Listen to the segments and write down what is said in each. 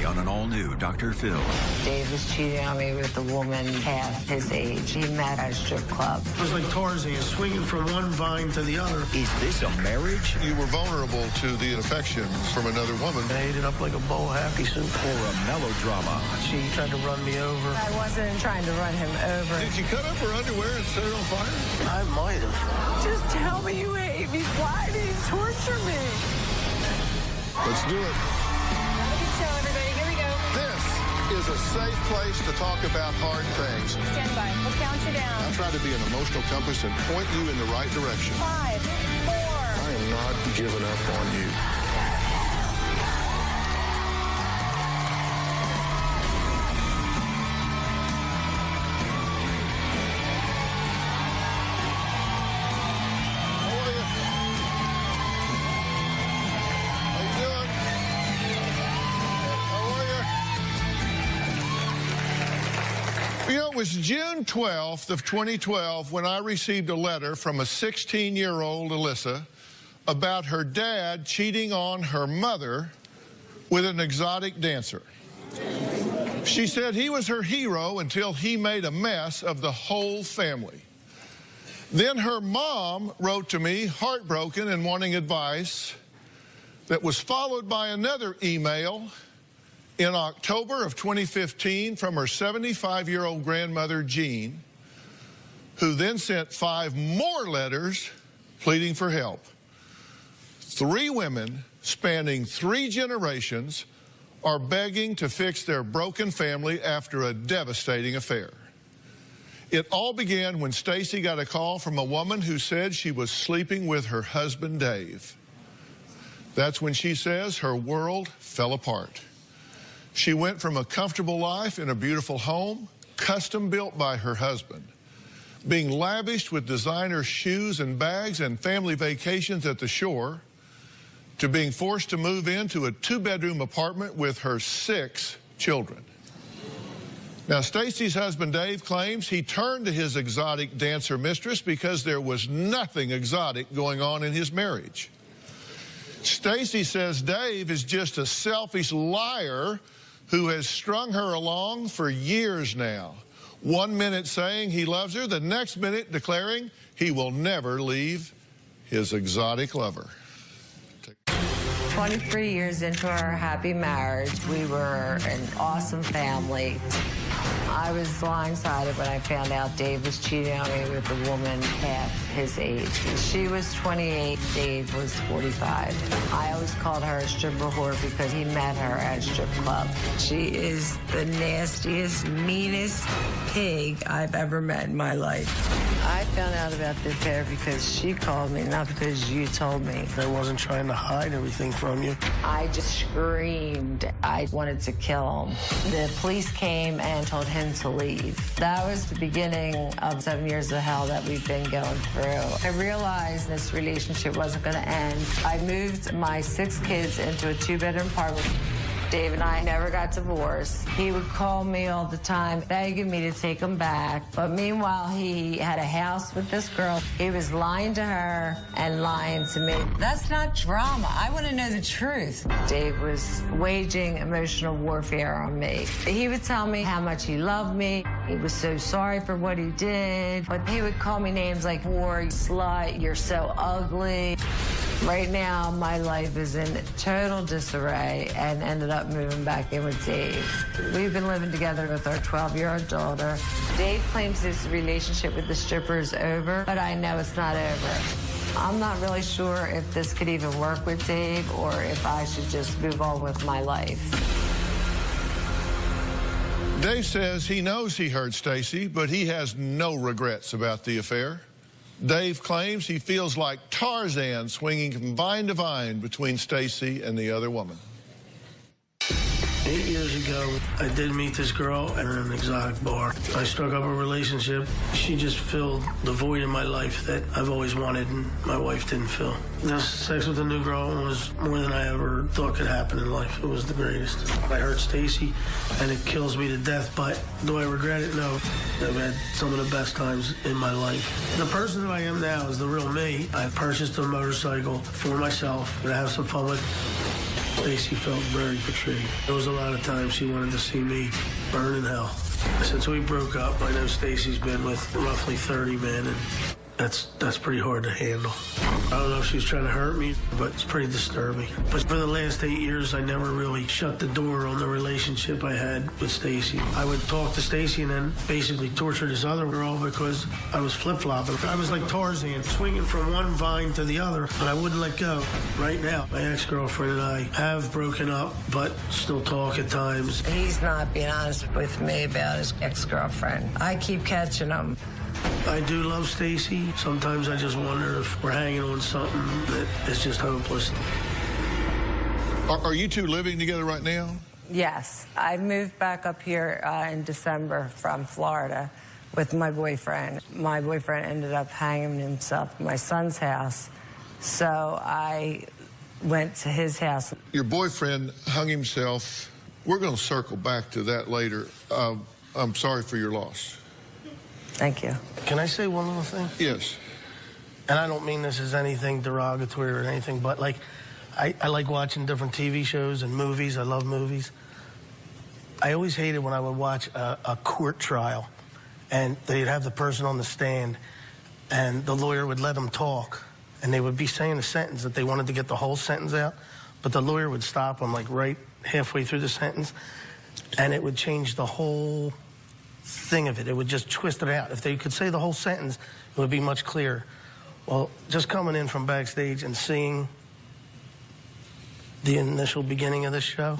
on an all-new Dr. Phil. Dave was cheating on me with a woman half his age. He met at a strip club. It was like Tarzan, swinging from one vine to the other. Is this a marriage? You were vulnerable to the infection from another woman. I ate it up like a bowl of happy soup. Or a melodrama? She tried to run me over. I wasn't trying to run him over. Did you cut up her underwear and set it on fire? I might have. Just tell me you hate me. Why do you torture me? Let's do it. Have a good show, everybody. Here we go. This is a safe place to talk about hard things. Stand by. We'll count you down. I try to be an emotional compass and point you in the right direction. 5, 4. I am not giving up on you. You know, it was June 12th of 2012 when I received a letter from a 16-year-old Alyssa about her dad cheating on her mother with an exotic dancer. She said he was her hero until he made a mess of the whole family. Then her mom wrote to me, heartbroken and wanting advice, that was followed by another email in October of 2015 from her 75-year-old grandmother, Jean, who then sent 5 more letters pleading for help. 3 women spanning 3 generations are begging to fix their broken family after a devastating affair. It all began when Stacy got a call from a woman who said she was sleeping with her husband, Dave. That's when she says her world fell apart. She went from a comfortable life in a beautiful home, custom built by her husband, being lavished with designer shoes and bags and family vacations at the shore, to being forced to move into a 2-bedroom apartment with her 6 children. Now, Stacy's husband, Dave, claims he turned to his exotic dancer mistress because there was nothing exotic going on in his marriage. Stacy says Dave is just a selfish liar who has strung her along for years now. One minute saying he loves her, the next minute declaring he will never leave his exotic lover. 23 years into our happy marriage, we were an awesome family. I was blindsided when I found out Dave was cheating on me with a woman half his age. She was 28, Dave was 45. I always called her a stripper whore because he met her at a strip club. She is the nastiest, meanest pig I've ever met in my life. I found out about the affair because she called me, not because you told me. I wasn't trying to hide everything from you. I just screamed. I wanted to kill him. The police came and told him to leave. That was the beginning of 7 years of hell that we've been going through. I realized this relationship wasn't going to end. I moved my 6 kids into a 2-bedroom apartment. Dave and I never got divorced. He would call me all the time, begging me to take him back. But meanwhile, he had a house with this girl. He was lying to her and lying to me. That's not drama. I want to know the truth. Dave was waging emotional warfare on me. He would tell me how much he loved me. He was so sorry for what he did. But he would call me names like whore, slut, you're so ugly. Right now, my life is in total disarray and ended up moving back in with Dave. We've been living together with our 12-year-old daughter. Dave claims his relationship with the stripper is over, but I know it's not over. I'm not really sure if this could even work with Dave or if I should just move on with my life. Dave says he knows he hurt Stacy, but he has no regrets about the affair. Dave claims he feels like Tarzan swinging from vine to vine between Stacy and the other woman. 8 years ago, I did meet this girl at an exotic bar. I struck up a relationship. She just filled the void in my life that I've always wanted and my wife didn't fill. Just sex with a new girl was more than I ever thought could happen in life. It was the greatest. I hurt Stacy, and it kills me to death, but do I regret it? No. I've had some of the best times in my life. The person who I am now is the real me. I purchased a motorcycle for myself to have some fun with. Stacy felt very betrayed. There was a lot of times she wanted to see me burn in hell. Since we broke up, I know Stacy's been with roughly 30 men, and that's pretty hard to handle. I don't know if she was trying to hurt me, but it's pretty disturbing. But for the last 8 years, I never really shut the door on the relationship I had with Stacy. I would talk to Stacy and then basically torture this other girl because I was flip-flopping. I was like Tarzan, swinging from one vine to the other, but I wouldn't let go. Right now, my ex-girlfriend and I have broken up, but still talk at times. He's not being honest with me about his ex-girlfriend. I keep catching him. I do love Stacy. Sometimes I just wonder if we're hanging on something that is just hopeless. Are you two living together right now? Yes. I moved back up here in December from Florida with my boyfriend. My boyfriend ended up hanging himself at my son's house, so I went to his house. Your boyfriend hung himself. We're going to circle back to that later. I'm sorry for your loss. Thank you. Can I say one little thing? Yes. And I don't mean this as anything derogatory or anything, but like, I like watching different TV shows and movies. I love movies. I always hated when I would watch a court trial and they'd have the person on the stand and the lawyer would let them talk and they would be saying a sentence that they wanted to get the whole sentence out, but the lawyer would stop them like right halfway through the sentence and it would change the whole thing of it. It would just twist it out. If they could say the whole sentence, it would be much clearer. Well, just coming in from backstage and seeing the initial beginning of this show,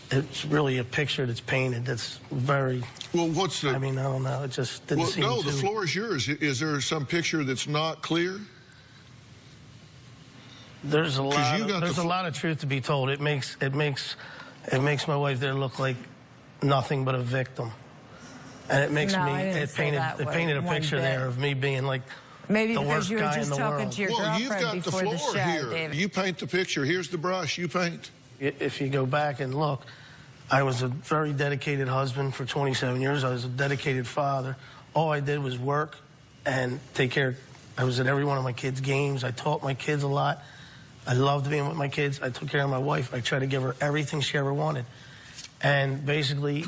it's really a picture that's painted that's very... Well, what's the... I mean, I don't know. It just didn't seem no, to... the floor is yours. Is there some picture that's not clear? There's a lot of truth to be told. It makes my wife there look like nothing but a victim, and it makes it painted a picture there of me being like maybe the because worst you were guy just in the talking world. to your Well, you've girlfriend got the before the floor show, here. David. You paint the picture. Here's the brush. You paint. If you go back and look, I was a very dedicated husband for 27 years. I was a dedicated father. All I did was work and take care. I was at every one of my kids' games. I taught my kids a lot. I loved being with my kids. I took care of my wife. I tried to give her everything she ever wanted. And basically,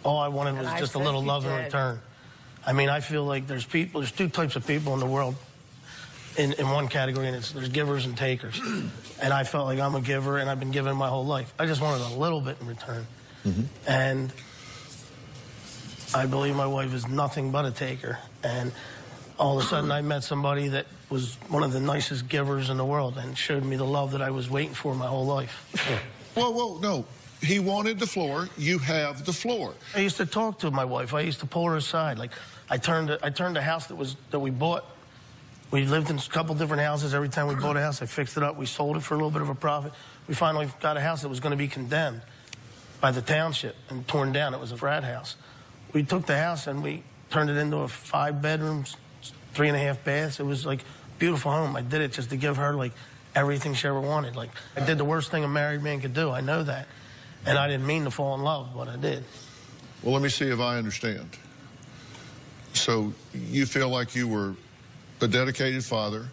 all I wanted was just a little love in return. I mean, I feel like there's two types of people in the world in one category, and there's givers and takers. And I felt like I'm a giver, and I've been given my whole life. I just wanted a little bit in return. And I believe my wife is nothing but a taker. And all of a sudden, I met somebody that was one of the nicest givers in the world and showed me the love that I was waiting for my whole life. Whoa, no. He wanted the floor. You have the floor. I used to talk to my wife. I used to pull her aside. Like, I turned a house that we bought. We lived in a couple different houses. Every time we bought a house, I fixed it up. We sold it for a little bit of a profit. We finally got a house that was going to be condemned by the township and torn down. It was a frat house. We took the house and we turned it into a 5 bedrooms, 3.5 baths. It was like a beautiful home. I did it just to give her like everything she ever wanted. Like, I did the worst thing a married man could do. I know that. And I didn't mean to fall in love, but I did. Well, let me see if I understand. So you feel like you were a dedicated father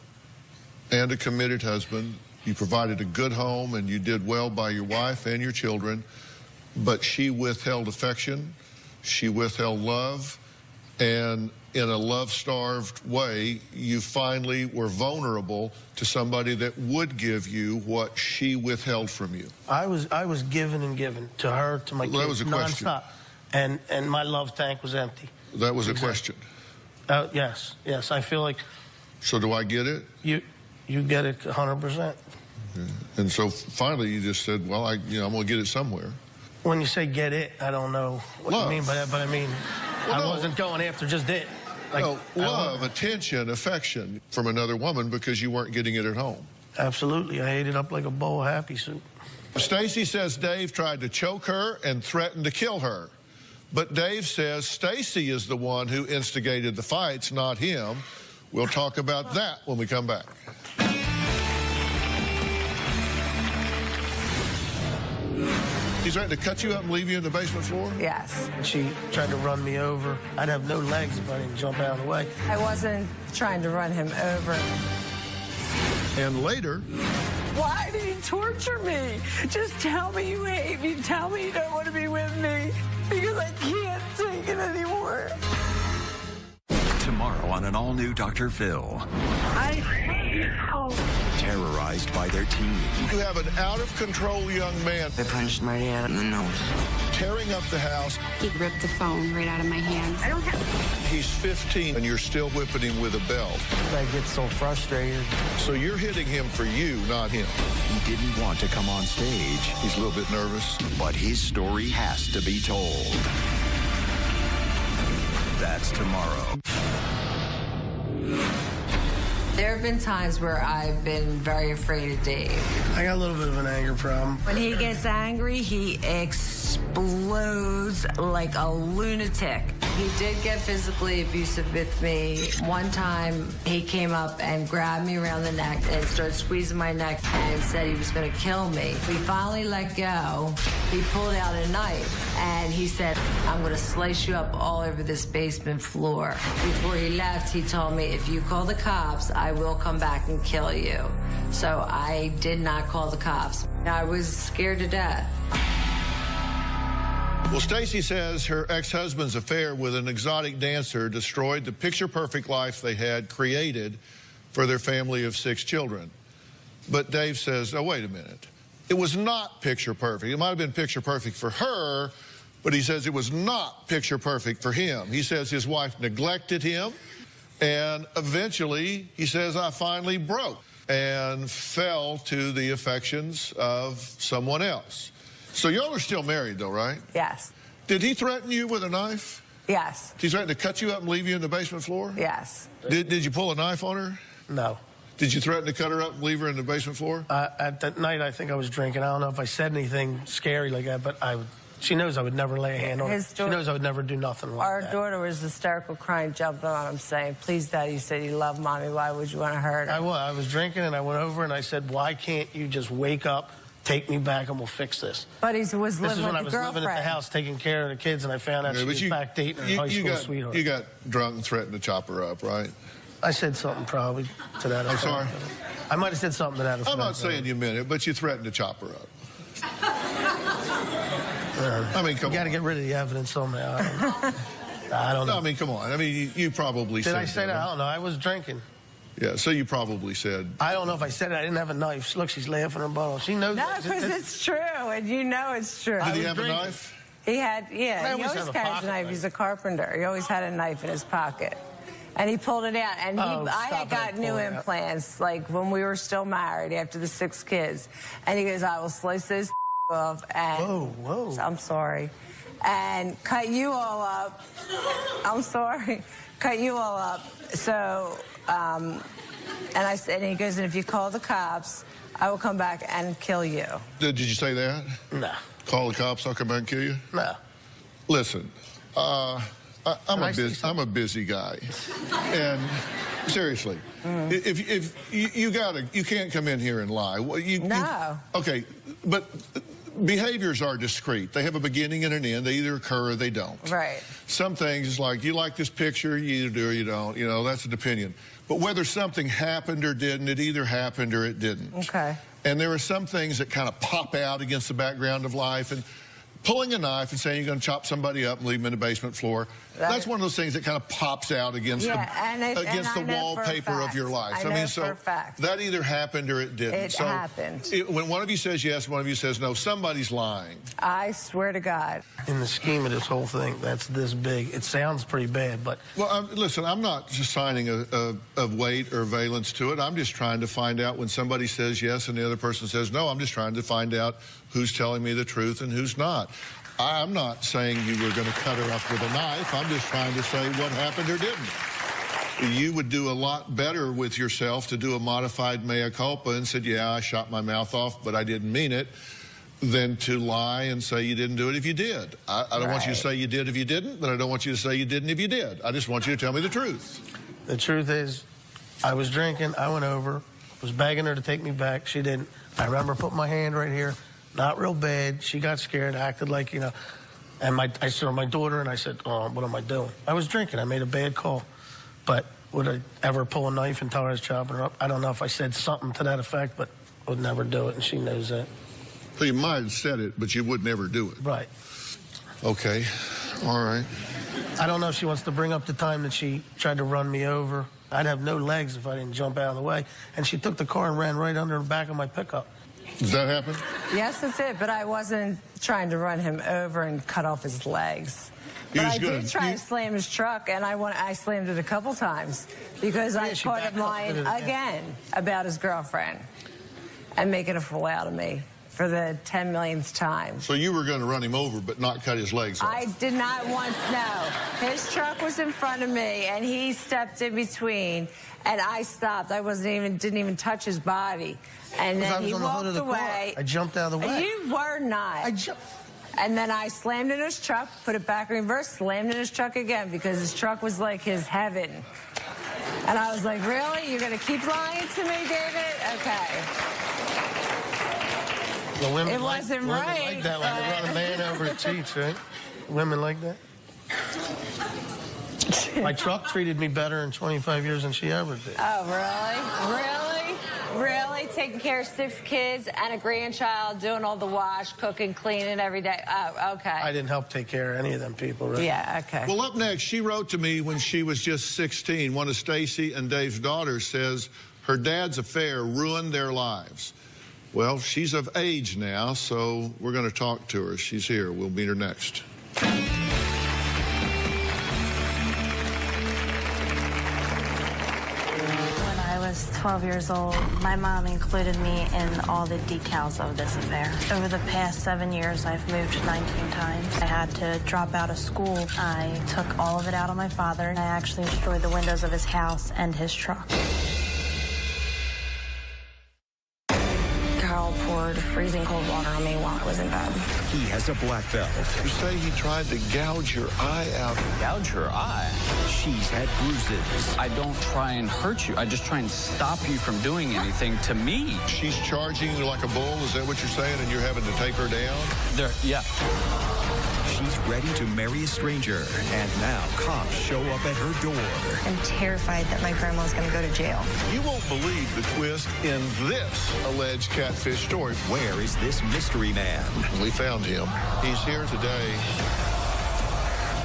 and a committed husband. You provided a good home and you did well by your wife and your children, but she withheld affection, she withheld love, and in a love-starved way, you finally were vulnerable to somebody that would give you what she withheld from you. I was given and given to her, to my kids, that was a question. nonstop. And my love tank was empty. That was a question. Yes, I feel like... So do I get it? You get it 100%. And so finally you just said, well, I'm going to get it somewhere. When you say get it, I don't know what love. You mean by that, but I mean, well, I wasn't going after just it. Like, no, love, attention, affection from another woman because you weren't getting it at home. Absolutely. I ate it up like a bowl of happy soup. Stacy says Dave tried to choke her and threatened to kill her. But Dave says Stacy is the one who instigated the fights, not him. We'll talk about that when we come back. He's ready to cut you up and leave you in the basement floor? Yes. She tried to run me over. I'd have no legs if I didn't jump out of the way. I wasn't trying to run him over. And later, Why did he torture me? Just tell me you hate me. Tell me you don't want to be with me. Because I can't take it anymore. Tomorrow on an all-new Dr. Phil. I love you. Terrorized by their teen. You have an out-of-control young man I punched Marianne in the nose. tearing up the house. He ripped the phone right out of my hands. I don't have... He's 15, and you're still whipping him with a belt. I get so frustrated. So you're hitting him for you, not him. He didn't want to come on stage, He's a little bit nervous. but his story has to be told. That's tomorrow. There have been times where I've been very afraid of Dave. I got a little bit of an anger problem. When he gets angry, he explodes like a lunatic. He did get physically abusive with me. One time, he came up and grabbed me around the neck and started squeezing my neck and said he was going to kill me. We finally let go. He pulled out a knife and he said, I'm going to slice you up all over this basement floor. Before he left, he told me, if you call the cops, I will come back and kill you. So I did not call the cops. I was scared to death. Well, Stacy says her ex-husband's affair with an exotic dancer destroyed the picture-perfect life they had created for their family of 6 children. But Dave says, oh, wait a minute. It was not picture-perfect. It might have been picture-perfect for her, but he says it was not picture-perfect for him. He says his wife neglected him, and eventually, he says, I finally broke and fell to the affections of someone else. So y'all are still married, though, right? Yes. Did he threaten you with a knife? Yes. Did he threaten to cut you up and leave you in the basement floor? Yes. Did you pull a knife on her? No. Did you threaten to cut her up and leave her in the basement floor? At that night, I think I was drinking. I don't know if I said anything scary like that, but she knows I would never lay a hand on her. She knows I would never do nothing like that. Our daughter was hysterical, crying, jumping on him, saying, please, Daddy, you said you love Mommy. Why would you want to hurt her? I was drinking, and I went over, and I said, why can't you just wake up, take me back, and we'll fix this? But he was This living is with when the I was girlfriend. living at the house taking care of the kids, and I found out Yeah, she but was back dating her high school sweetheart. You got drunk and threatened to chop her up, right? I said something probably to that effect. sorry? I might have said something to that effect. I'm not saying you meant it, but you threatened to chop her up. I mean, come on. You got to get rid of the evidence somehow. I don't know. No, I mean, come on. I mean, you probably said Did I say that? I right? don't know. I was drinking. Yeah, so you probably said. I don't know if I said it. I didn't have a knife. Look, she's laughing her butt off. She knows. No, because it's true, and you know it's true. Did he was have a drinking. knife? He had, I yeah, he always always have a carries pocket a knife. knife. He's a carpenter. He always had a knife in his pocket. And he pulled it out. And Oh, I stop had got that, new pull it out. implants, like when we were still married after the 6 kids. And he goes, I will slice those off and... Whoa. I'm sorry. And cut you all up. I'm sorry. Cut you all up. So, and I said, and he goes, and if you call the cops, I will come back and kill you. Did you say that? No. Call the cops, I'll come back and kill you? No. Listen, I'm I say a busy guy, and seriously, if you can't come in here and lie. Well, No. Okay, but behaviors are discrete. They have a beginning and an end. They either occur or they don't. Right. Some things like you like this picture, you do or you don't. You know, that's an opinion. But whether something happened or didn't, it either happened or it didn't. Okay. And there are some things that kind of pop out against the background of life. And pulling a knife and saying you're going to chop somebody up and leave them in the basement floor, that's one of those things that kind of pops out against the wallpaper of your life. I mean, so that either happened or it didn't. It happened. When one of you says yes, one of you says no, somebody's lying. I swear to God. In the scheme of this whole thing, that's this big. It sounds pretty bad, but... Well, listen, I'm not assigning a weight or valence to it. I'm just trying to find out when somebody says yes and the other person says no. I'm just trying to find out who's telling me the truth and who's not. I'm not saying you were going to cut her up with a knife. I'm just trying to say what happened or didn't. You would do a lot better with yourself to do a modified mea culpa and said, yeah, I shot my mouth off, but I didn't mean it, than to lie and say you didn't do it if you did. I don't want you to say you did if you didn't, but I don't want you to say you didn't if you did. I just want you to tell me the truth. The truth is, I was drinking. I went over, was begging her to take me back. She didn't. I remember putting my hand right here. Not real bad. She got scared, acted like, you know. And I saw my daughter, and I said, oh, what am I doing? I was drinking. I made a bad call. But would I ever pull a knife and tell her I was chopping her up? I don't know if I said something to that effect, but would never do it, and she knows that. So you might have said it, but you would never do it. Right. Okay. All right. I don't know if she wants to bring up the time that she tried to run me over. I'd have no legs if I didn't jump out of the way. And she took the car and ran right under the back of my pickup. Does that happen? Yes, that's it, but I wasn't trying to run him over and cut off his legs. But I did try to slam his truck, and I slammed it a couple times because I caught him lying again about his girlfriend and making a fool out of me for the 10 millionth time. So you were going to run him over but not cut his legs off? I did not want, no. His truck was in front of me, and he stepped in between, and I stopped. I didn't even touch his body. And then he walked away. I jumped out of the way. You were not. And then I slammed in his truck, put it back in reverse, slammed in his truck again because his truck was like his heaven. And I was like, really? You're going to keep lying to me, David? Okay. Well, it wasn't right. Women like that, like to run a man over and cheats, right? Women like that. My truck treated me better in 25 years than she ever did. Oh, really? Really? Really? Taking care of 6 kids and a grandchild, doing all the wash, cooking, cleaning every day. Oh, okay. I didn't help take care of any of them people, right? Yeah, okay. Well, up next, she wrote to me when she was just 16. One of Stacy and Dave's daughters says her dad's affair ruined their lives. Well, she's of age now, so we're going to talk to her. She's here. We'll meet her next. When I was 12 years old, my mom included me in all the details of this affair. Over the past 7 years, I've moved 19 times. I had to drop out of school. I took all of it out on my father. I actually destroyed the windows of his house and his truck. Poured freezing cold water on me while I was in bed. He has a black belt. You say he tried to gouge your eye out. Gouge her eye? She's had bruises. I don't try and hurt you. I just try and stop you from doing anything to me. She's charging you like a bull? Is that what you're saying? And you're having to take her down? Yeah. She's ready to marry a stranger, and now cops show up at her door. I'm terrified that my grandma's going to go to jail. You won't believe the twist in this alleged catfish story. Where is this mystery man? We found him. He's here today.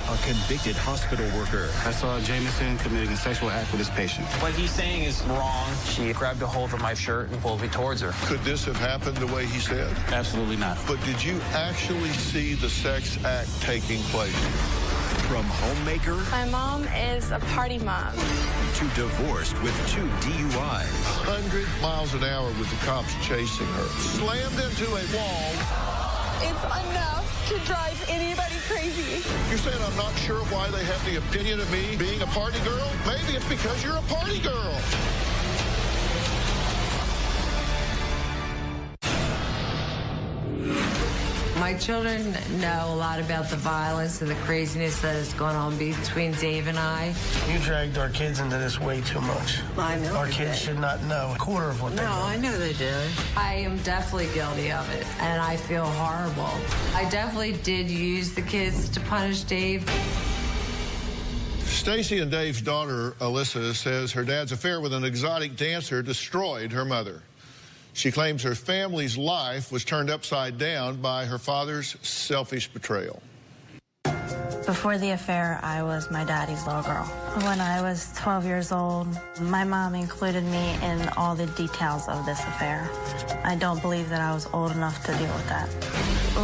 A convicted hospital worker. I saw Jameson committing a sexual act with his patient. What he's saying is wrong. She grabbed a hold of my shirt and pulled me towards her. Could this have happened the way he said? Absolutely not. But did you actually see the sex act taking place? From homemaker My mom is a party mom. to divorced with 2 DUIs. 100 miles an hour with the cops chasing her. Slammed into a wall. It's enough to drive anybody crazy. You're saying I'm not sure why they have the opinion of me being a party girl? Maybe it's because you're a party girl. My children know a lot about the violence and the craziness that has gone on between Dave and I. You dragged our kids into this way too much. I know. Our kids should not know a quarter of what they know. No, I know they do. I am definitely guilty of it, and I feel horrible. I definitely did use the kids to punish Dave. Stacy and Dave's daughter, Alyssa, says her dad's affair with an exotic dancer destroyed her mother. She claims her family's life was turned upside down by her father's selfish betrayal. Before the affair, I was my daddy's little girl. When I was 12 years old, my mom included me in all the details of this affair. I don't believe that I was old enough to deal with that.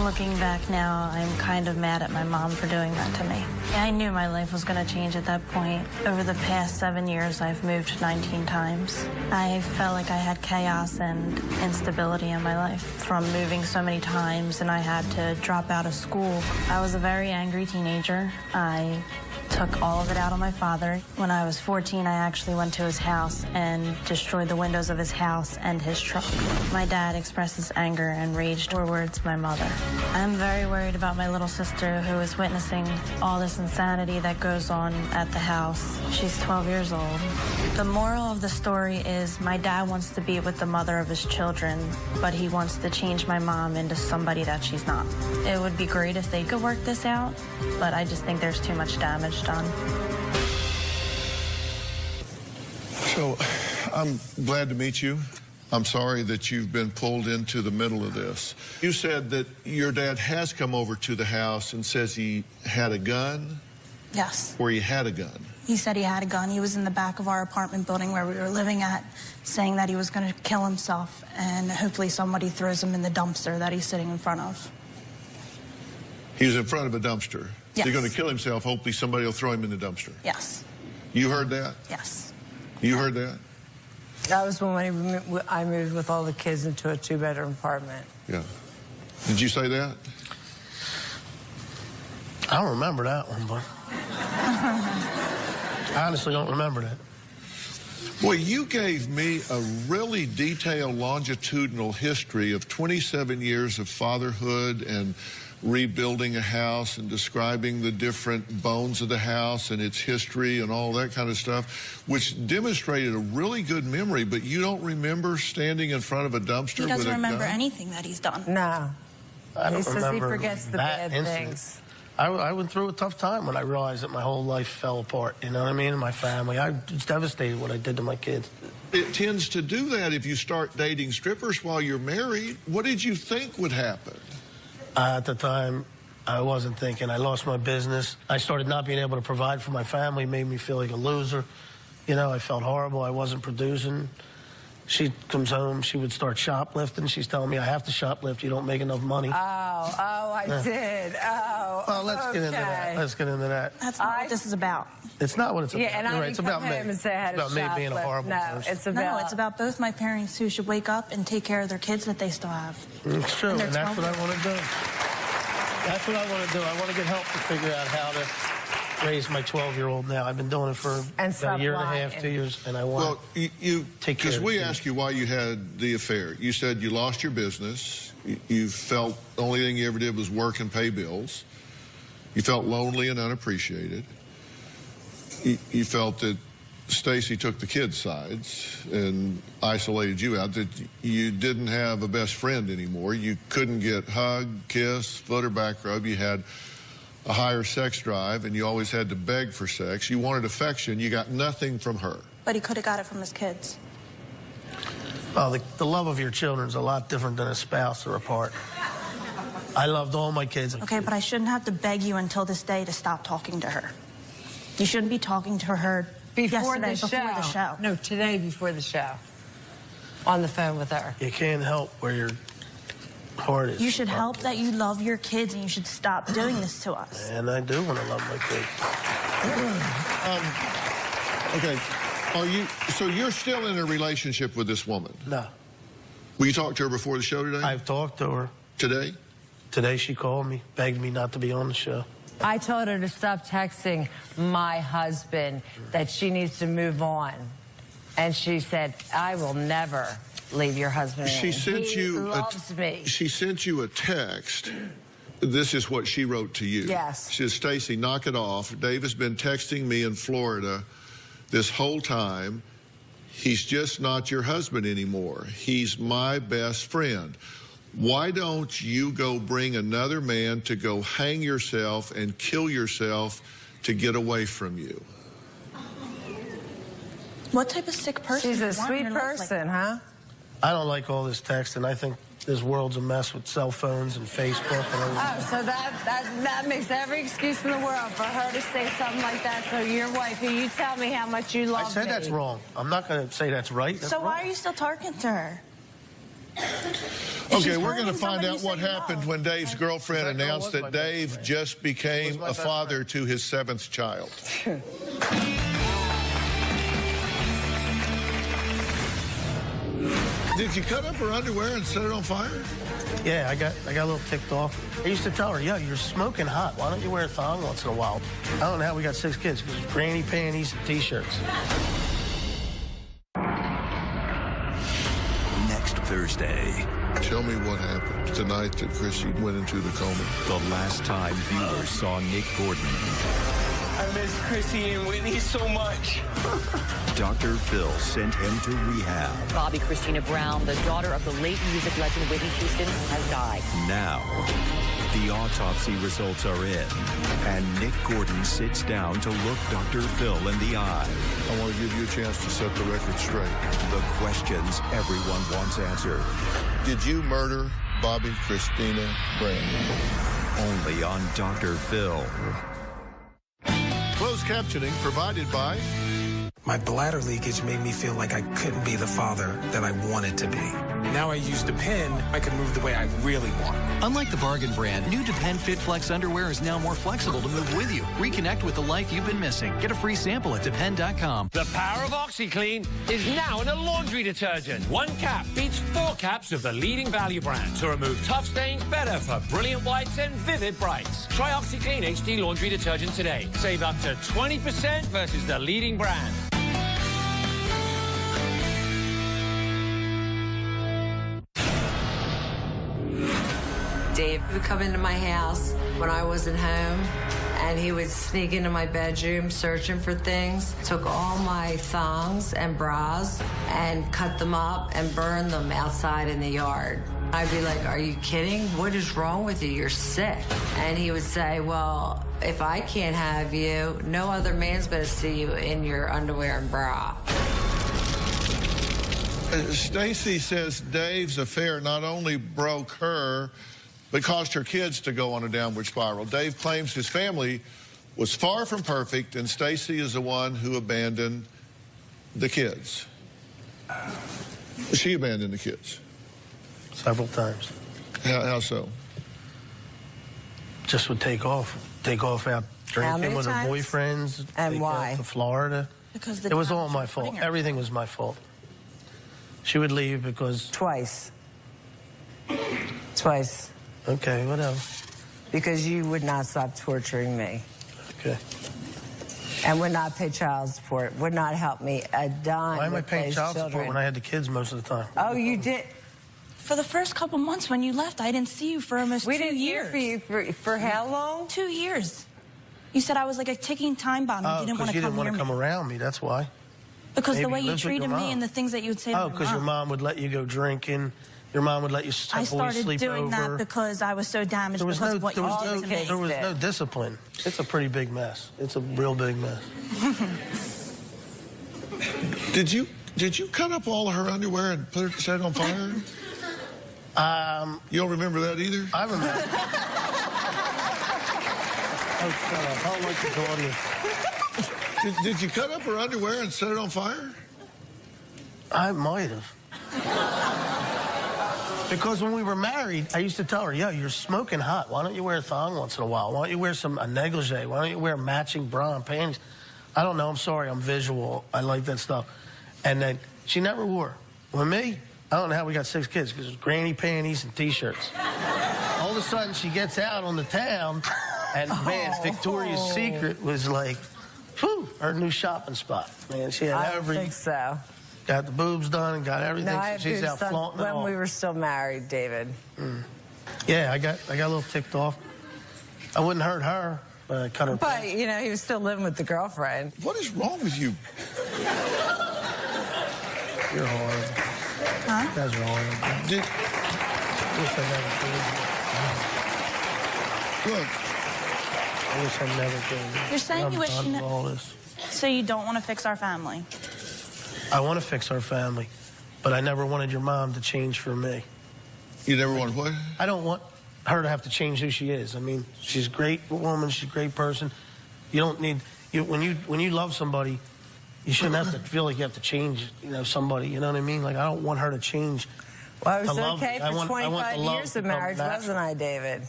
Looking back now, I'm kind of mad at my mom for doing that to me. I knew my life was going to change at that point. Over the past 7 years, I've moved 19 times. I felt like I had chaos and instability in my life from moving so many times, and I had to drop out of school. I was a very angry teenager. I took all of it out on my father. When I was 14, I actually went to his house and destroyed the windows of his house and his truck. My dad expressed his anger and rage towards my mother. I'm very worried about my little sister who is witnessing all this insanity that goes on at the house. She's 12 years old. The moral of the story is my dad wants to be with the mother of his children, but he wants to change my mom into somebody that she's not. It would be great if they could work this out, but I just think there's too much damage done. So, I'm glad to meet you. I'm sorry that you've been pulled into the middle of this. You said that your dad has come over to the house and says he had a gun? Yes. Or he had a gun? He said he had a gun. He was in the back of our apartment building where we were living at, saying that he was going to kill himself, and hopefully somebody throws him in the dumpster that he's sitting in front of. He was in front of a dumpster? Yes. He's going to kill himself. Hopefully somebody will throw him in the dumpster? Yes. You heard that? Yes. You heard that? That was when I moved with all the kids into a 2-bedroom apartment. Yeah. Did you say that? I don't remember that one, but I honestly don't remember that. Boy, you gave me a really detailed longitudinal history of 27 years of fatherhood and rebuilding a house and describing the different bones of the house and its history and all that kind of stuff, which demonstrated a really good memory, but you don't remember standing in front of a dumpster with a gun? He doesn't remember anything that he's done. No. I don't He says he remember forgets the that bad incident. things. I went through a tough time when I realized that my whole life fell apart, you know what I mean, and my family. I was devastated what I did to my kids. It tends to do that if you start dating strippers while you're married. What did you think would happen? At the time, I wasn't thinking. I lost my business. I started not being able to provide for my family. It made me feel like a loser. You know, I felt horrible. I wasn't producing. She comes home. She would start shoplifting. She's telling me I have to shoplift. You don't make enough money. I did. Oh, well, let's get into that. Let's get into that. That's not what this is about. It's not what it's about. Yeah, and You're I right. didn't It's about come me. home and say I had It's about me being a horrible person. No, it's about both my parents who should wake up and take care of their kids that they still have. It's true, and that's 12 what I want to do. That's what I want to do. I want to get help to figure out how to raise my 12-year-old now. I've been doing it for about a year and a half, 2 years, and I want to take care of it. Because we asked you why you had the affair. You said you lost your business. You felt the only thing you ever did was work and pay bills. You felt lonely and unappreciated. You felt that Stacy took the kids' sides and isolated you out, that you didn't have a best friend anymore. You couldn't get hug, kiss, foot or back rub. You had a higher sex drive, and you always had to beg for sex. You wanted affection. You got nothing from her. But he could have got it from his kids. Well, the love of your children is a lot different than a spouse or a partner. I loved all my kids. Okay, but I shouldn't have to beg you until this day to stop talking to her. You shouldn't be talking to her before the show. No, today before the show. On the phone with her. You can't help where your heart is. You should help that you love your kids, and you should stop doing this to us. And I do want to love my kids. Okay. So you're still in a relationship with this woman? No. Will you talk to her before the show today? I've talked to her. Today? Today she called me, begged me not to be on the show. I told her to stop texting my husband, that she needs to move on. And she said, I will never leave your husband. She sent you loves me. She sent you a text. This is what she wrote to you. Yes. She says, Stacy, knock it off. Dave has been texting me in Florida this whole time. He's just not your husband anymore. He's my best friend. Why don't you go bring another man to go hang yourself and kill yourself to get away from you? What type of sick person? She's a sweet person, huh? I don't like all this text, and I think this world's a mess with cell phones and Facebook and everything. Oh, so that makes every excuse in the world for her to say something like that. So your wife, you tell me how much you love me. I said that's wrong. I'm not going to say that's right. So why are you still talking to her? Okay, we're going to find out what happened when Dave's girlfriend announced that Dave just became a father to his 7th child. Did you cut up her underwear and set it on fire? Yeah, I got a little ticked off. I used to tell her, yeah, you're smoking hot. Why don't you wear a thong once in a while? I don't know how we got 6 kids, because granny panties and T-shirts. Next Thursday. Tell me what happened tonight that Chrissy went into the coma. The last time viewers saw Nick Gordon. I miss Chrissy and Whitney so much. Dr. Phil sent him to rehab. Bobby Christina Brown, the daughter of the late music legend Whitney Houston, has died. Now, The autopsy results are in, and Nick Gordon sits down to look Dr. Phil in the eye. I want to give you a chance to set the record straight. The questions everyone wants answered. Did you murder Bobby Christina Brandon? Only on Dr. Phil. Closed captioning provided by... My bladder leakage made me feel like I couldn't be the father that I wanted to be. Now I use Depend, I can move the way I really want. Unlike the bargain brand, new Depend Fit Flex underwear is now more flexible to move with you. Reconnect with the life you've been missing. Get a free sample at Depend.com. The power of OxyClean is now in a laundry detergent. 1 cap beats 4 caps of the leading value brand to remove tough stains better for brilliant whites and vivid brights. Try OxyClean HD laundry detergent today. Save up to 20% versus the leading brand. Dave would come into my house when I wasn't home, and he would sneak into my bedroom searching for things, took all my thongs and bras and cut them up and burned them outside in the yard. I'd be like, are you kidding? What is wrong with you? You're sick. And he would say, well, if I can't have you, no other man's going to see you in your underwear and bra. Stacy says Dave's affair not only broke her, but caused her kids to go on a downward spiral. Dave claims his family was far from perfect, and Stacy is the one who abandoned the kids. She abandoned the kids. Several times. How so? Just would take off out drinking with her boyfriends. And why? Out to Florida. Because it was all my fault. Everything was my fault. She would leave because... Twice. Okay, whatever. Because you would not stop torturing me. Okay. And would not pay child support, would not help me a dime. Why am I paying child support when I had the kids most of the time? Oh, you did? For the first couple months when you left, I didn't see you for almost 2 years. We didn't hear for you for how long? 2 years. You said I was like a ticking time bomb. You didn't want to come near me. Because you didn't want to come around me, that's why. Because the way you treated me and the things that you would say to my mom. Oh, because your mom would let you go drinking. Your mom would let you have boys sleep over. I started doing that because I was so damaged because of what you did to me. There was no discipline. It's a pretty big mess. It's a real big mess. Did you cut up all of her underwear and set it on fire? You don't remember that either? I remember. Oh, shut up. I don't like this audience. Did you cut up her underwear and set it on fire? I might have. Because when we were married, I used to tell her, yo, you're smoking hot. Why don't you wear a thong once in a while? Why don't you wear a negligee? Why don't you wear matching bra and panties? I don't know. I'm sorry. I'm visual. I like that stuff. And then she never wore. With me, I don't know how we got 6 kids because it was granny panties and T-shirts. All of a sudden, she gets out on the town, and, man, Victoria's Secret was like, whew, her new shopping spot. Man, she had I don't think so. Got the boobs done and got everything. No, I had She's out flaunting it all. when we were still married, David. Yeah, I got a little ticked off. I wouldn't hurt her, but I cut her. But you know, he was still living with the girlfriend. What is wrong with you? You're horrible. Huh? You guys are horrible. I wish I never could. Look. I wish I never could. You're saying you wish all this. So you don't want to fix our family? I want to fix our family, but I never wanted your mom to change for me. You never wanted what? I don't want her to have to change who she is. I mean, she's a great woman. She's a great person. You don't need when you love somebody, you shouldn't have to feel like you have to change. Somebody. You know what I mean? Like I don't want her to change. Well, I was okay for 25 years of marriage, wasn't I, David?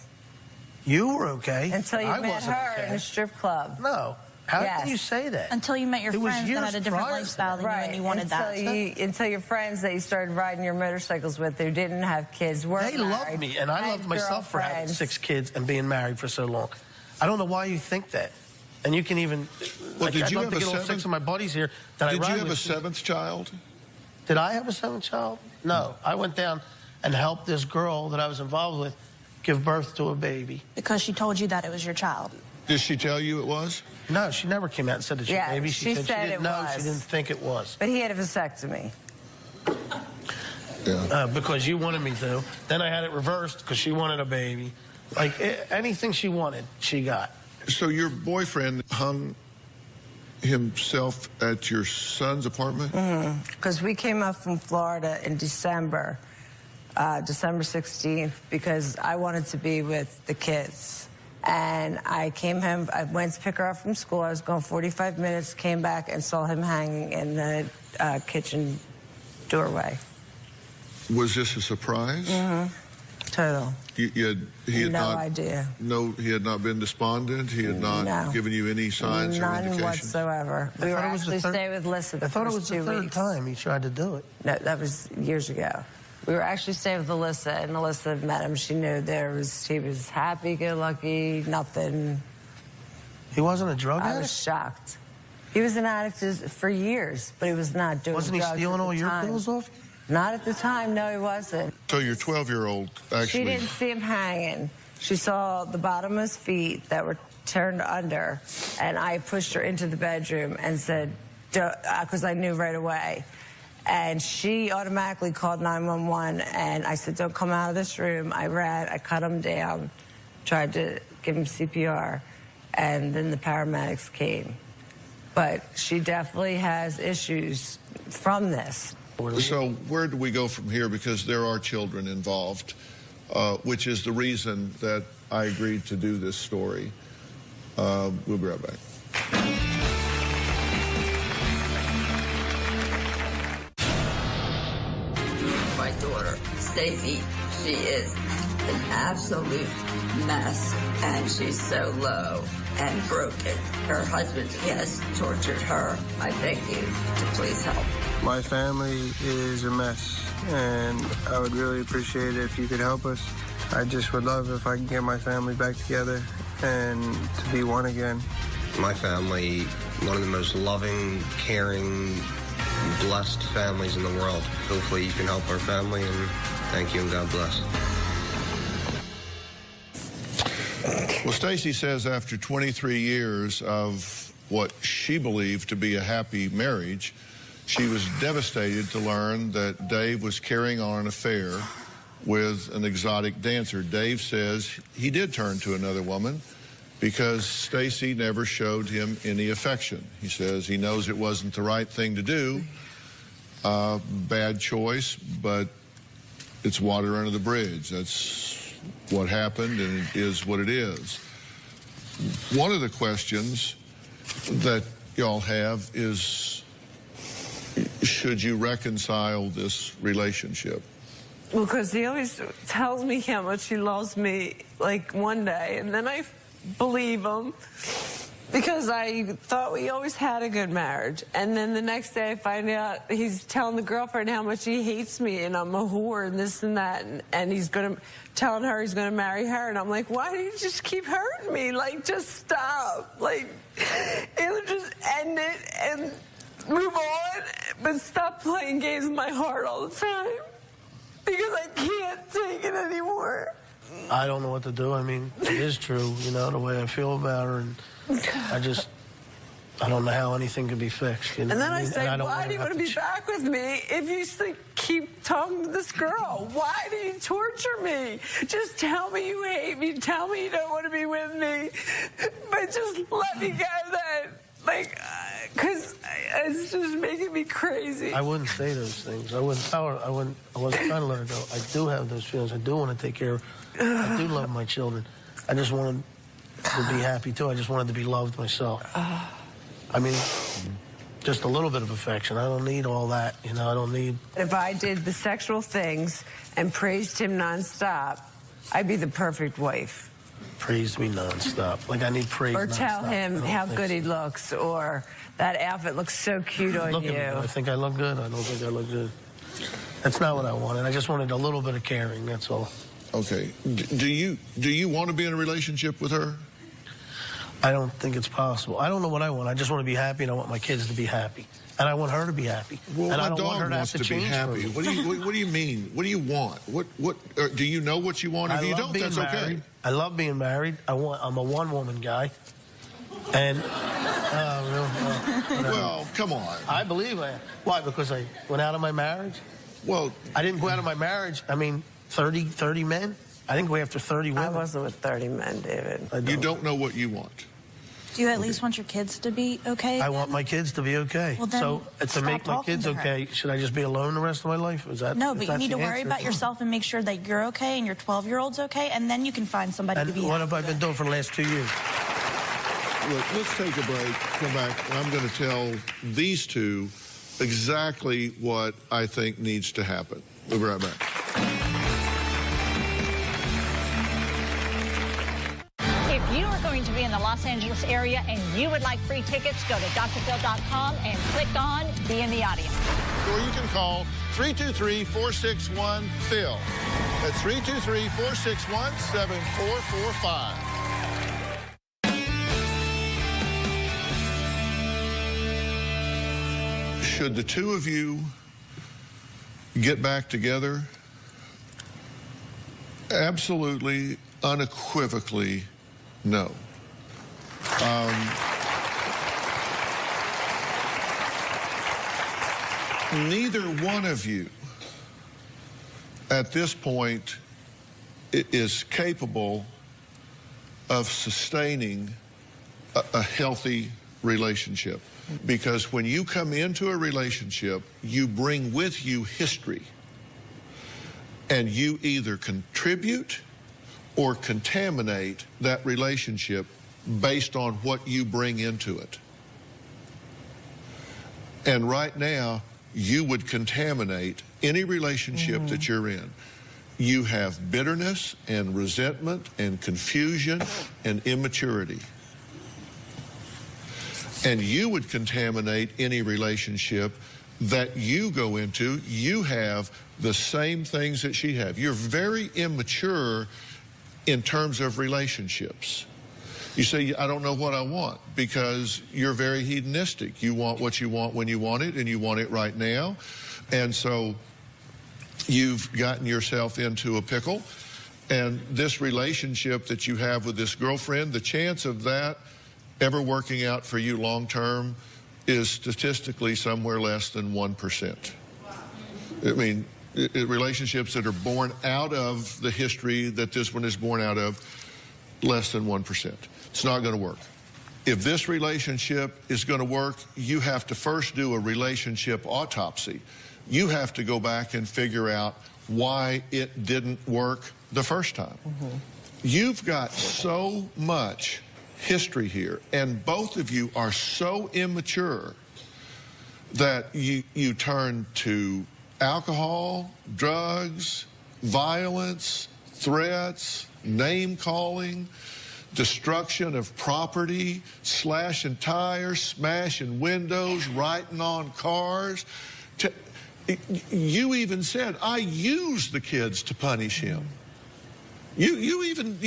You were okay. Until you met her in a strip club. No. How can you say that? Until you met your friends that had a different lifestyle than you and you wanted that. Until your friends that you started riding your motorcycles with who didn't have kids were married. They loved me, and I loved myself for having 6 kids and being married for so long. I don't know why you think that. And you can even... Well, did you have a 6 of my buddies here that Did you have a 7th child? Did I have a 7th child? No. I went down and helped this girl that I was involved with give birth to a baby. Because she told you that it was your child. Did she tell you it was? No, she never came out and said that she baby. She said she didn't know. She didn't think it was. But he had a vasectomy. Yeah. Because you wanted me to. Then I had it reversed because she wanted a baby. Like, anything she wanted, she got. So your boyfriend hung himself at your son's apartment? Because we came up from Florida in December, December 16th, because I wanted to be with the kids. And I came home, I went to pick her up from school. I was gone 45 minutes, came back and saw him hanging in the kitchen doorway. Was this a surprise? Total. He had no not, idea. No, he had not been despondent? He had not given you any signs or indications? None whatsoever. We were actually staying with Lissa the first 2 weeks. I thought it was the third time he tried to do it. No, that was years ago. We were actually staying with Alyssa, and Alyssa met him. She knew he was happy-go-lucky, nothing. He wasn't a drug addict? I was shocked. He was an addict for years, but he was not doing drugs. Wasn't he stealing all your pills off? Not at the time, no, he wasn't. So your 12-year-old actually... She didn't see him hanging. She saw the bottom of his feet that were turned under, and I pushed her into the bedroom and said, because I knew right away. And she automatically called 911, and I said, don't come out of this room. I ran, I cut him down, tried to give him CPR, and then the paramedics came. But she definitely has issues from this. So where do we go from here? Because there are children involved, which is the reason that I agreed to do this story. We'll be right back. My daughter, Stacy, she is an absolute mess, and she's so low and broken. Her husband has tortured her. I beg you to please help. My family is a mess, and I would really appreciate it if you could help us. I just would love if I could get my family back together and to be one again. My family, one of the most loving, caring, blessed families in the world. Hopefully you can help our family, and thank you and God bless. Well, Stacy says after 23 years of what she believed to be a happy marriage, she was devastated to learn that Dave was carrying on an affair with an exotic dancer. Dave says he did turn to another woman because Stacy never showed him any affection. He says he knows it wasn't the right thing to do, bad choice, but it's water under the bridge. That's what happened, and it is what it is. One of the questions that y'all have is, should you reconcile this relationship? Well, because he always tells me how much he loves me, like, one day, and then I believe him because I thought we always had a good marriage. And then the next day I find out he's telling the girlfriend how much he hates me and I'm a whore and this and that, and he's telling her he's going to marry her. And I'm like, why do you just keep hurting me? Like, just stop. Like, either just end it and move on, but stop playing games with my heart all the time, because I can't take it anymore. I don't know what to do. I mean, it is true, you know, the way I feel about her, and I don't know how anything can be fixed. You know? And then I say, and why do you want to be back with me if you keep talking to this girl? Why do you torture me? Just tell me you hate me. Tell me you don't want to be with me. But just let me go then. Like, because it's just making me crazy. I wouldn't say those things. I wouldn't tell her. I wasn't trying to let her go. I do have those feelings. I do want to take care of her. I do love my children. I just wanted to be happy, too. I just wanted to be loved myself. I mean, just a little bit of affection. I don't need all that, you know. I don't need... If I did the sexual things and praised him nonstop, I'd be the perfect wife. Praise me nonstop. Like, I need praise or nonstop. Tell him how good he looks, or that outfit looks so cute on you. I think I look good. I don't think I look good. That's not what I wanted. I just wanted a little bit of caring, that's all. Okay. Do you want to be in a relationship with her? I don't think it's possible. I don't know what I want. I just want to be happy, and I want my kids to be happy. And I want her to be happy. Well, and my I don't dog want her to wants have to be change happy. What do you mean? What do you want? Do you know what you want? If you don't, that's okay. I love being married. I'm a one-woman guy. And well, come on. I believe I am. Why? Because I went out of my marriage? Well, I didn't go out of my marriage. I mean, 30 men. I think we're after 30 women. I wasn't with 30 men, David. You don't know what you want. Do you at least want your kids to be okay? I want my kids to be okay. Well, then so to make my talking kids to her. okay, should I just be alone the rest of my life? Is that No, but you that's need the to worry answer? about yourself and make sure that you're okay and your 12-year-old's okay, and then you can find somebody And to be what happy have I been with. doing for the last 2 years? Look, let's take a break, come back, and I'm going to tell these two exactly what I think needs to happen. We'll be right back. If you are going to be in the Los Angeles area and you would like free tickets, go to drphil.com and click on Be in the Audience. Or you can call 323-461-PHIL. That's 323-461-7445. Should the two of you get back together? Absolutely, unequivocally, no. Neither one of you at this point is capable of sustaining a healthy relationship. Because when you come into a relationship, you bring with you history. And you either contribute or contaminate that relationship based on what you bring into it. And right now, you would contaminate any relationship that you're in. You have bitterness and resentment and confusion and immaturity. And you would contaminate any relationship that you go into. You have the same things that she has. You're very immature in terms of relationships. You say, I don't know what I want, because you're very hedonistic. You want what you want when you want it, and you want it right now. And so you've gotten yourself into a pickle. And this relationship that you have with this girlfriend, the chance of that ever working out for you long term is statistically somewhere less than 1%. I mean, relationships that are born out of the history that this one is born out of, less than 1%. It's not going to work. If this relationship is going to work, you have to first do a relationship autopsy. You have to go back and figure out why it didn't work the first time. You've got so much history here, and both of you are so immature that you turn to alcohol, drugs, violence, threats, name-calling, destruction of property, slashing tires, smashing windows, writing on cars. You even said, I used the kids to punish him. You even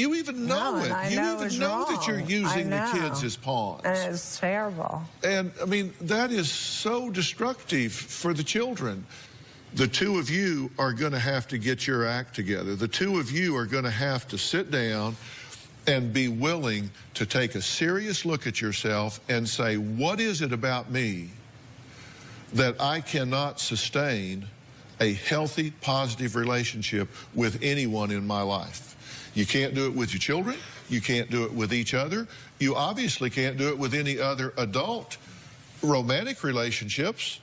know it. You even know that you're using the kids as pawns. And it's terrible. And, I mean, that is so destructive for the children. The two of you are going to have to get your act together. The two of you are going to have to sit down and be willing to take a serious look at yourself and say, what is it about me that I cannot sustain a healthy, positive relationship with anyone in my life? You can't do it with your children. You can't do it with each other. You obviously can't do it with any other adult romantic relationships,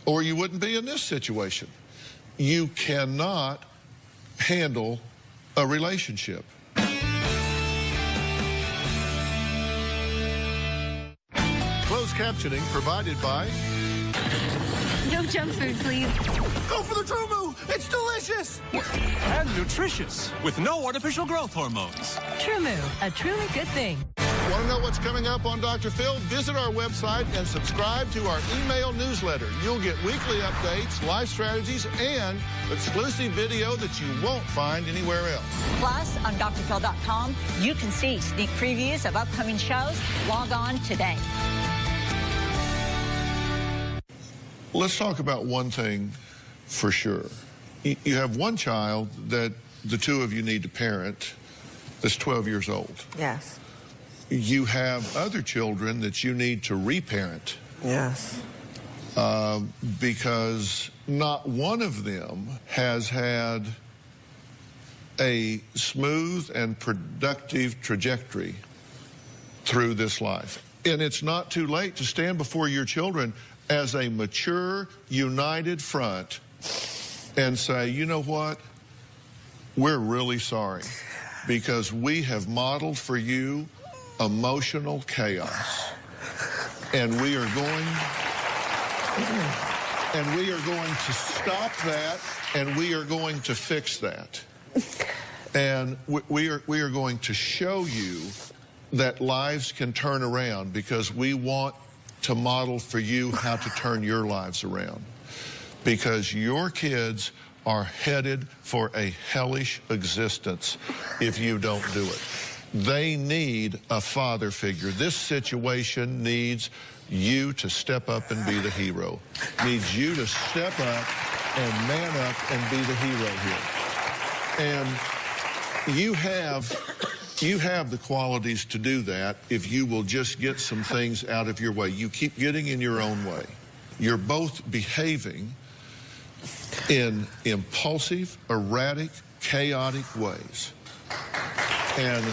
or you wouldn't be in this situation. You cannot handle a relationship. Closed captioning provided by... No junk food, please. Go for the Trumu! It's delicious! And nutritious, with no artificial growth hormones. Trumu, a truly good thing. Want to know what's coming up on Dr. Phil? Visit our website and subscribe to our email newsletter. You'll get weekly updates, life strategies, and exclusive video that you won't find anywhere else. Plus, on drphil.com, you can see sneak previews of upcoming shows. Log on today. Let's talk about one thing for sure. You have one child that the two of you need to parent that's 12 years old. Yes. You have other children that you need to reparent. Yes. Because not one of them has had a smooth and productive trajectory through this life. And it's not too late to stand before your children as a mature, united front and say, you know what? We're really sorry because we have modeled for you emotional chaos. And we are going to stop that, and we are going to fix that. And we are going to show you that lives can turn around because we want to model for you how to turn your lives around. Because your kids are headed for a hellish existence if you don't do it. They need a father figure. This situation needs you to step up and be the hero. Needs you to step up and man up and be the hero here. And you have the qualities to do that if you will just get some things out of your way. You keep getting in your own way. You're both behaving in impulsive, erratic, chaotic ways. And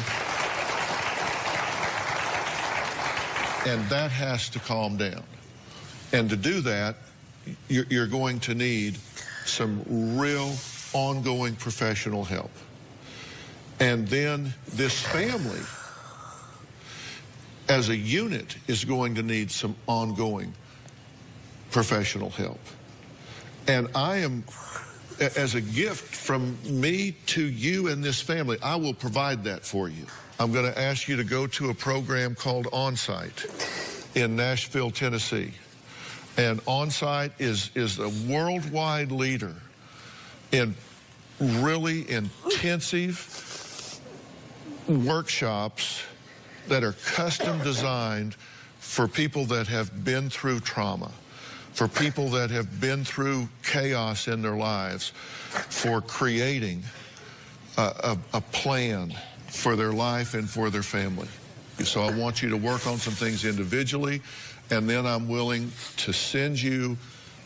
that has to calm down. And to do that, you're going to need some real ongoing professional help. And then this family, as a unit, is going to need some ongoing professional help. And I am, as a gift from me to you and this family, I will provide that for you. I'm going to ask you to go to a program called Onsite in Nashville, Tennessee. And Onsite is a worldwide leader in really intensive workshops that are custom designed for people that have been through trauma, for people that have been through chaos in their lives, for creating a plan for their life and for their family. So I want you to work on some things individually, and then I'm willing to send you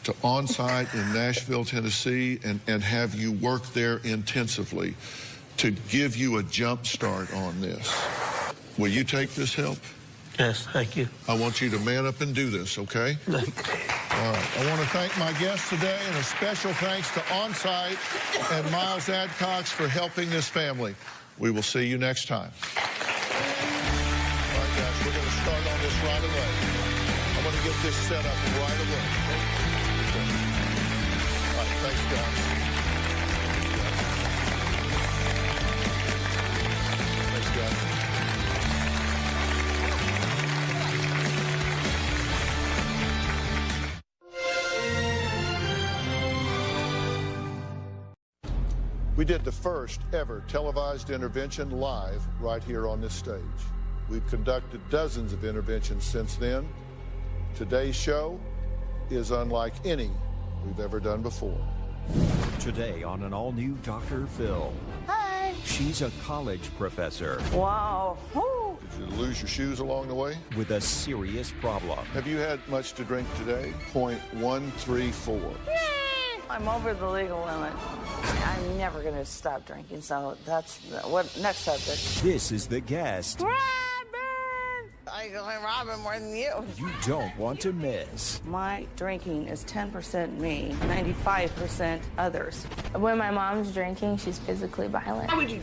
to Onsite in Nashville, Tennessee, and have you work there intensively to give you a jump start on this. Will you take this help? Yes, thank you. I want you to man up and do this, okay? All right. I want to thank my guests today, and a special thanks to Onsite and Miles Adcox for helping this family. We will see you next time. All right, guys, we're going to start on this right away. I'm going to get this set up right away. All right, thanks, guys. Thanks, guys. We did the first ever televised intervention live right here on this stage. We've conducted dozens of interventions since then. Today's show is unlike any we've ever done before. Today on an all-new Dr. Phil. Hi. She's a college professor. Wow. Woo. Did you lose your shoes along the way? With a serious problem. Have you had much to drink today? 0.134. I'm over the legal limit. I'm never going to stop drinking, so that's what next subject. This is the guest Robin! I like Robin more than you. you don't want to miss. My drinking is 10% me, 95% others. When my mom's drinking, she's physically violent. How would you?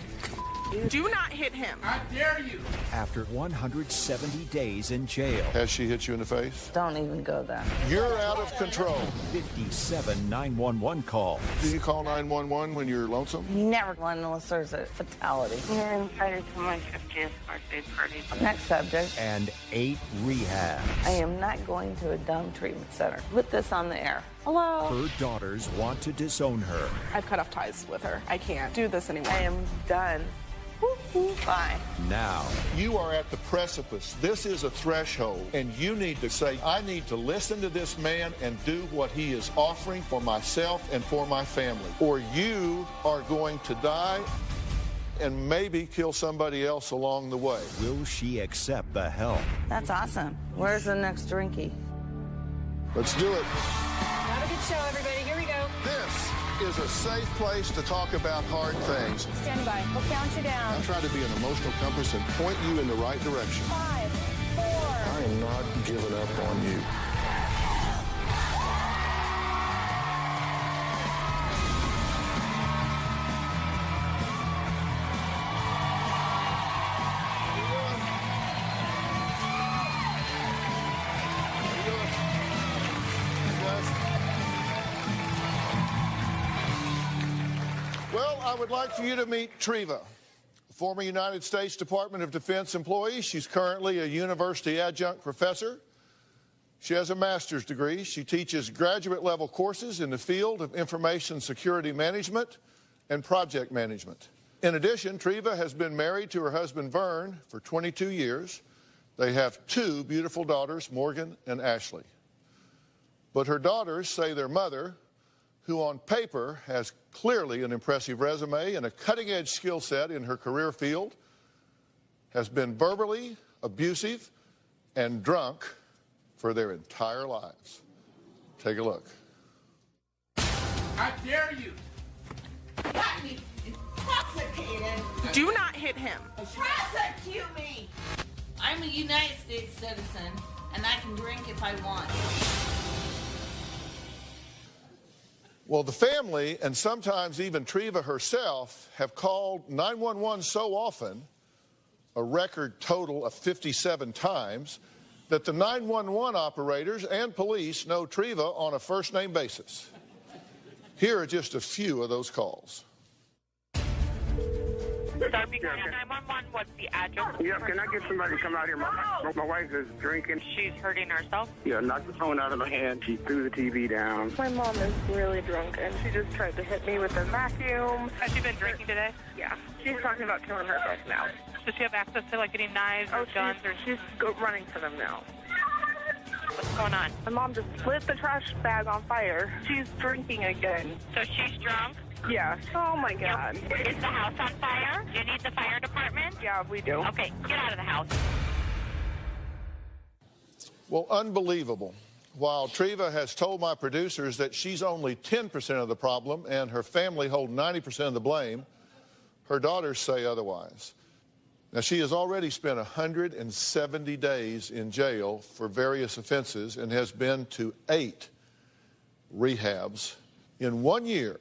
Do not hit him. How dare you? After 170 days in jail. Has she hit you in the face? Don't even go there. You're out of control. 57 911 calls. Do you call 911 when you're lonesome? Never one unless there's a fatality. We're invited to my 50th birthday party. Next subject. And 8 rehabs. I am not going to a dumb treatment center. Put this on the air. Hello. Her daughters want to disown her. I've cut off ties with her. I can't do this anymore. I am done. Bye. Now. You are at the precipice. This is a threshold, and you need to say, I need to listen to this man and do what he is offering for myself and for my family, or you are going to die and maybe kill somebody else along the way. Will she accept the help? That's awesome. Where's the next drinky? Let's do it. Have a good show, everybody. Here we go. This is a safe place to talk about hard things. Stand by. We'll count you down. I'll try to be an emotional compass and point you in the right direction. 5, 4. I am not giving up on you. Well, I would like for you to meet Treva, a former United States Department of Defense employee. She's currently a university adjunct professor. She has a master's degree. She teaches graduate-level courses in the field of information security management and project management. In addition, Treva has been married to her husband, Vern, for 22 years. They have 2 beautiful daughters, Morgan and Ashley. But her daughters say their mother, who on paper has clearly an impressive resume and a cutting-edge skill set in her career field, has been verbally abusive and drunk for their entire lives. Take a look. How dare you? Got me intoxicated. Do not hit him. Prosecute me. I'm a United States citizen, and I can drink if I want. Well, the family, and sometimes even Treva herself, have called 911 so often, a record total of 57 times, that the 911 operators and police know Treva on a first-name basis. Here are just a few of those calls. Darby, 911, what's the address? Yeah, can I get somebody to come out here? My wife is drinking. She's hurting herself? Yeah, knocked the phone out of my hand. She threw the TV down. My mom is really drunk, and she just tried to hit me with a vacuum. Has she been drinking today? Yeah. She's talking about killing herself now. Does she have access to, like, getting knives or guns? She's running for them now. What's going on? My mom just lit the trash bag on fire. She's drinking again. So she's drunk? Yeah. Oh, my God. Is the house on fire? Do you need the fire department? Yeah, we do. Okay, get out of the house. Well, unbelievable. While Treva has told my producers that she's only 10% of the problem and her family hold 90% of the blame, her daughters say otherwise. Now, she has already spent 170 days in jail for various offenses and has been to 8 rehabs. In 1 year,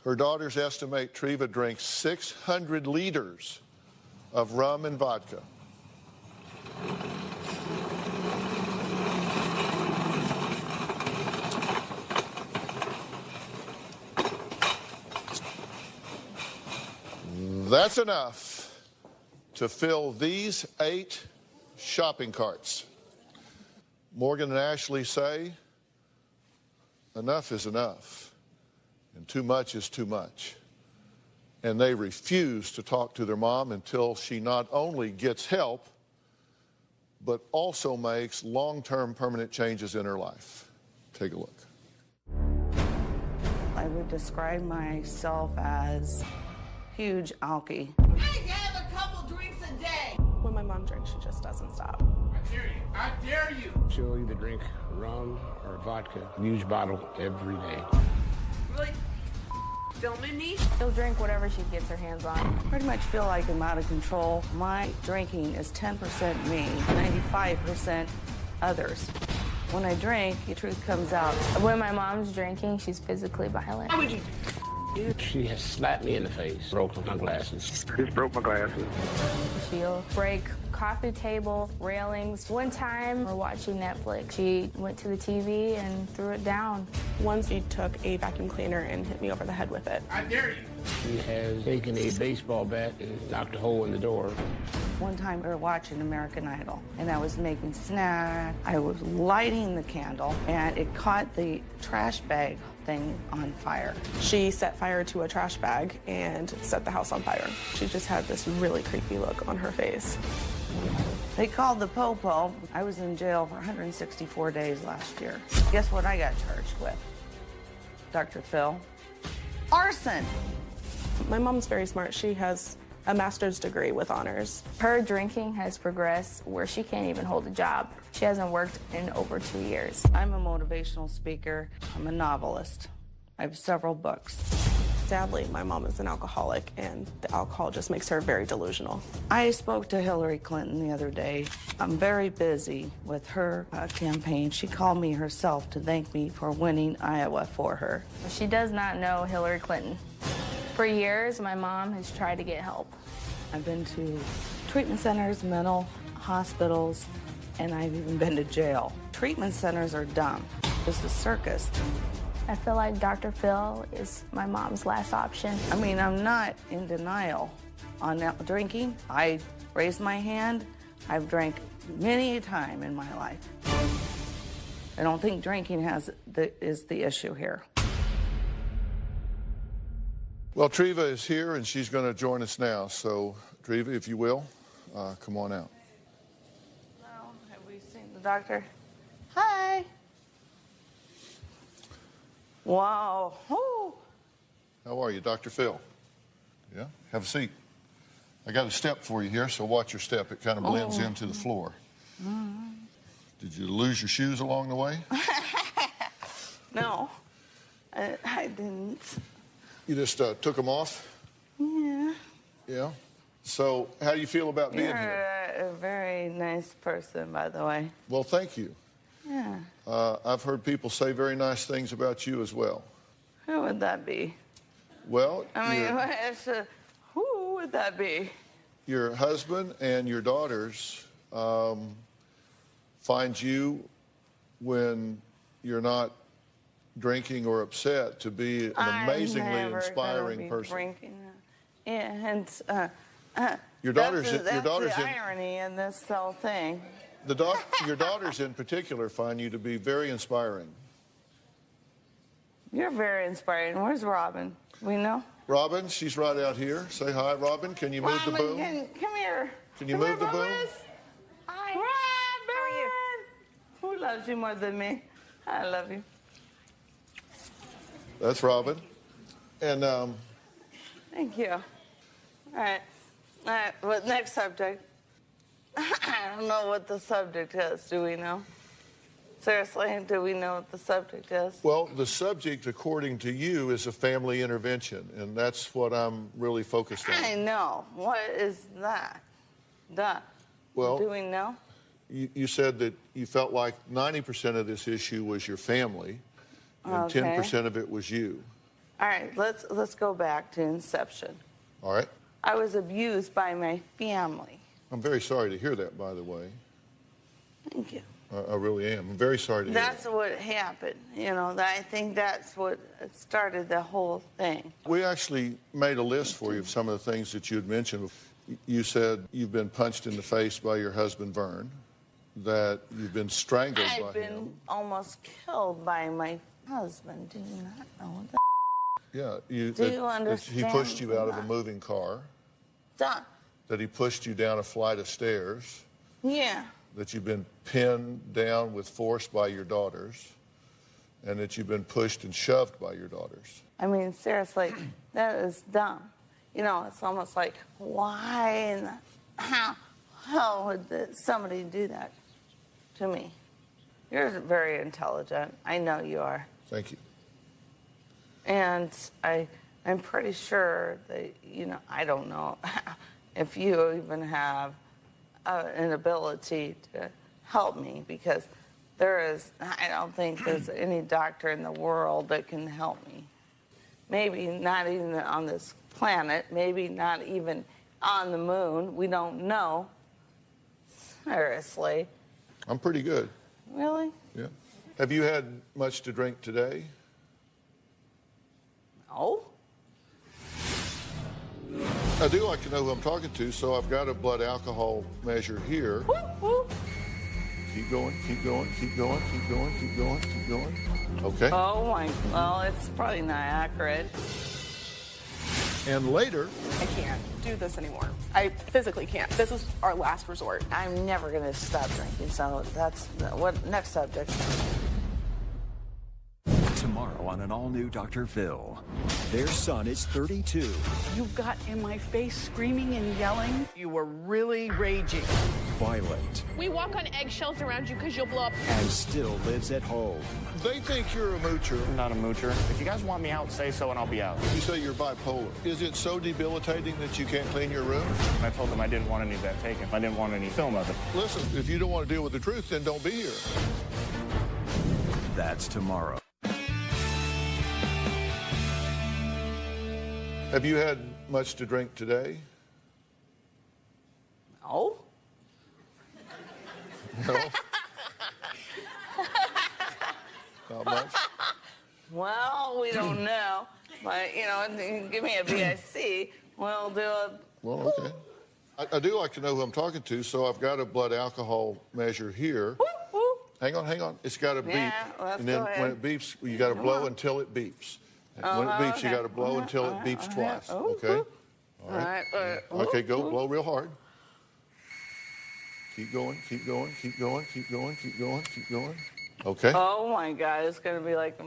her daughters estimate Treva drinks 600 liters of rum and vodka. That's enough to fill these 8 shopping carts. Morgan and Ashley say, enough is enough. And too much is too much. And they refuse to talk to their mom until she not only gets help, but also makes long-term permanent changes in her life. Take a look. I would describe myself as huge alky. I have a couple drinks a day. When my mom drinks, she just doesn't stop. I dare you. I dare you. She'll either drink rum or vodka, huge bottle every day. Really filming me? She'll drink whatever she gets her hands on. I pretty much feel like I'm out of control. My drinking is 10% me, 95% others. When I drink, the truth comes out. When my mom's drinking, she's physically violent. How would you? She has slapped me in the face, broke my glasses. Just broke my glasses. She'll break coffee table railings. One time, we're watching Netflix. She went to the TV and threw it down. Once she took a vacuum cleaner and hit me over the head with it. I dare you. She has taken a baseball bat and knocked a hole in the door. One time we were watching American Idol, and I was making snacks. I was lighting the candle, and it caught the trash bag thing on fire. She set fire to a trash bag and set the house on fire. She just had this really creepy look on her face. They called the po-po. I was in jail for 164 days last year. Guess what I got charged with? Dr. Phil? Arson! My mom's very smart. She has a master's degree with honors. Her drinking has progressed where she can't even hold a job. She hasn't worked in over 2 years. I'm a motivational speaker. I'm a novelist. I have several books. Sadly, my mom is an alcoholic, and the alcohol just makes her very delusional. I spoke to Hillary Clinton the other day. I'm very busy with her campaign. She called me herself to thank me for winning Iowa for her. She does not know Hillary Clinton. For years, my mom has tried to get help. I've been to treatment centers, mental hospitals, and I've even been to jail. Treatment centers are dumb. It's a circus. I feel like Dr. Phil is my mom's last option. I mean, I'm not in denial on drinking. I raised my hand. I've drank many a time in my life. I don't think drinking is the issue here. Well, Treva is here, and she's going to join us now. So, Treva, if you will, come on out. No, have we seen the doctor? Hi. Wow. Ooh. How are you, Dr. Phil? Yeah? Have a seat. I got a step for you here, so watch your step. It kind of blends into the floor. Did you lose your shoes along the way? No, I didn't. You just took them off? Yeah. Yeah? So, how do you feel about being here? You're a very nice person, by the way. Well, thank you. Yeah. I've heard people say very nice things about you as well. Who would that be? Well, I mean, who would that be? Your husband and your daughters find you when you're not drinking or upset to be an amazingly inspiring person. Drinking. Yeah, and your daughters, that's the irony in this whole thing. Your daughters in particular find you to be very inspiring. You're very inspiring. Where's Robin? We know? Robin, she's right out here. Say hi, Robin. Can you move the boom? Come here. Can you move the boom? Hi. Robin! How are you? Who loves you more than me? I love you. That's Robin. And thank you. All right. What next subject? I don't know what the subject is. Do we know? Seriously, do we know what the subject is? Well, the subject, according to you, is a family intervention, and that's what I'm really focused on. I know. What is that? Well, do we know? You said that you felt like 90% of this issue was your family, and 10% of it was you. All right, let's go back to inception. All right. I was abused by my family. I'm very sorry to hear that, by the way. Thank you. I really am. I'm very sorry to hear that. That's what happened. You know, I think that's what started the whole thing. We actually made a list for you of some of the things that you had mentioned. You said you've been punched in the face by your husband, Vern, that you've been strangled by him. I've been almost killed by my husband. Do you not know that? Yeah. Do you understand? He pushed you out of a moving car. Done. That he pushed you down a flight of stairs. Yeah. That you've been pinned down with force by your daughters, and that you've been pushed and shoved by your daughters. I mean, seriously, that is dumb. You know, it's almost like, why and how would somebody do that to me? You're very intelligent. I know you are. Thank you. And I'm pretty sure that, you know, I don't know if you even have an ability to help me, because I don't think there's any doctor in the world that can help me. Maybe not even on this planet, maybe not even on the moon. We don't know. Seriously. I'm pretty good. Really? Yeah. Have you had much to drink today? No. I do like to know who I'm talking to, so I've got a blood alcohol measure here. Keep going, keep going, keep going, keep going, keep going, keep going. Okay. Oh my, well, it's probably not accurate. And later... I can't do this anymore. I physically can't. This is our last resort. I'm never going to stop drinking, so that's what next subject. tomorrow on an all-new Dr. Phil. Their son is 32. You got in my face screaming and yelling. You were really raging. Violent. We walk on eggshells around you because you'll blow up. And still lives at home. They think you're a moocher. I'm not a moocher. If you guys want me out, say so and I'll be out. You say you're bipolar. Is it so debilitating that you can't clean your room? I told them I didn't want any of that taken. I didn't want any film of it. Listen, if you don't want to deal with the truth, then don't be here. That's tomorrow. Have you had much to drink today? No. No? Not much? Well, we don't know. But, you know, give me a BIC. We'll do a... Well, okay. I do like to know who I'm talking to, so I've got a blood alcohol measure here. Hang on. It's got to beep. Yeah, let's and then go ahead. when it beeps, you got to blow until it beeps. And when it beeps, you got to blow until it beeps twice. Okay? All right. Okay, go. Blow real hard. Keep going. Okay. Oh, my God. It's going to be like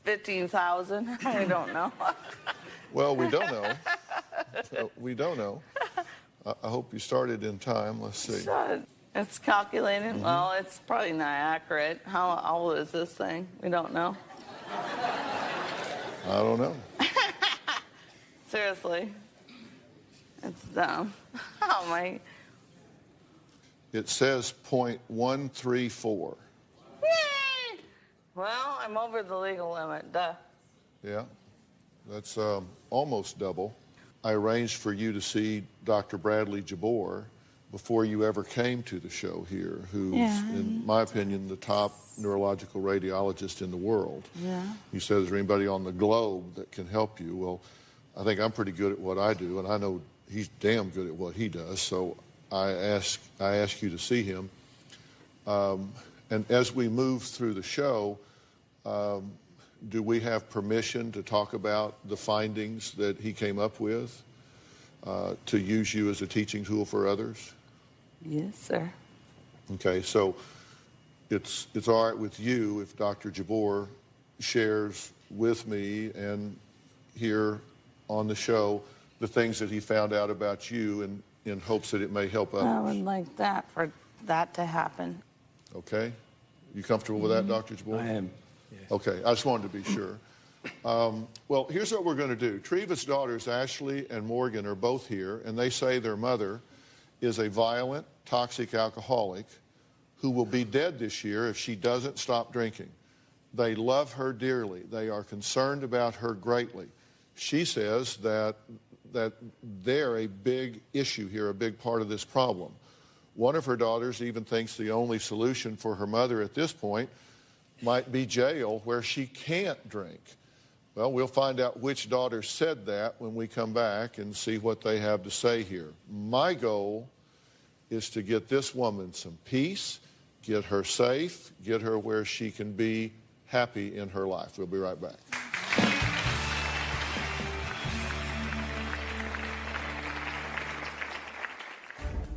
15,000. I don't know. Well, we don't know. We don't know. I hope you started in time. Let's see. It's calculated. Well, it's probably not accurate. How old is this thing? We don't know. I don't know. Seriously. It's dumb. Oh, my. It says 0.134. Yay! Well, I'm over the legal limit. Duh. Yeah. That's almost double. I arranged for you to see Dr. Bradley Jabor before you ever came to the show here, who's, in my opinion, the top neurological radiologist in the world. Yeah. You said, is there anybody on the globe that can help you? Well, I think I'm pretty good at what I do, and I know he's damn good at what he does, so I ask you to see him. And as we move through the show, do we have permission to talk about the findings that he came up with, to use you as a teaching tool for others? Yes, sir. Okay, so it's all right with you if Dr. Jabor shares with me and here on the show the things that he found out about you in hopes that it may help others. I would like that for that to happen. Okay? You comfortable with that, Dr. Jabor? I am. Yes. Okay, I just wanted to be sure. Well, here's what we're going to do. Treva's daughters, Ashley and Morgan, are both here, and they say their mother is a violent, toxic alcoholic who will be dead this year if she doesn't stop drinking. They love her dearly. They are concerned about her greatly. She says that they're a big issue here, a big part of this problem. One of her daughters even thinks the only solution for her mother at this point might be jail, where she can't drink. Well, we'll find out which daughter said that when we come back and see what they have to say here. My goal is to get this woman some peace, get her safe, get her where she can be happy in her life. We'll be right back.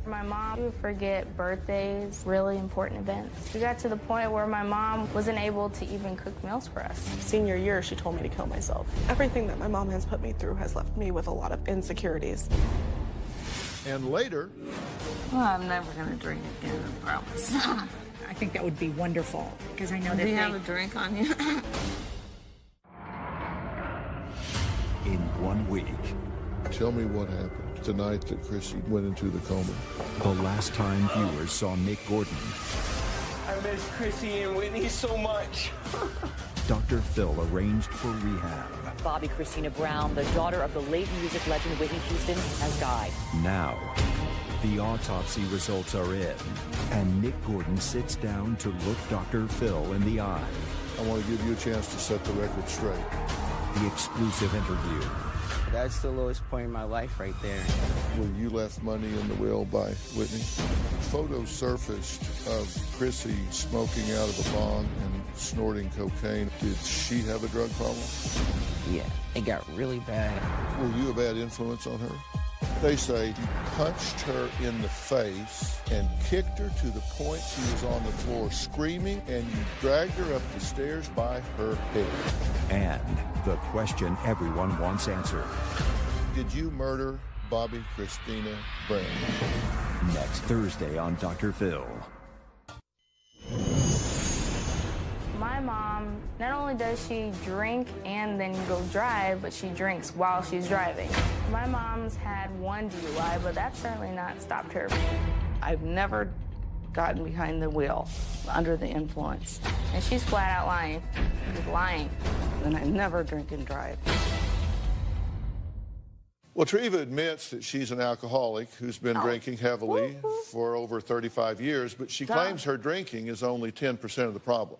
My mom would forget birthdays, really important events. We got to the point where my mom wasn't able to even cook meals for us. Senior year, she told me to kill myself. Everything that my mom has put me through has left me with a lot of insecurities. And later... Well, I'm never going to drink again, I promise. I think that would be wonderful, because I know that Do you have a drink on you? In 1 week. Tell me what happened tonight that Chrissy went into the coma. The last time viewers saw Nick Gordon. I miss Chrissy and Whitney so much. Dr. Phil arranged for rehab. Bobby Christina Brown, the daughter of the late music legend Whitney Houston, has died. Now, the autopsy results are in, and Nick Gordon sits down to look Dr. Phil in the eye. I want to give you a chance to set the record straight. The exclusive interview. That's the lowest point in my life right there. When you left money in the will by Whitney, photos surfaced of Chrissy smoking out of a bong and snorting cocaine. Did she have a drug problem? Yeah, it got really bad. Were you a bad influence on her? They say he punched her in the face and kicked her to the point she was on the floor screaming, and you dragged her up the stairs by her hair. And the question everyone wants answered. Did you murder Bobby Christina Brown? Next Thursday on Dr. Phil. My mom, not only does she drink and then go drive, but she drinks while she's driving. My mom's had one DUI, but that's certainly not stopped her. I've never gotten behind the wheel under the influence. And she's flat out lying. She's lying. And I never drink and drive. Well, Treva admits that she's an alcoholic who's been drinking heavily for over 35 years, but she claims her drinking is only 10% of the problem.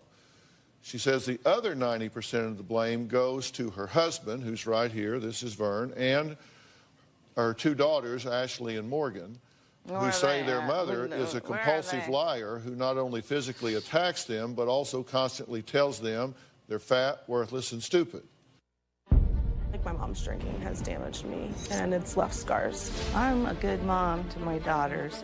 She says the other 90% of the blame goes to her husband, who's right here, this is Vern, and her two daughters, Ashley and Morgan, who say their mother is a compulsive liar who not only physically attacks them, but also constantly tells them they're fat, worthless, and stupid. Like, my mom's drinking has damaged me, and it's left scars. I'm a good mom to my daughters.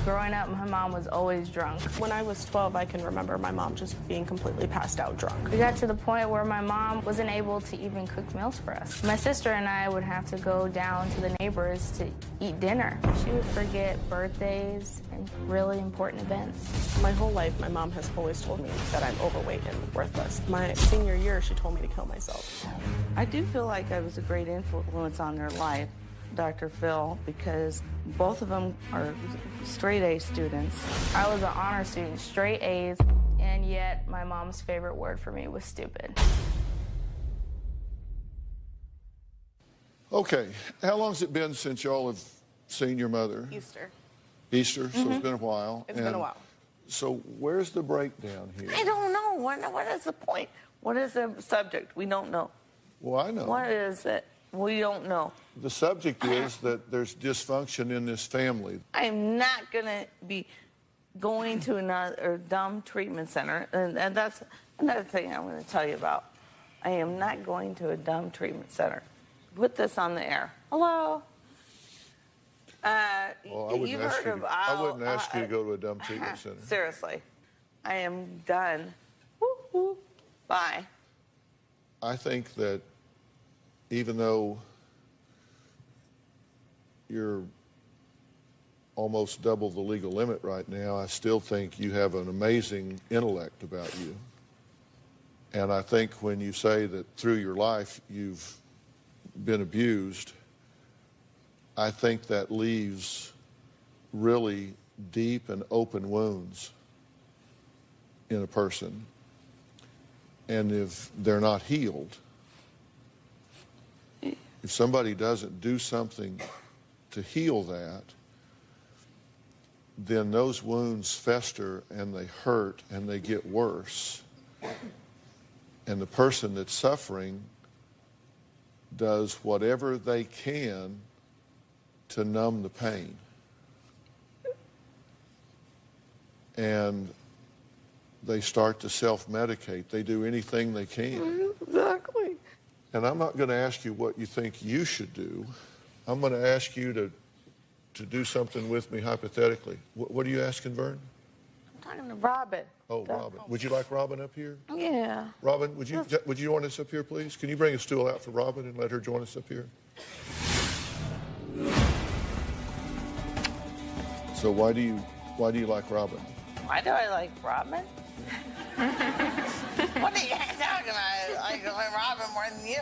Growing up, my mom was always drunk. When I was 12, I can remember my mom just being completely passed out drunk. We got to the point where my mom wasn't able to even cook meals for us. My sister and I would have to go down to the neighbors to eat dinner. She would forget birthdays and really important events. My whole life, my mom has always told me that I'm overweight and worthless. My senior year, she told me to kill myself. I do feel like I was a great influence on their life, Dr. Phil, because both of them are straight A students. I was an honor student, straight A's, and yet my mom's favorite word for me was stupid. Okay, how long has it been since y'all have seen your mother? Easter. Easter, so it's been a while. It's been a while. So where's the breakdown here? I don't know. What is the point? What is the subject? We don't know. Well, I know. What is it? We don't know. The subject is that there's dysfunction in this family. I'm not going to be going to another dumb treatment center. And that's another thing I'm going to tell you about. I am not going to a dumb treatment center. Put this on the air. Hello? Well, I wouldn't ask you to go to a dumb treatment center. Seriously. I am done. Woo-hoo. Bye. I think that even though you're almost double the legal limit right now, I still think you have an amazing intellect about you. And I think when you say that through your life you've been abused, I think that leaves really deep and open wounds in a person. And if they're not healed, if somebody doesn't do something to heal that, then those wounds fester and they hurt and they get worse. And the person that's suffering does whatever they can to numb the pain. And they start to self-medicate. They do anything they can. Exactly. And I'm not going to ask you what you think you should do. I'm going to ask you to do something with me hypothetically. What are you asking, Vern? I'm talking to Robin. Oh, Robin. Would you like Robin up here? Yeah. Robin, would you join us up here, please? Can you bring a stool out for Robin and let her join us up here? So why do you like Robin? Why do I like Robin? What are you talking about? I like Robin more than you.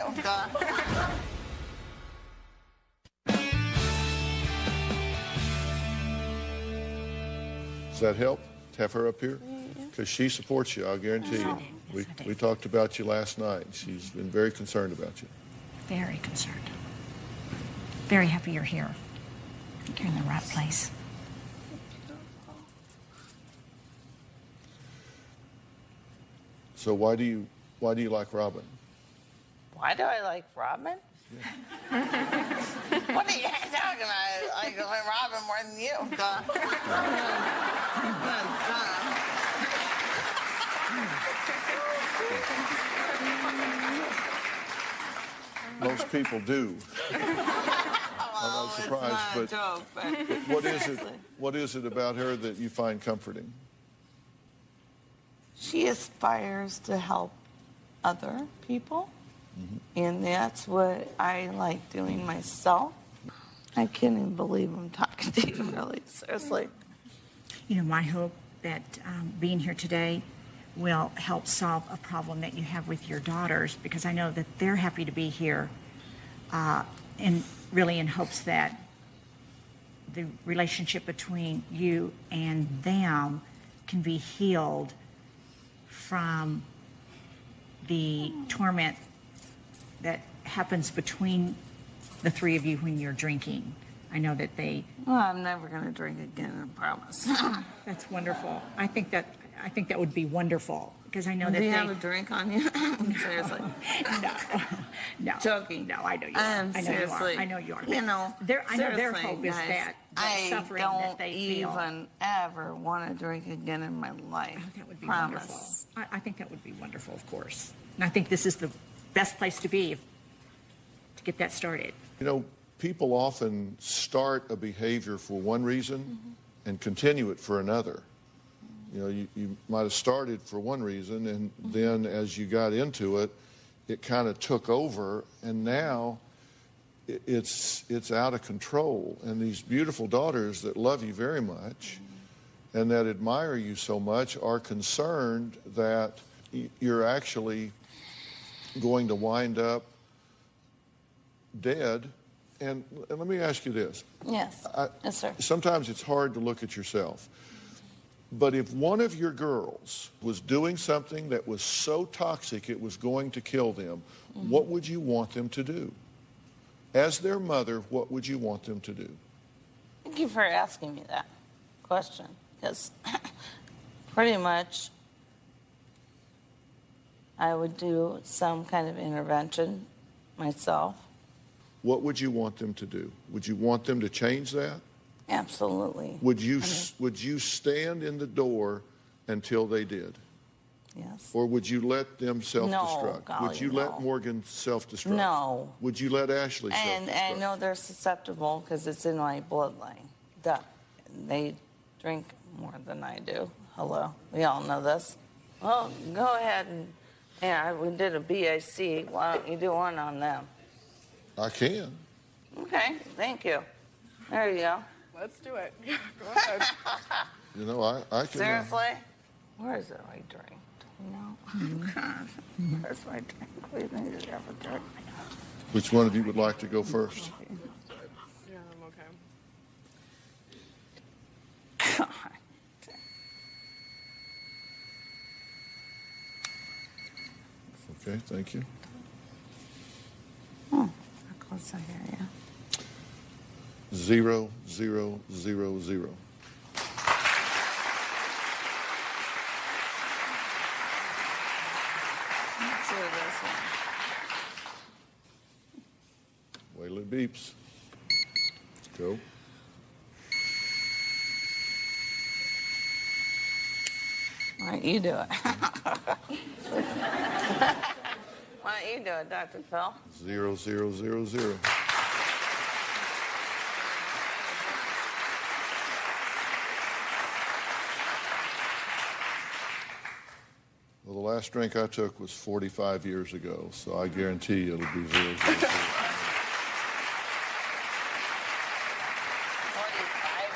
Does that help to have her up here? Because she supports you, I'll guarantee you. We talked about you last night. She's been very concerned about you. Very concerned. Very happy you're here. I think you're in the right place. So why do you like Robin? Why do I like Robin? What are you talking about? I like Robin more than you. Most people do. I'm not surprised, it's not a joke, but what is it about her that you find comforting? She aspires to help other people, and that's what I like doing myself. I can't even believe I'm talking to you, really, seriously. You know, my hope that being here today will help solve a problem that you have with your daughters, because I know that they're happy to be here, and really in hopes that the relationship between you and them can be healed from the torment that happens between the three of you when you're drinking. I know that they... Well, I'm never going to drink again, I promise. That's wonderful. I think that would be wonderful, because I know that Do you have a drink on you? Seriously. No. Joking. No, I know you I are. am I know seriously. You are. I know you are. You know, I know their seriously, hope is guys, that suffering that they feel. I don't even ever want to drink again in my life. That would be promise. wonderful. I think that would be wonderful, of course. And I think this is the best place to be to get that started. You know, people often start a behavior for one reason and continue it for another. You know, you might have started for one reason, and then as you got into it, it kind of took over, and now it's out of control. And these beautiful daughters that love you very much and that admire you so much are concerned that you're actually going to wind up dead. And let me ask you this. Yes. Yes, sir. Sometimes it's hard to look at yourself. But if one of your girls was doing something that was so toxic it was going to kill them, what would you want them to do? As their mother, what would you want them to do? Thank you for asking me that question, because pretty much I would do some kind of intervention myself. What would you want them to do? Would you want them to change that? Absolutely. Would you stand in the door until they did? Yes. Or would you let them self-destruct? No, would you let Morgan self-destruct? No. Would you let Ashley self-destruct? And I know they're susceptible because it's in my bloodline. Duh. They drink more than I do. Hello. We all know this. Well, go ahead and we did a BAC. Why don't you do one on them? I can. Okay. Thank you. There you go. Let's do it. Go ahead. You know, I can. Seriously? Where is it? My drink? No. Where's my drink? Please, I need to have a drink. Which one of you would like to go first? Yeah, I'm okay. Okay, thank you. Oh, how close I hear you. 0, 0, 0, 0. Let's do this one. Wait till it beeps. Go. Why don't you do it? Why don't you do it, Dr. Phil? 0, 0, 0, 0. Well, the last drink I took was 45 years ago, so I guarantee it'll be 0, 0, 0. 45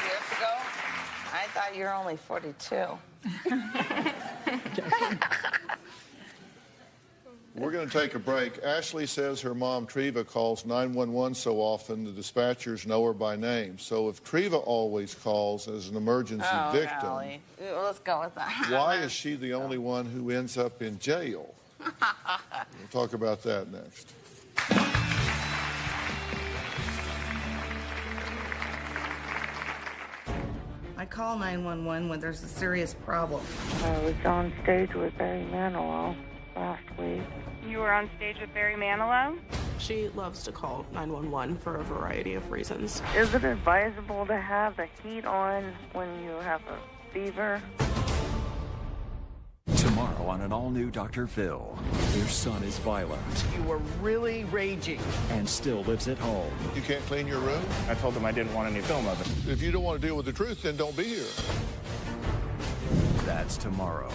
years ago? I thought you were only 42. We're going to take a break. Ashley says her mom, Treva, calls 911 so often the dispatchers know her by name. So if Treva always calls as an emergency victim, golly. Let's go with that. why is she the only one who ends up in jail? We'll talk about that next. I call 911 when there's a serious problem. I was on stage with Barry Manilow last week. You were on stage with Barry Manilow? She loves to call 911 for a variety of reasons. Is it advisable to have the heat on when you have a fever? Tomorrow on an all-new Dr. Phil. Their son is violent. You were really raging. And still lives at home. You can't clean your room? I told them I didn't want any film of it. If you don't want to deal with the truth, then don't be here. That's tomorrow.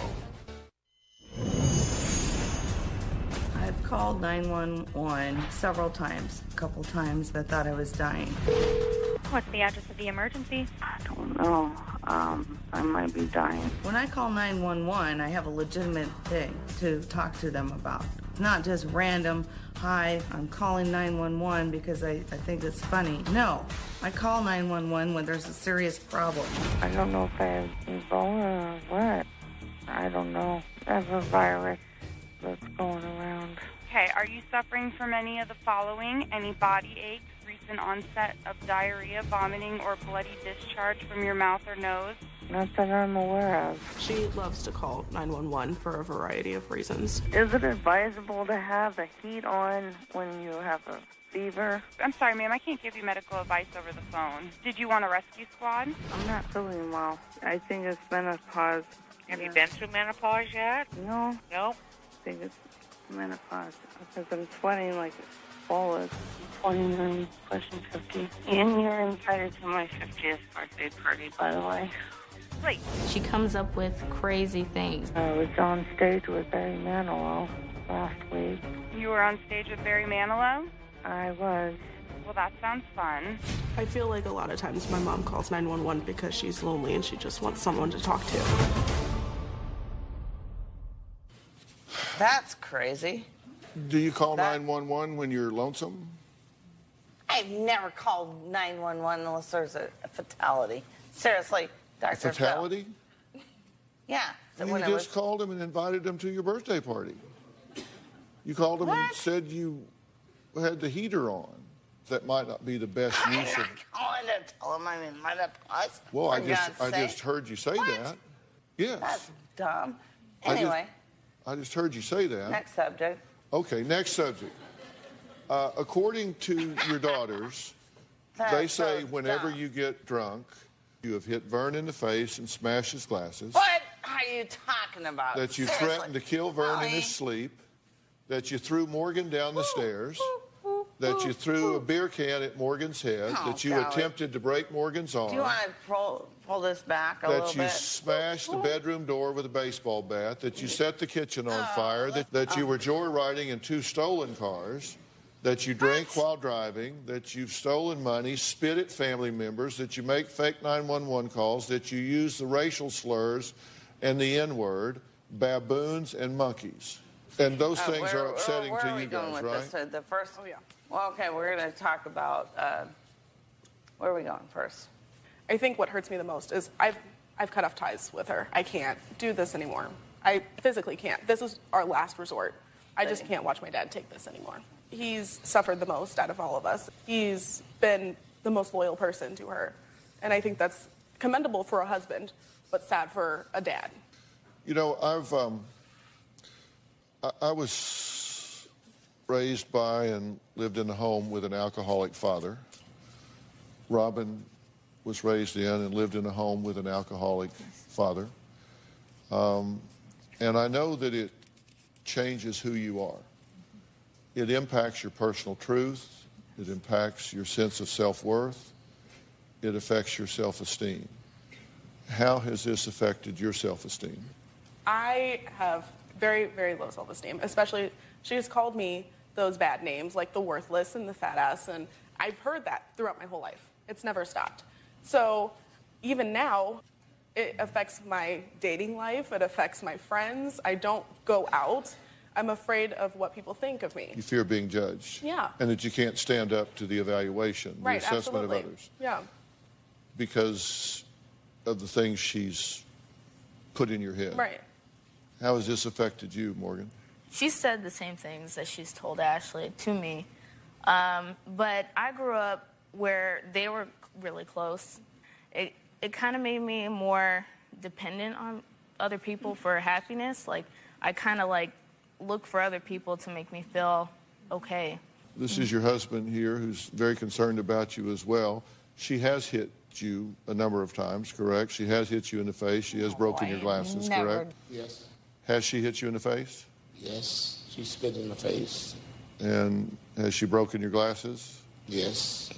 I've called 911 several times. A couple times I thought I was dying. What's the address of the emergency? I don't know. I might be dying. When I call 911, I have a legitimate thing to talk to them about. It's not just random, hi, I'm calling 911 because I think it's funny. No, I call 911 when there's a serious problem. I don't know if I have Ebola or what. I don't know. I have a virus that's going around. Okay, are you suffering from any of the following? Any body aches, recent onset of diarrhea, vomiting, or bloody discharge from your mouth or nose? Not that I'm aware of. She loves to call 911 for a variety of reasons. Is it advisable to have the heat on when you have a fever? I'm sorry, ma'am, I can't give you medical advice over the phone. Did you want a rescue squad? I'm not feeling well. I think it's menopause. Have you been through menopause yet? No. Nope. I think it's menopause because I'm sweating like bullets. 29, pushing 50. And you're invited to my 50th birthday party, by the way. Wait. She comes up with crazy things. I was on stage with Barry Manilow last week. You were on stage with Barry Manilow? I was. Well, that sounds fun. I feel like a lot of times my mom calls 911 because she's lonely and she just wants someone to talk to. That's crazy. Do you call 911 when you're lonesome? I've never called 911 unless there's a fatality. Seriously, Dr. Phil. Fatality? Yeah. You just called them and invited them to your birthday party. You called them and said you had the heater on. That might not be the best use of... calling to tell them I'm in menopause. Well, I just heard you say that. Yes. That's dumb. Anyway. I just heard you say that. Next subject. Okay, next subject. According to your daughters, they say whenever you get drunk, you have hit Vern in the face and smashed his glasses. What are you talking about? That you threatened to kill Vern in his sleep. That you threw Morgan down the stairs. That you threw a beer can at Morgan's head. That you attempted to break Morgan's arm. Do you want to pull this back a little bit? That you smashed the bedroom door with a baseball bat. That you set the kitchen on fire. That you were joyriding in 2 stolen cars. That you drank while driving. That you've stolen money, spit at family members. That you make fake 911 calls. That you use the racial slurs and the N-word, baboons and monkeys. And those things are upsetting to you guys, right? This? The first. Oh yeah. Well, okay, we're going to talk about. Where are we going first? I think what hurts me the most is I've cut off ties with her. I can't do this anymore. I physically can't. This is our last resort. I just can't watch my dad take this anymore. He's suffered the most out of all of us. He's been the most loyal person to her, and I think that's commendable for a husband, but sad for a dad. You know, I was raised by and lived in a home with an alcoholic father. Robin was raised in and lived in a home with an alcoholic father. And I know that it changes who you are. It impacts your personal truth. It impacts your sense of self-worth. It affects your self-esteem. How has this affected your self-esteem? I have very, very low self-esteem, especially she has called me those bad names like the worthless and the fat ass, and I've heard that throughout my whole life. It's never stopped. So even now, it affects my dating life. It affects my friends. I don't go out. I'm afraid of what people think of me. You fear being judged. Yeah. And that you can't stand up to the evaluation, the assessment of others. Yeah. Because of the things she's put in your head. Right. How has this affected you, Morgan? She said the same things that she's told Ashley to me. But I grew up where they were really close. It kind of made me more dependent on other people for happiness. Like, I kind of like look for other people to make me feel okay. This is your husband here who's very concerned about you as well. She has hit you a number of times, correct? She has hit you in the face. She has broken your glasses, correct? Yes. Has she hit you in the face? Yes, she spit in my face. And has she broken your glasses? Yes.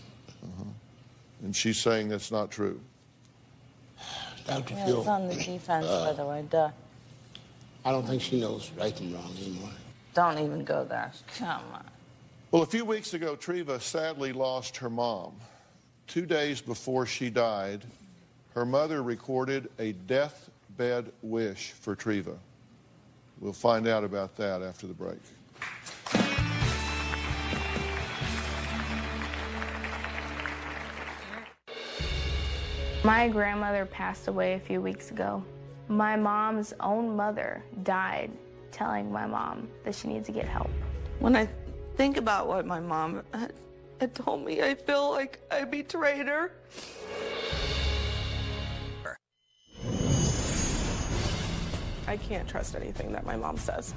And she's saying that's not true. Dr. Yeah, Phil. it's on the defense, by the way. Duh. I don't think she knows right and wrong anymore. Don't even go there. Come on. Well, a few weeks ago, Treva sadly lost her mom. 2 days before she died, her mother recorded a deathbed wish for Treva. We'll find out about that after the break. My grandmother passed away a few weeks ago. My mom's own mother died telling my mom that she needs to get help. When I think about what my mom had told me, I feel like I betrayed her. I can't trust anything that my mom says.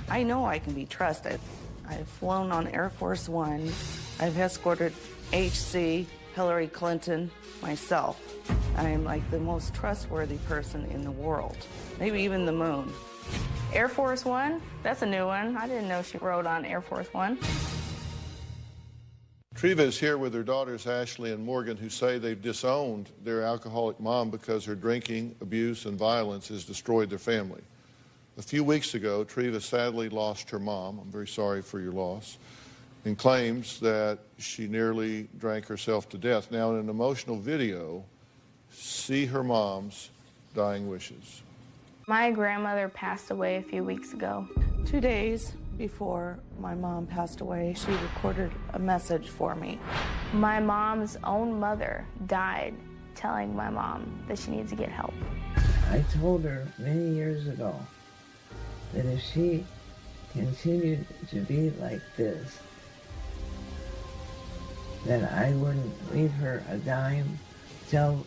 I know I can be trusted. I've flown on Air Force One. I've escorted HC, Hillary Clinton, myself. I am like the most trustworthy person in the world, maybe even the moon. Air Force One? That's a new one. I didn't know she rode on Air Force One. Treva is here with her daughters, Ashley and Morgan, who say they've disowned their alcoholic mom because her drinking, abuse, and violence has destroyed their family. A few weeks ago, Treva sadly lost her mom. I'm very sorry for your loss. And claims that she nearly drank herself to death. Now, in an emotional video, see her mom's dying wishes. My grandmother passed away a few weeks ago. 2 days before my mom passed away, she recorded a message for me. My mom's own mother died telling my mom that she needs to get help. I told her many years ago that if she continued to be like this, then I wouldn't leave her a dime. Tell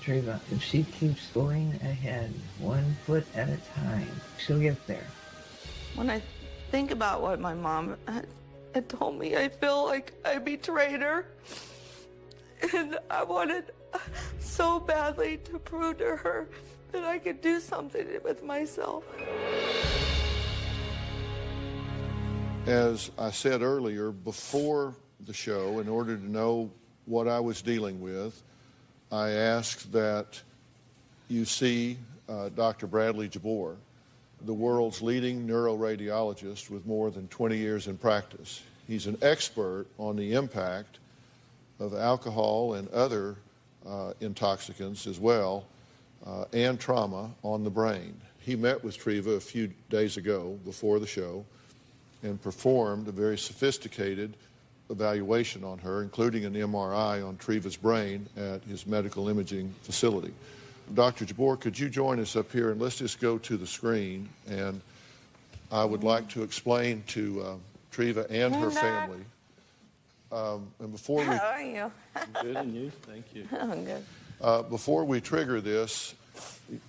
Treva, if she keeps going ahead 1 foot at a time, she'll get there. When I think about what my mom had told me, I feel like I betrayed her. And I wanted so badly to prove to her that I could do something with myself. As I said earlier, before the show, in order to know what I was dealing with, I asked that you see Dr. Bradley Jabbour, the world's leading neuroradiologist with more than 20 years in practice. He's an expert on the impact of alcohol and other intoxicants as well, and trauma on the brain. He met with Treva a few days ago before the show and performed a very sophisticated evaluation on her, including an MRI on Treva's brain at his medical imaging facility. Dr. Jabbour, could you join us up here, and let's just go to the screen, and I would like to explain to Treva and her family. And before we... How are you? Good, and you? Thank you. I'm good. Before we trigger this,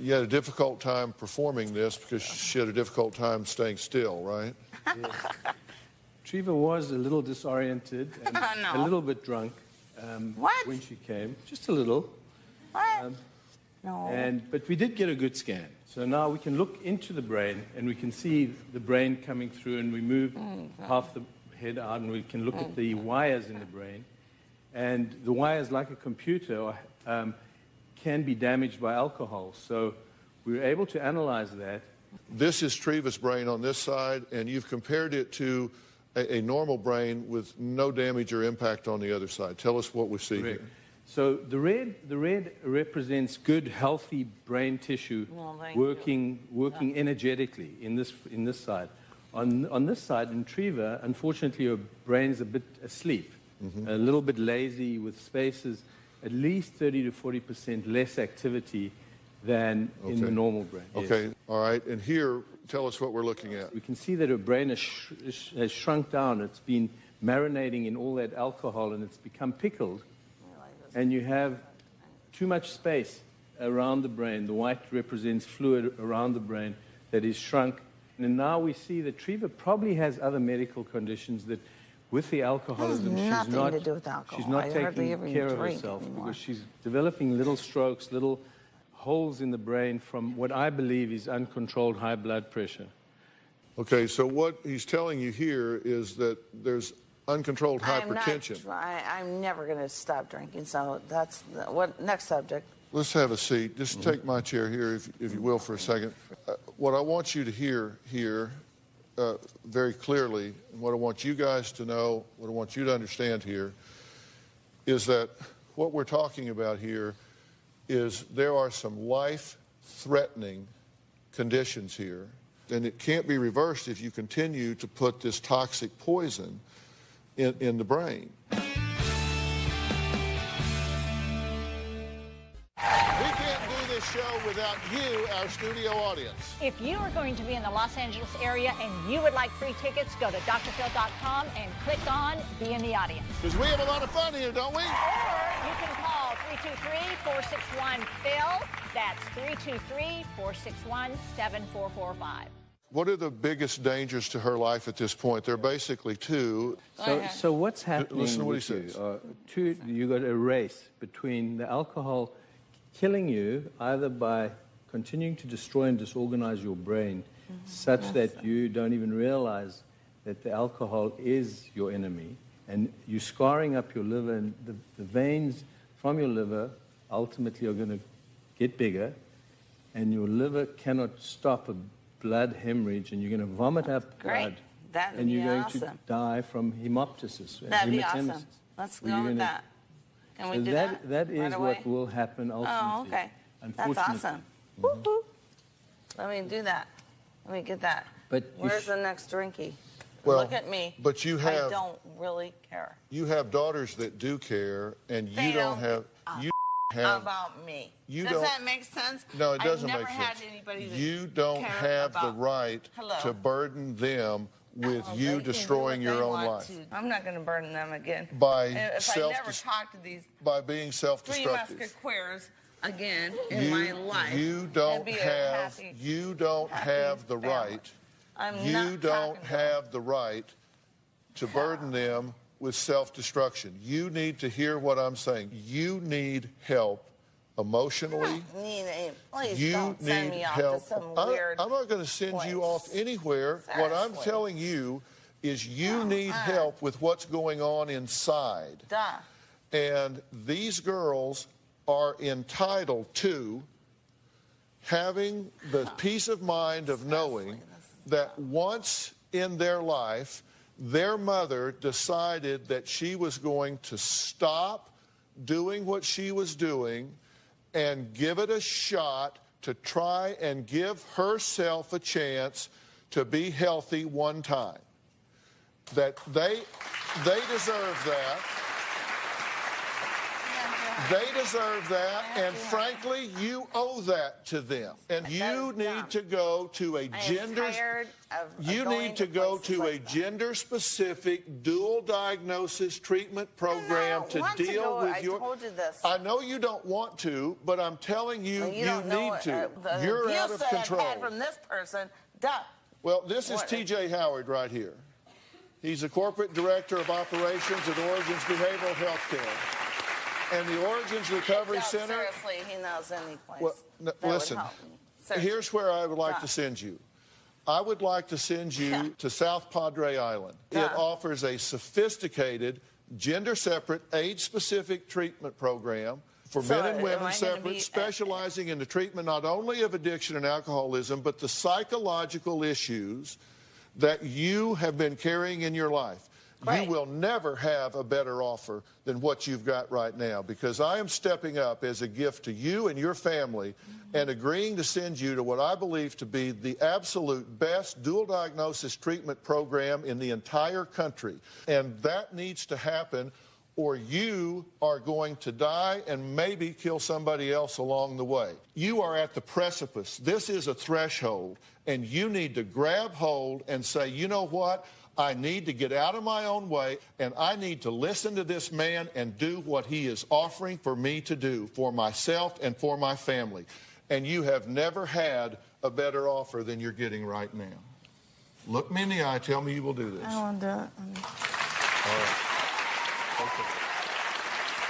you had a difficult time performing this because she had a difficult time staying still, right? Yes. Treva was a little disoriented and a little bit drunk when she came. Just a little. What? No. But we did get a good scan. So now we can look into the brain and we can see the brain coming through, and we move half the head out and we can look at the wires in the brain. And the wires, like a computer, can be damaged by alcohol. So we were able to analyze that. This is Treva's brain on this side, and you've compared it to a normal brain with no damage or impact on the other side. Tell us what we see here. So the red represents good, healthy brain tissue working energetically in this side. On this side, in Treva, unfortunately, her brain's a bit asleep, a little bit lazy with spaces, at least 30 to 40% less activity than in the normal brain. Okay, all right. And here, tell us what we're looking at. We can see that her brain has shrunk down. It's been marinating in all that alcohol, and it's become pickled. And you have too much space around the brain. The white represents fluid around the brain that is shrunk. And now we see that Treva probably has other medical conditions that, with the alcoholism, she's not taking care of herself because she's developing little strokes, little holes in the brain from what I believe is uncontrolled high blood pressure. Okay, so what he's telling you here is that there's uncontrolled hypertension. I'm never going to stop drinking, so that's what. Next subject. Let's have a seat. Just take my chair here, if you will, for a second. What I want you to hear here very clearly, and what I want you guys to know, what I want you to understand here, is that what we're talking about here is there are some life-threatening conditions here, and it can't be reversed if you continue to put this toxic poison in the brain. Show without you, our studio audience. If you are going to be in the Los Angeles area and you would like free tickets, go to drphil.com and click on Be in the Audience. Because we have a lot of fun here, don't we? Or you can call 323-461-PHIL. That's 323-461-7445. What are the biggest dangers to her life at this point? There are basically two. So what's happening? Listen to what he says. You got a race between the alcohol killing you either by continuing to destroy and disorganize your brain such that you don't even realize that the alcohol is your enemy, and you're scarring up your liver, and the veins from your liver ultimately are going to get bigger, and your liver cannot stop a blood hemorrhage, and you're going to vomit up blood. That'd and you're be going awesome. to die from hemoptysis. That'd be awesome. Let's go with that. Can we do that? That is what will happen ultimately. Oh, okay. That's awesome. Let me do that. Let me get that. But where's the next drinky? Well, look at me. But you have. I don't really care. You have daughters that do care, and you don't have. You have. About me. Does that make sense? No, it doesn't I've make never had sense. anybody that You don't have the right to burden them with you destroying your own life. I'm not going to burden them again. By if I never talk to these being self-destructive. 3 musketeers again in my life. You don't have the right. You don't have the right to burden them with self-destruction. You need to hear what I'm saying. You need help emotionally. Please don't send me off to some weird I'm not going to send you off anywhere. Seriously. What I'm telling you is you need help with what's going on inside. And these girls are entitled to having the peace of mind of knowing that once in their life, their mother decided that she was going to stop doing what she was doing and give it a shot to try and give herself a chance to be healthy one time. That they deserve that. They deserve that, and frankly, you owe that to them. And you need to go to a gender-specific dual diagnosis treatment program to deal with your. I told you this. I know you don't want to, but I'm telling you, you need to. You're out of control. I've had from this person. Well, this is T.J. Howard right here. He's the corporate director of operations at Origins Behavioral Healthcare. And the Origins Recovery Center. Seriously, he knows any place. Well, listen, here's where I would like to send you. I would like to send you to South Padre Island. It offers a sophisticated, gender-separate, age-specific treatment program for men and women separate, specializing in the treatment not only of addiction and alcoholism, but the psychological issues that you have been carrying in your life. You will never have a better offer than what you've got right now, because I am stepping up as a gift to you and your family and agreeing to send you to what I believe to be the absolute best dual diagnosis treatment program in the entire country. And that needs to happen, or you are going to die and maybe kill somebody else along the way. You are at the precipice. This is a threshold, and you need to grab hold and say, you know what? I need to get out of my own way, and I need to listen to this man and do what he is offering for me to do for myself and for my family. And you have never had a better offer than you're getting right now. Look me in the eye. Tell me you will do this. I want to do it. All right. Okay.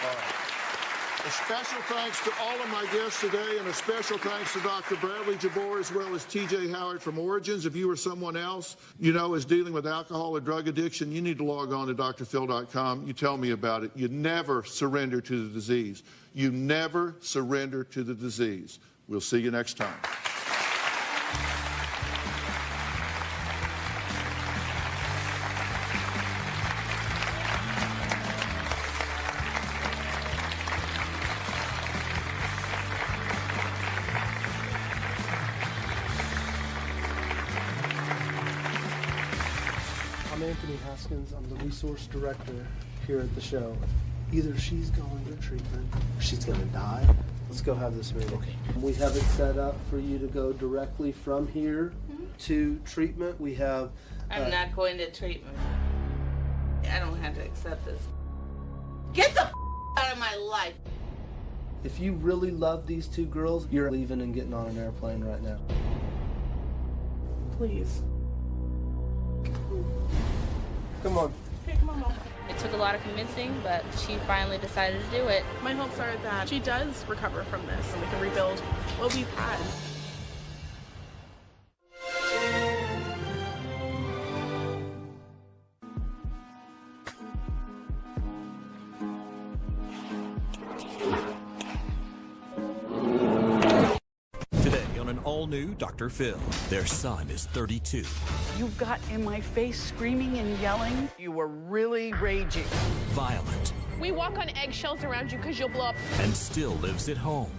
All right. A special thanks to all of my guests today, and a special thanks to Dr. Bradley Jabbour as well as T.J. Howard from Origins. If you or someone else you know is dealing with alcohol or drug addiction, you need to log on to drphil.com. You tell me about it. You never surrender to the disease. You never surrender to the disease. We'll see you next time. I'm Anthony Haskins. I'm the resource director here at the show. Either she's going to treatment or she's going to die. Let's go have this meeting. Okay. We have it set up for you to go directly from here to treatment. We have... I'm not going to treatment. I don't have to accept this. Get the out of my life. If you really love these two girls, you're leaving and getting on an airplane right now. Please. Come on. Okay, come on, Mom. It took a lot of convincing, but she finally decided to do it. My hopes are that she does recover from this and we can rebuild what we've had. Today on an all-new Dr. Phil, their son is 32. You got in my face screaming and yelling. You were really raging. Violent. We walk on eggshells around you because you'll blow up. And still lives at home.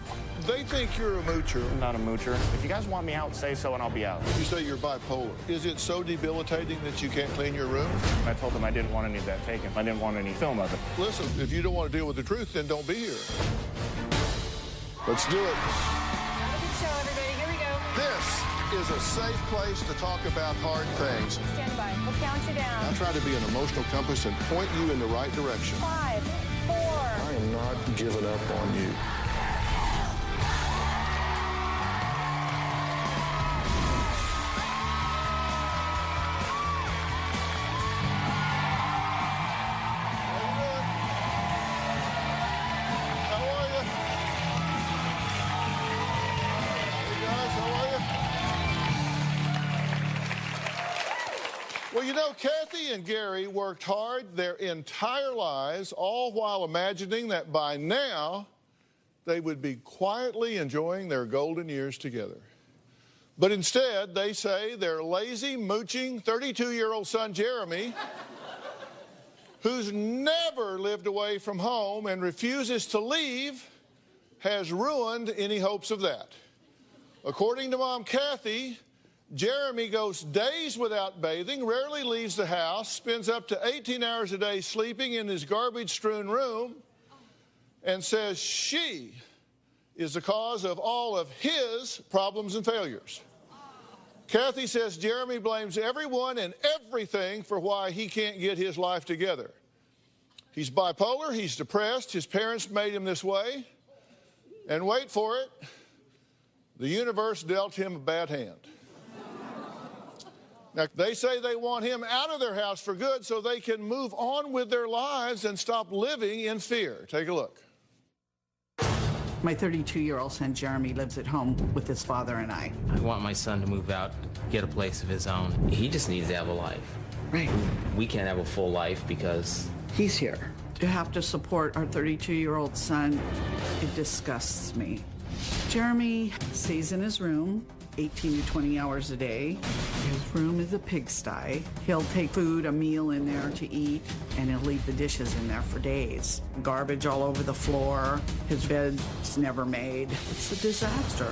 They think you're a moocher. I'm not a moocher. If you guys want me out, say so and I'll be out. You say you're bipolar. Is it so debilitating that you can't clean your room? I told them I didn't want any of that taken. I didn't want any film of it. Listen, if you don't want to deal with the truth, then don't be here. Let's do it. Have a good show, everybody. Here we go. This is a safe place to talk about hard things. Stand by. We'll count you down. I try to be an emotional compass and point you in the right direction. 5, 4. I am not giving up on you. Well, you know, Kathy and Gary worked hard their entire lives, all while imagining that by now they would be quietly enjoying their golden years together. But instead, they say their lazy, mooching 32-year-old son, Jeremy, who's never lived away from home and refuses to leave, has ruined any hopes of that. According to Mom Kathy, Jeremy goes days without bathing, rarely leaves the house, spends up to 18 hours a day sleeping in his garbage-strewn room, and says she is the cause of all of his problems and failures. Kathy says Jeremy blames everyone and everything for why he can't get his life together. He's bipolar, he's depressed, his parents made him this way, and wait for it, the universe dealt him a bad hand. Now, they say they want him out of their house for good so they can move on with their lives and stop living in fear. Take a look. My 32-year-old son, Jeremy, lives at home with his father and I. I want my son to move out, get a place of his own. He just needs to have a life. Right. We can't have a full life because he's here. To have to support our 32-year-old son, it disgusts me. Jeremy stays in his room 18 to 20 hours a day. His room is a pigsty. He'll take food, a meal in there to eat, and he'll leave the dishes in there for days. Garbage all over the floor. His bed's never made. It's a disaster.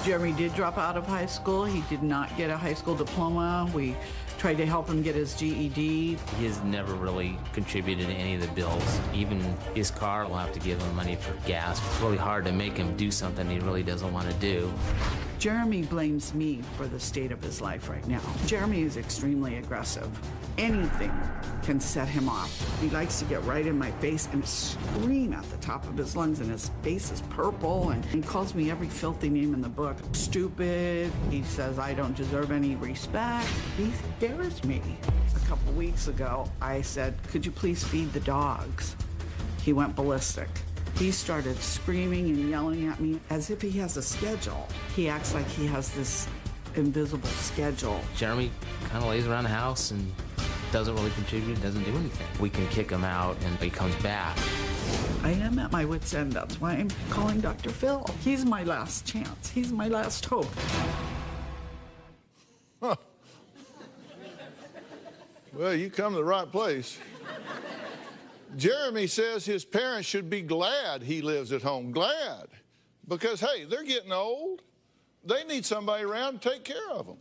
Jeremy did drop out of high school. He did not get a high school diploma. We tried to help him get his GED. he has never really contributed to any of the bills. Even his car will have to give him money for gas. It's really hard to make him do something he really doesn't want to do. Jeremy blames me for the state of his life right now. Jeremy is extremely aggressive. Anything can set him off. He likes to get right in my face and scream at the top of his lungs, and his face is purple, and he calls me every filthy name in the book. Stupid. He says I don't deserve any respect. He scares me. A couple weeks ago, I said, could you please feed the dogs? He went ballistic. He started screaming and yelling at me as if he has a schedule. He acts like he has this invisible schedule. Jeremy kind of lays around the house and doesn't really contribute, doesn't do anything. We can kick him out and he comes back. I am at my wit's end. That's why I'm calling Dr. Phil. He's my last chance. He's my last hope. Huh. Well, you come to the right place. Jeremy says his parents should be glad he lives at home. Glad. Because, hey, they're getting old. They need somebody around to take care of them.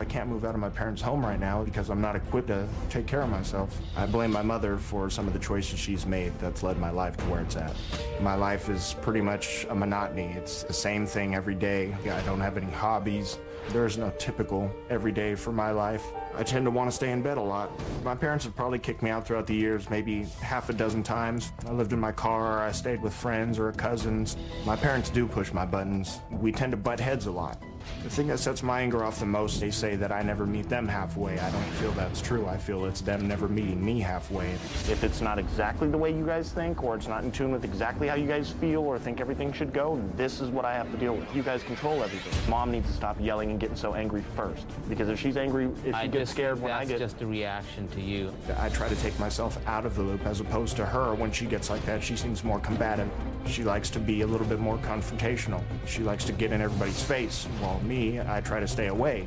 I can't move out of my parents' home right now because I'm not equipped to take care of myself. I blame my mother for some of the choices she's made that's led my life to where it's at. My life is pretty much a monotony. It's the same thing every day. I don't have any hobbies. There's no typical every day for my life. I tend to want to stay in bed a lot. My parents have probably kicked me out throughout the years, maybe half a dozen times. I lived in my car, I stayed with friends or cousins. My parents do push my buttons. We tend to butt heads a lot. The thing that sets my anger off the most, they say that I never meet them halfway. I don't feel that's true. I feel it's them never meeting me halfway. If it's not exactly the way you guys think, or it's not in tune with exactly how you guys feel or think everything should go, this is what I have to deal with. You guys control everything. Mom needs to stop yelling and getting so angry first. Because if she's angry, if she gets scared when I get... That's just a reaction to you. I try to take myself out of the loop as opposed to her. When she gets like that, she seems more combative. She likes to be a little bit more confrontational. She likes to get in everybody's face. While me, I try to stay away.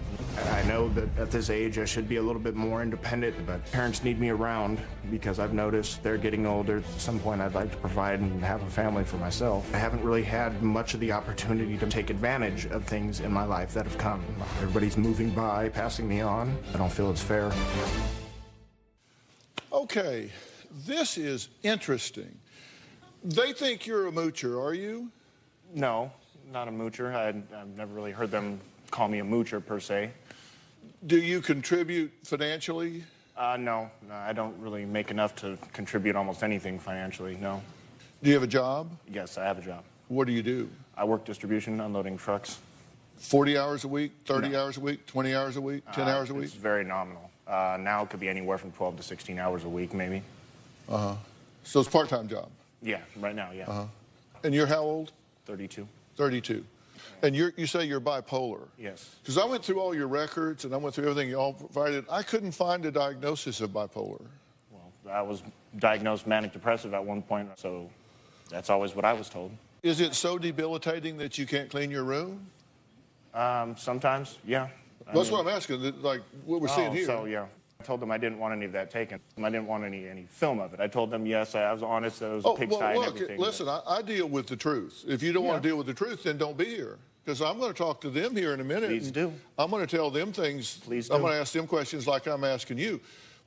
I know that at this age I should be a little bit more independent, but parents need me around because I've noticed they're getting older. At some point I'd like to provide and have a family for myself. I haven't really had much of the opportunity to take advantage of things in my life that have come. Everybody's moving by, passing me on. I don't feel it's fair. Okay, this is interesting. They think you're a moocher, are you? No, not a moocher. I've never really heard them call me a moocher, per se. Do you contribute financially? No, I don't really make enough to contribute almost anything financially, no. Do you have a job? Yes, I have a job. What do you do? I work distribution, unloading trucks. 40 hours a week, 30 hours a week, 20 hours a week, 10 hours a week? It's very nominal. Now it could be anywhere from 12 to 16 hours a week, maybe. Uh-huh. So it's a part-time job? Yeah, right now, yeah. Uh-huh. And you're how old? 32. 32. And you say you're bipolar? Yes. Because I went through all your records and I went through everything you all provided. I couldn't find a diagnosis of bipolar. Well, I was diagnosed manic depressive at one point, so that's always what I was told. Is it so debilitating that you can't clean your room? Sometimes, yeah. That's what I'm asking, like what we're seeing here. So, yeah. I told them I didn't want any of that taken. I didn't want any film of it. I told them, yes, I was honest, that it was a pigsty and everything. Listen, I deal with the truth. If you don't want to deal with the truth, then don't be here. Because I'm going to talk to them here in a minute. Please do. I'm going to tell them things. Please do. I'm going to ask them questions like I'm asking you.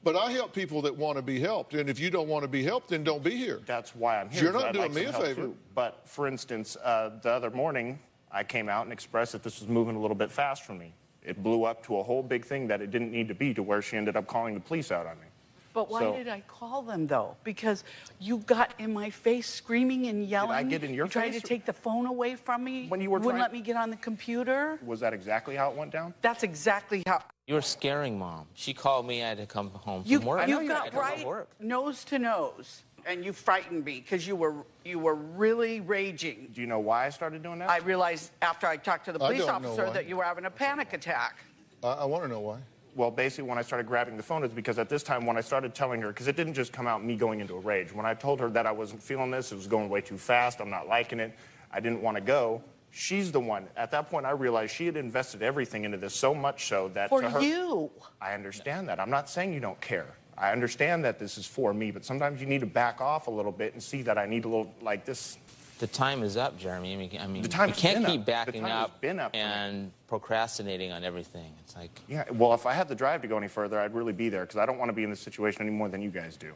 But I help people that want to be helped. And if you don't want to be helped, then don't be here. That's why I'm here. You're not doing me a favor. But, for instance, the other morning, I came out and expressed that this was moving a little bit fast for me. It blew up to a whole big thing that it didn't need to be, to where she ended up calling the police out on me. But why did I call them, though? Because you got in my face screaming and yelling. Did I get in your face? You tried to take the phone away from me. When you were wouldn't let me get on the computer. Was that exactly how it went down? That's exactly how. You were scaring Mom. She called me. I had to come home from work. You got right nose to nose, and you frightened me because you were really raging. Do you know why I started doing that? I realized after I talked to the police officer that you were having a panic attack. I want to know why. Well, basically, when I started grabbing the phone, it's because at this time, when I started telling her, because it didn't just come out me going into a rage. When I told her that I wasn't feeling this, it was going way too fast, I'm not liking it, I didn't want to go, she's the one. At that point, I realized she had invested everything into this so much so that for to her, you. I understand that. I'm not saying you don't care. I understand that this is for me, but sometimes you need to back off a little bit and see that I need a little, like this. The time is up, Jeremy. I mean, the time you can't keep up. backing up and procrastinating on everything. It's like... Yeah, well, if I had the drive to go any further, I'd really be there, because I don't want to be in this situation any more than you guys do.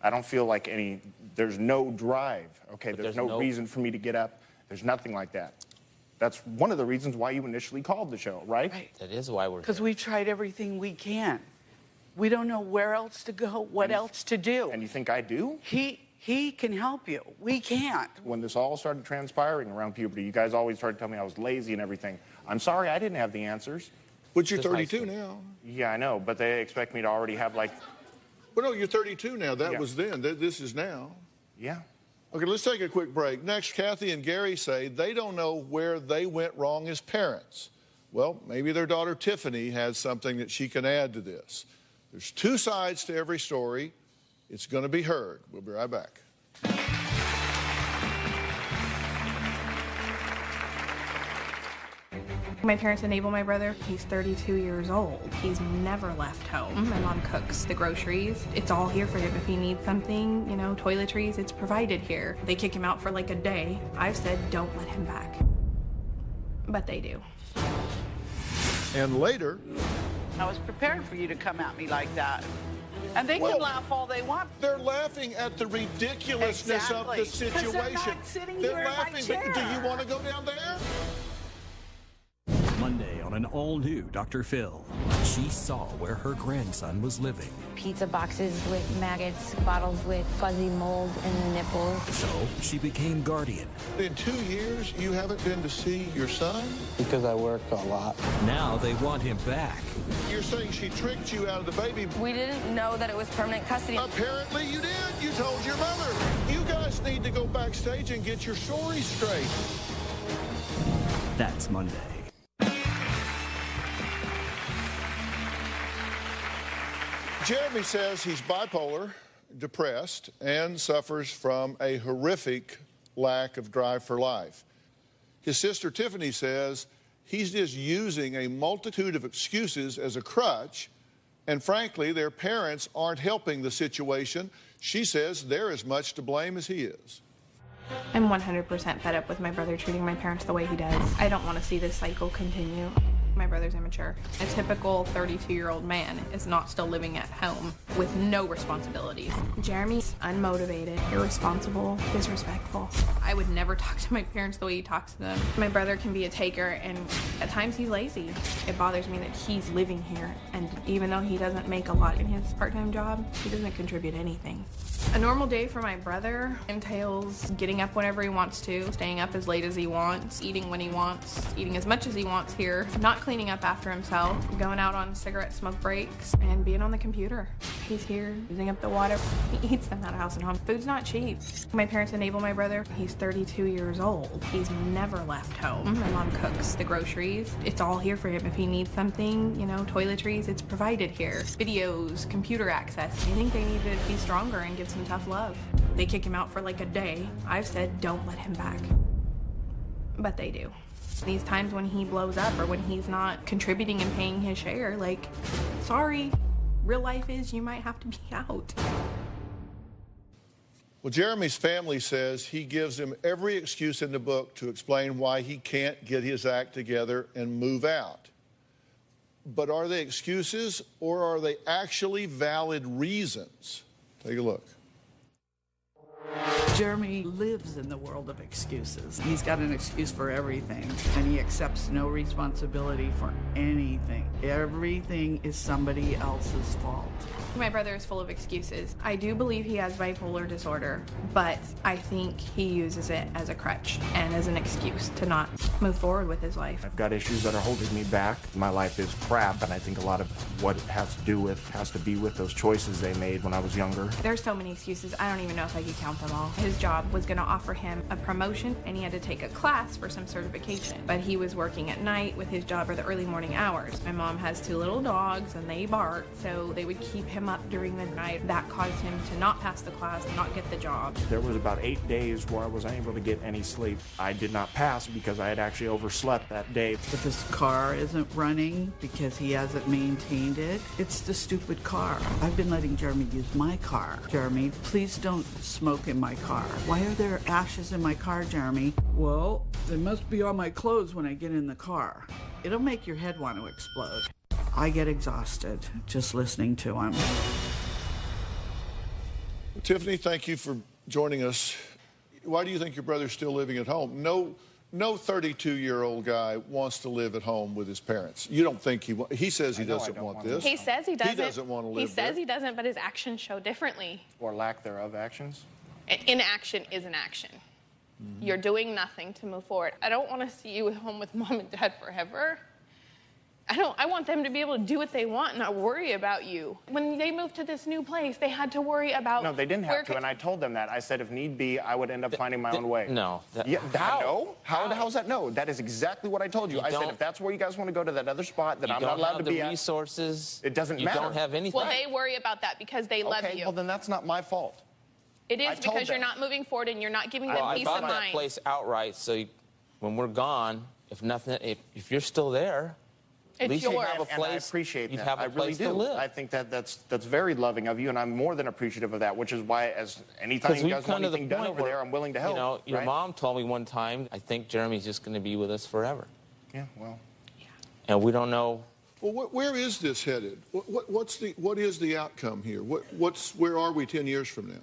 I don't feel like there's no drive, okay? There's no reason for me to get up. There's nothing like that. That's one of the reasons why you initially called the show, right? That is why we're here. Because we've tried everything we can. We don't know where else to go, what else to do. And you think I do? He can help you. We can't. When this all started transpiring around puberty, you guys always started telling me I was lazy and everything. I'm sorry I didn't have the answers. But you're 32 now. Yeah, I know, but they expect me to already have, like... Well, no, you're 32 now. That was then. This is now. Yeah. Okay, let's take a quick break. Next, Kathy and Gary say they don't know where they went wrong as parents. Well, maybe their daughter Tiffany has something that she can add to this. There's two sides to every story. It's going to be heard. We'll be right back. My parents enable my brother. He's 32 years old. He's never left home. My mom cooks the groceries. It's all here for him. If he needs something, you know, toiletries, it's provided here. They kick him out for like a day. I've said, don't let him back. But they do. And later, I was prepared for you to come at me like that. And they can laugh all they want. They're laughing at the ridiculousness of the situation. They're not sitting They're here laughing, in my chair. but do you want to go down there? Monday on an all-new Dr. Phil. She saw where her grandson was living. Pizza boxes with maggots, bottles with fuzzy mold in the nipples. So she became guardian. In 2 years, you haven't been to see your son? Because I work a lot. Now they want him back. You're saying she tricked you out of the baby? We didn't know that it was permanent custody. Apparently you did. You told your mother. You guys need to go backstage and get your story straight. That's Monday. Jeremy says he's bipolar, depressed, and suffers from a horrific lack of drive for life. His sister Tiffany says he's just using a multitude of excuses as a crutch, and frankly, their parents aren't helping the situation. She says they're as much to blame as he is. I'm 100% fed up with my brother treating my parents the way he does. I don't want to see this cycle continue. My brother's immature. A typical 32-year-old man is not still living at home with no responsibilities. Jeremy's unmotivated, irresponsible, disrespectful. I would never talk to my parents the way he talks to them. My brother can be a taker, and at times he's lazy. It bothers me that he's living here, and even though he doesn't make a lot in his part-time job, he doesn't contribute anything. A normal day for my brother entails getting up whenever he wants to, staying up as late as he wants, eating when he wants, eating as much as he wants here, not cleaning up after himself, going out on cigarette smoke breaks, and being on the computer. He's here using up the water. He eats them out of house and home. Food's not cheap. My parents enable my brother. He's 32 years old. He's never left home. My mom cooks the groceries. It's all here for him. If he needs something, you know, toiletries, it's provided here. Videos, computer access. I think they need to be stronger and give some tough love. They kick him out for like a day. I've said, don't let him back. But they do. These times when he blows up or when he's not contributing and paying his share, like, sorry, real life is you might have to be out. Well, Jeremy's family says he gives them every excuse in the book to explain why he can't get his act together and move out. But are they excuses or are they actually valid reasons? Take a look. Jeremy lives in the world of excuses. He's got an excuse for everything, and he accepts no responsibility for anything. Everything is somebody else's fault. My brother is full of excuses. I do believe he has bipolar disorder, but I think he uses it as a crutch and as an excuse to not move forward with his life. I've got issues that are holding me back. My life is crap, and I think a lot of what it has to be with those choices they made when I was younger. There's so many excuses, I don't even know if I could count them all. His job was going to offer him a promotion, and he had to take a class for some certification. But he was working at night with his job or the early morning hours. My mom has 2 little dogs, and they bark, so they would keep him up during the night. That caused him to not pass the class, not get the job. There was about 8 days where I was unable to get any sleep. I did not pass because I had actually overslept that day. If his car isn't running because he hasn't maintained it, it's the stupid car. I've been letting Jeremy use my car. Jeremy, please don't smoke in my car. Why are there ashes in my car, Jeremy? Well, they must be on my clothes when I get in the car. It'll make your head want to explode. I get exhausted just listening to him. Tiffany, thank you for joining us. Why do you think your brother's still living at home? No 32-year-old guy wants to live at home with his parents. You don't think he says he doesn't want this. He says he doesn't. He doesn't want to live He says there. he doesn't, but his actions show differently. Or lack thereof actions? Inaction is an action. You're doing nothing to move forward. I don't want to see you at home with mom and dad forever. I want them to be able to do what they want and not worry about you. When they moved to this new place, they had to worry about... No, they didn't have to, and I told them that. I said if need be, I would end up finding my own way. No. No? How is that no? That is exactly what I told you. I said if that's where you guys want to go to that other spot that I'm not allowed to be at... resources. It doesn't matter. You don't have anything. Well, they worry about that because they love you. Okay, well, then that's not my fault. It is because you're not moving forward and you're not giving them peace of I bought that mind. place outright, so when we're gone, if you're still there... At least you have a place. And I appreciate that. Have a I really place do. to live. I think that's very loving of you, and I'm more than appreciative of that. Which is why, anytime you guys want anything done over there, I'm willing to help. You know, your mom told me one time, I think Jeremy's just going to be with us forever. Yeah, well. Yeah. And we don't know. Well, where is this headed? What is the outcome here? Where are we 10 years from now?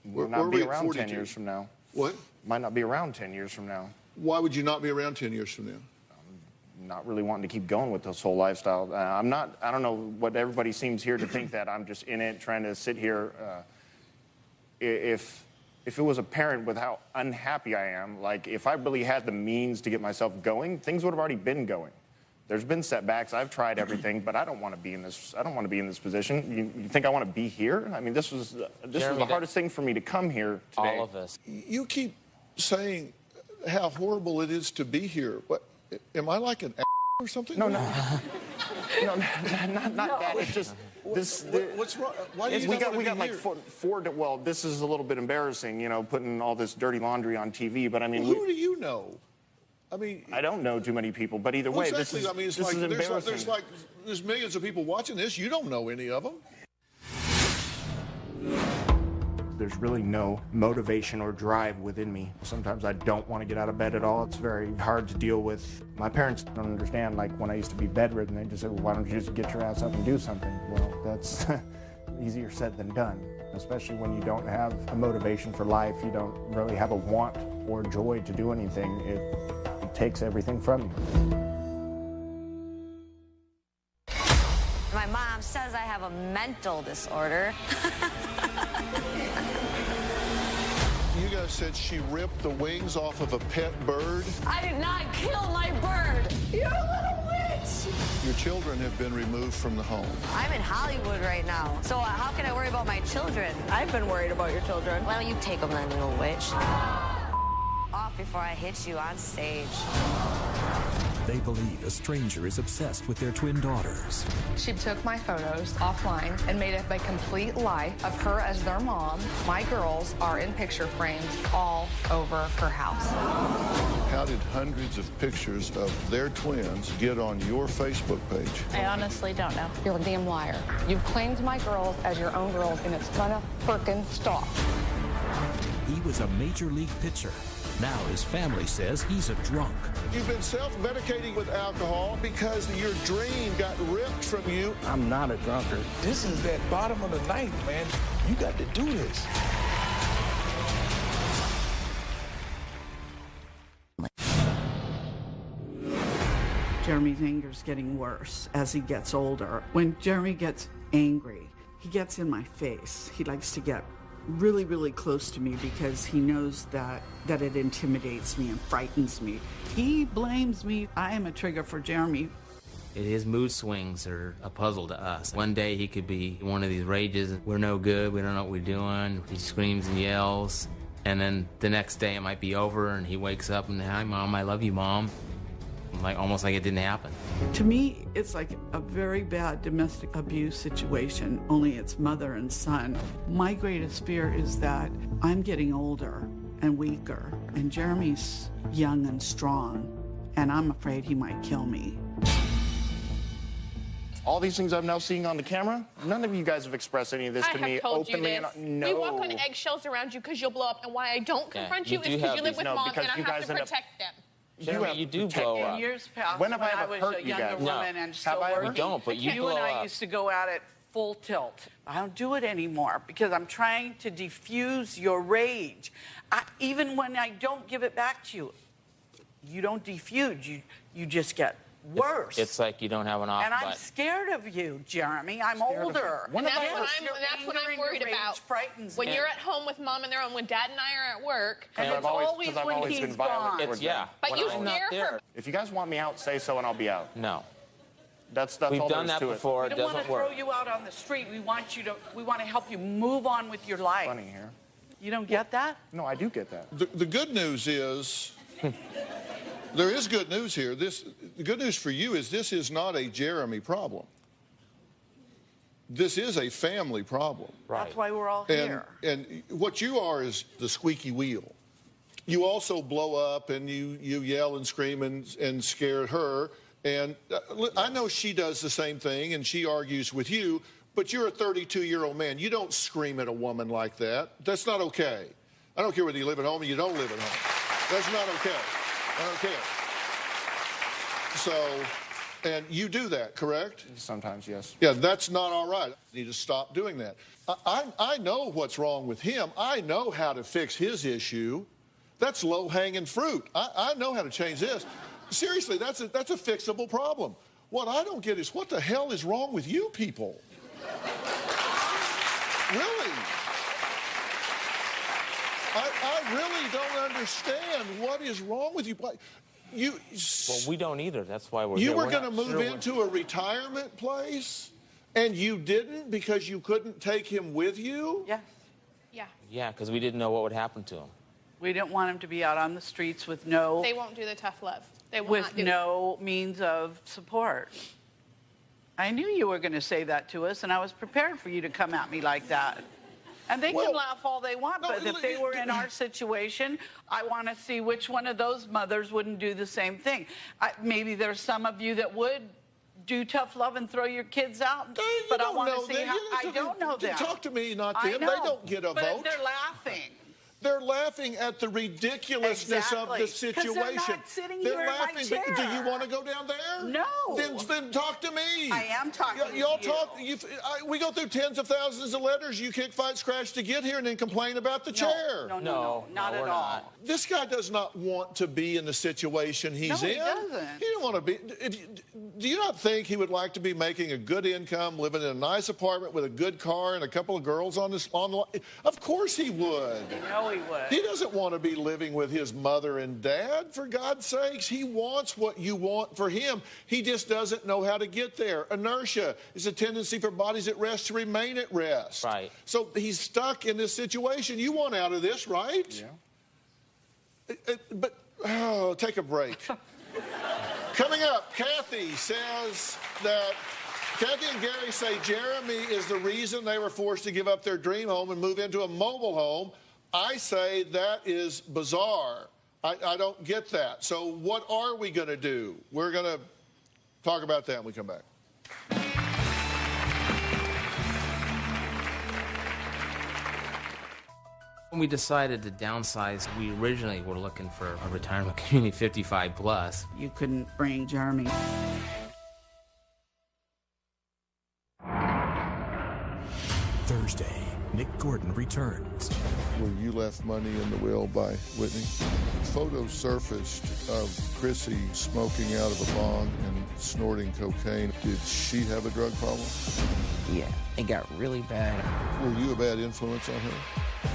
We'll not be around 10 years from now. What? Might not be around 10 years from now. Why would you not be around 10 years from now? Not really wanting to keep going with this whole lifestyle. I don't know what everybody seems here to think, that I'm just in it trying to sit here. If it was apparent with how unhappy I am, like if I really had the means to get myself going, things would have already been going. There's been setbacks. I've tried everything, but I don't want to be in this. I don't want to be in this position. You think I want to be here? I mean, this was the hardest thing for me to come here today. All of us. You keep saying how horrible it is to be here. What? Am I like an or something? No, not that. It's just this. What's wrong? Why do you we got like four. Well, this is a little bit embarrassing, putting all this dirty laundry on TV. But I mean, who do you know? I mean, I don't know too many people. But either way, exactly. this is embarrassing. There's millions of people watching this. You don't know any of them. There's really no motivation or drive within me. Sometimes I don't want to get out of bed at all. It's very hard to deal with. My parents don't understand, like when I used to be bedridden, they just said, well, why don't you just get your ass up and do something? Well, that's easier said than done, especially when you don't have a motivation for life. You don't really have a want or joy to do anything. It takes everything from you. My mom says I have a mental disorder. You guys said she ripped the wings off of a pet bird. I did not kill my bird. You're a little witch. Your children have been removed from the home. I'm in Hollywood right now, so how can I worry about my children? I've been worried about your children. Why don't you take them then, little witch? Off before I hit you on stage. They believe a stranger is obsessed with their twin daughters. She took my photos offline and made up a complete lie of her as their mom. My girls are in picture frames all over her house. How did hundreds of pictures of their twins get on your Facebook page? I honestly don't know. You're a damn liar. You've claimed my girls as your own girls, and it's gonna frickin' stop. He was a major league pitcher. Now his family says he's a drunk. You've been self-medicating with alcohol because your dream got ripped from you. I'm not a drunkard. This is that bottom of the ninth, man. You got to do this. Jeremy's anger's getting worse as he gets older. When Jeremy gets angry, he gets in my face. He likes to get really, really close to me because he knows that it intimidates me and frightens me. He blames me. I am a trigger for Jeremy. His mood swings are a puzzle to us. One day he could be one of these rages, we're no good, we don't know what we're doing. He screams and yells. And then the next day it might be over and he wakes up and, hi, Mom, I love you, Mom. Almost like it didn't happen. To me, it's like a very bad domestic abuse situation, only it's mother and son. My greatest fear is that I'm getting older and weaker, and Jeremy's young and strong, and I'm afraid he might kill me. All these things I'm now seeing on the camera, none of you guys have expressed any of this to me openly. No. We walk on eggshells around you because you'll blow up, and why I don't confront you is because you live with Mom, and I have to protect them. Jeremy, you do blow up. In years past, when I was a younger woman and still working, we don't, but you blow and I up. used to go at it full tilt. I don't do it anymore because I'm trying to diffuse your rage. Even when I don't give it back to you, you don't diffuse. You just get worse. It's like you don't have an off button. And I'm button. scared of you, Jeremy. I'm older. And that's what I'm worried about. When you're at home with Mom and they're on, when Dad and I are at work, and it's always when he's gone. Yeah. But you scare her. If you guys want me out, say so and I'll be out. No. That's We've all done there is that to before. We It don't want doesn't to work. throw you out on the street. We want to help you move on with your life. Funny here. You don't get that? No, I do get that. The good news is, there is good news here. The good news for you is this is not a Jeremy problem. This is a family problem. That's why we're all here. And what you are is the squeaky wheel. You also blow up and you yell and scream and scare her. And I know she does the same thing and she argues with you, but you're a 32-year-old man. You don't scream at a woman like that. That's not okay. I don't care whether you live at home or you don't live at home. That's not okay. I don't care. So, and you do that, correct? Sometimes, yes. Yeah, that's not all right. You need to stop doing that. I know what's wrong with him. I know how to fix his issue. That's low-hanging fruit. I know how to change this. Seriously, that's a fixable problem. What I don't get is what the hell is wrong with you people? Really? I really don't understand what is wrong with you. Well, we don't either. That's why we're You here. were going to move into a retirement place, and you didn't because you couldn't take him with you? Yes. Yeah. Yeah, because we didn't know what would happen to him. We didn't want him to be out on the streets with no They won't do the tough love. They will with not do no means of support. I knew you were going to say that to us, and I was prepared for you to come at me like that. And they can laugh all they want, but if they were in our situation, I want to see which one of those mothers wouldn't do the same thing. Maybe there's some of you that would do tough love and throw your kids out, but I want to see how. I don't know them. Talk to me, not I them. know, They don't get a but vote. they're laughing. They're laughing at the ridiculousness of the situation. They're not sitting They're here laughing. in my chair. Do you want to go down there? No. Then talk to me. I am talking to Y'all you. talk. We go through tens of thousands of letters. You kick, fight, scratch to get here, and then complain about the chair. No, not at all. This guy does not want to be in the situation he's in. He doesn't. He don't want to be. Do you not think he would like to be making a good income, living in a nice apartment with a good car and a couple of girls on the? Of course he would. You know he would. He doesn't want to be living with his mother and dad, for God's sakes. He wants what you want for him. He just doesn't know how to get there. Inertia is a tendency for bodies at rest to remain at rest. Right. So he's stuck in this situation. You want out of this, right? Yeah. But take a break. Coming up, Kathy says that Kathy and Gary say Jeremy is the reason they were forced to give up their dream home and move into a mobile home. I say that is bizarre. I don't get that. So what are we going to do? We're going to talk about that when we come back. When we decided to downsize, we originally were looking for a retirement community 55 plus. You couldn't bring Jeremy. Thursday, Nick Gordon returns. Where you left money in the will by Whitney. Photos surfaced of Chrissy smoking out of a bong and snorting cocaine. Did she have a drug problem? Yeah, it got really bad. Were you a bad influence on her?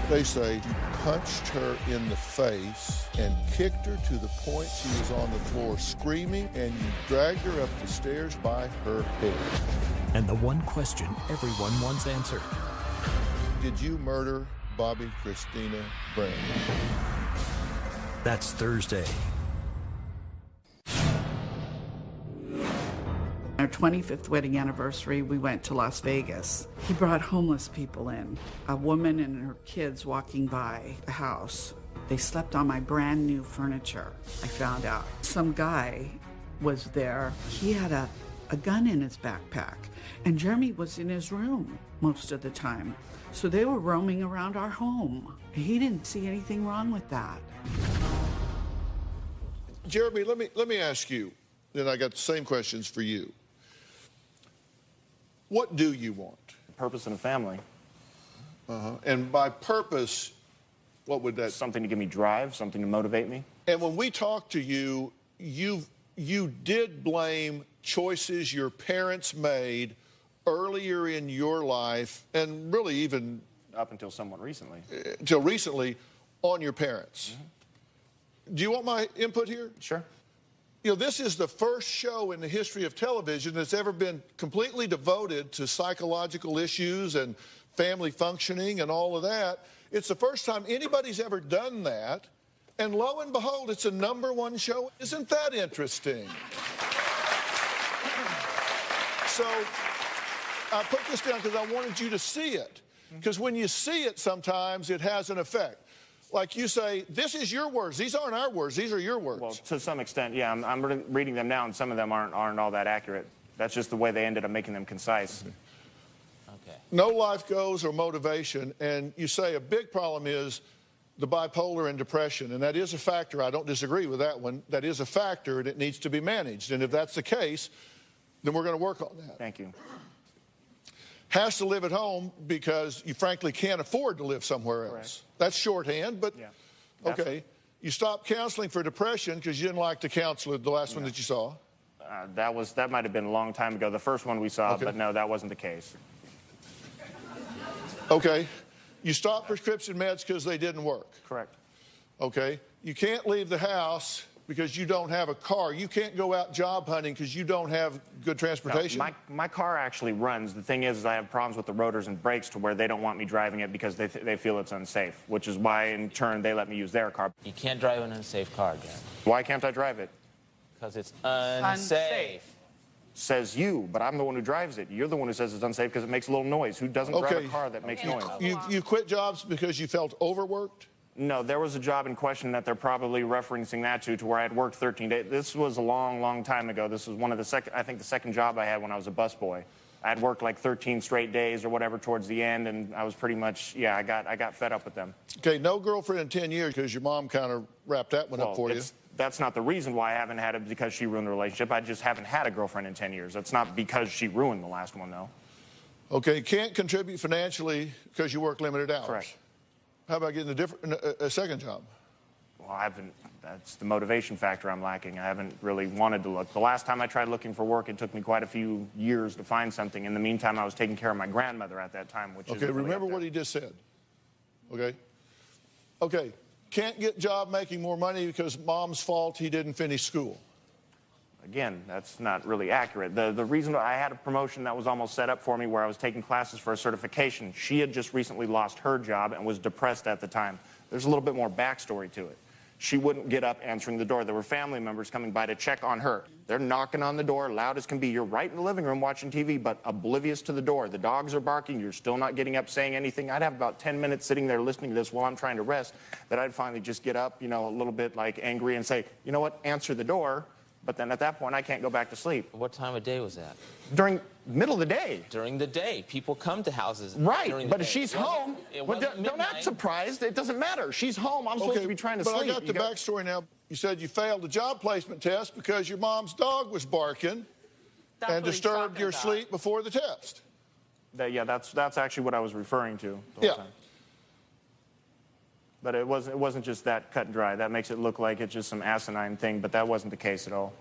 They say you punched her in the face and kicked her to the point she was on the floor screaming, and you dragged her up the stairs by her hair. And the one question everyone wants answered. Did you murder Bobby Christina Brown? That's Thursday. Our 25th wedding anniversary, we went to Las Vegas. He brought homeless people in, a woman and her kids walking by the house. They slept on my brand new furniture, I found out. Some guy was there. He had a gun in his backpack, and Jeremy was in his room most of the time. So they were roaming around our home. He didn't see anything wrong with that. Jeremy, let me ask you, and I got the same questions for you. What do you want? Purpose in a family. And by purpose, what would that? Something to give me drive, something to motivate me. And when we talked to you, you did blame choices your parents made earlier in your life, and really even up until somewhat recently. Until recently, on your parents. Do you want my input here? Sure. You know, this is the first show in the history of television that's ever been completely devoted to psychological issues and family functioning and all of that. It's the first time anybody's ever done that. And lo and behold, it's a #1 show. Isn't that interesting? So I put this down because I wanted you to see it. Because when you see it, sometimes it has an effect. Like you say, this is your words. These aren't our words. These are your words. Well, to some extent, yeah. I'm reading them now, and some of them aren't all that accurate. That's just the way they ended up making them concise. Okay. No life goals or motivation. And you say a big problem is the bipolar and depression. And that is a factor. I don't disagree with that one. That is a factor, and it needs to be managed. And if that's the case, then we're going to work on that. Thank you. Has to live at home because you frankly can't afford to live somewhere else. Correct. That's shorthand, but yeah. Okay. You stopped counseling for depression because you didn't like the counselor, the last one that you saw. That might have been a long time ago, the first one we saw, but no, that wasn't the case. Okay. You stopped prescription meds because they didn't work. Correct. Okay. You can't leave the house because you don't have a car. You can't go out job hunting because you don't have good transportation. No, my car actually runs. The thing is I have problems with the rotors and brakes to where they don't want me driving it because they feel it's unsafe, which is why, in turn, they let me use their car. You can't drive an unsafe car, Gary. Why can't I drive it? Because it's unsafe. Says you, but I'm the one who drives it. You're the one who says it's unsafe because it makes a little noise. Who doesn't drive a car that makes noise? You quit jobs because you felt overworked? No, there was a job in question that they're probably referencing that to where I had worked 13 days. This was a long, long time ago. This was one of the second job I had when I was a busboy. I had worked like 13 straight days or whatever towards the end, and I was pretty much, I got fed up with them. Okay, no girlfriend in 10 years because your mom kind of wrapped that one up for you. That's not the reason why I haven't had it, because she ruined the relationship. I just haven't had a girlfriend in 10 years. That's not because she ruined the last one, though. Okay, can't contribute financially because you work limited hours. Correct. How about getting a second job? Well, that's the motivation factor I'm lacking. I haven't really wanted to look. The last time I tried looking for work, it took me quite a few years to find something. In the meantime, I was taking care of my grandmother at that time, which is okay, really remember what he just said. Okay? Okay, can't get job making more money because mom's fault he didn't finish school. Again, that's not really accurate. The reason I had a promotion that was almost set up for me where I was taking classes for a certification, she had just recently lost her job and was depressed at the time. There's a little bit more backstory to it. She wouldn't get up answering the door. There were family members coming by to check on her. They're knocking on the door, loud as can be. You're right in the living room watching TV, but oblivious to the door. The dogs are barking. You're still not getting up, saying anything. I'd have about 10 minutes sitting there listening to this while I'm trying to rest, that I'd finally just get up, a little bit like angry and say, you know what, answer the door. But then at that point, I can't go back to sleep. What time of day was that? During middle of the day. During the day. People come to houses. Right, but if she's home, don't act surprised. It doesn't matter. She's home. I'm supposed to be trying to sleep. But I got the backstory now. You said you failed the job placement test because your mom's dog was barking and disturbed your sleep before the test. That's actually what I was referring to the whole time. But it wasn't just that cut and dry. That makes it look like it's just some asinine thing, but that wasn't the case at all.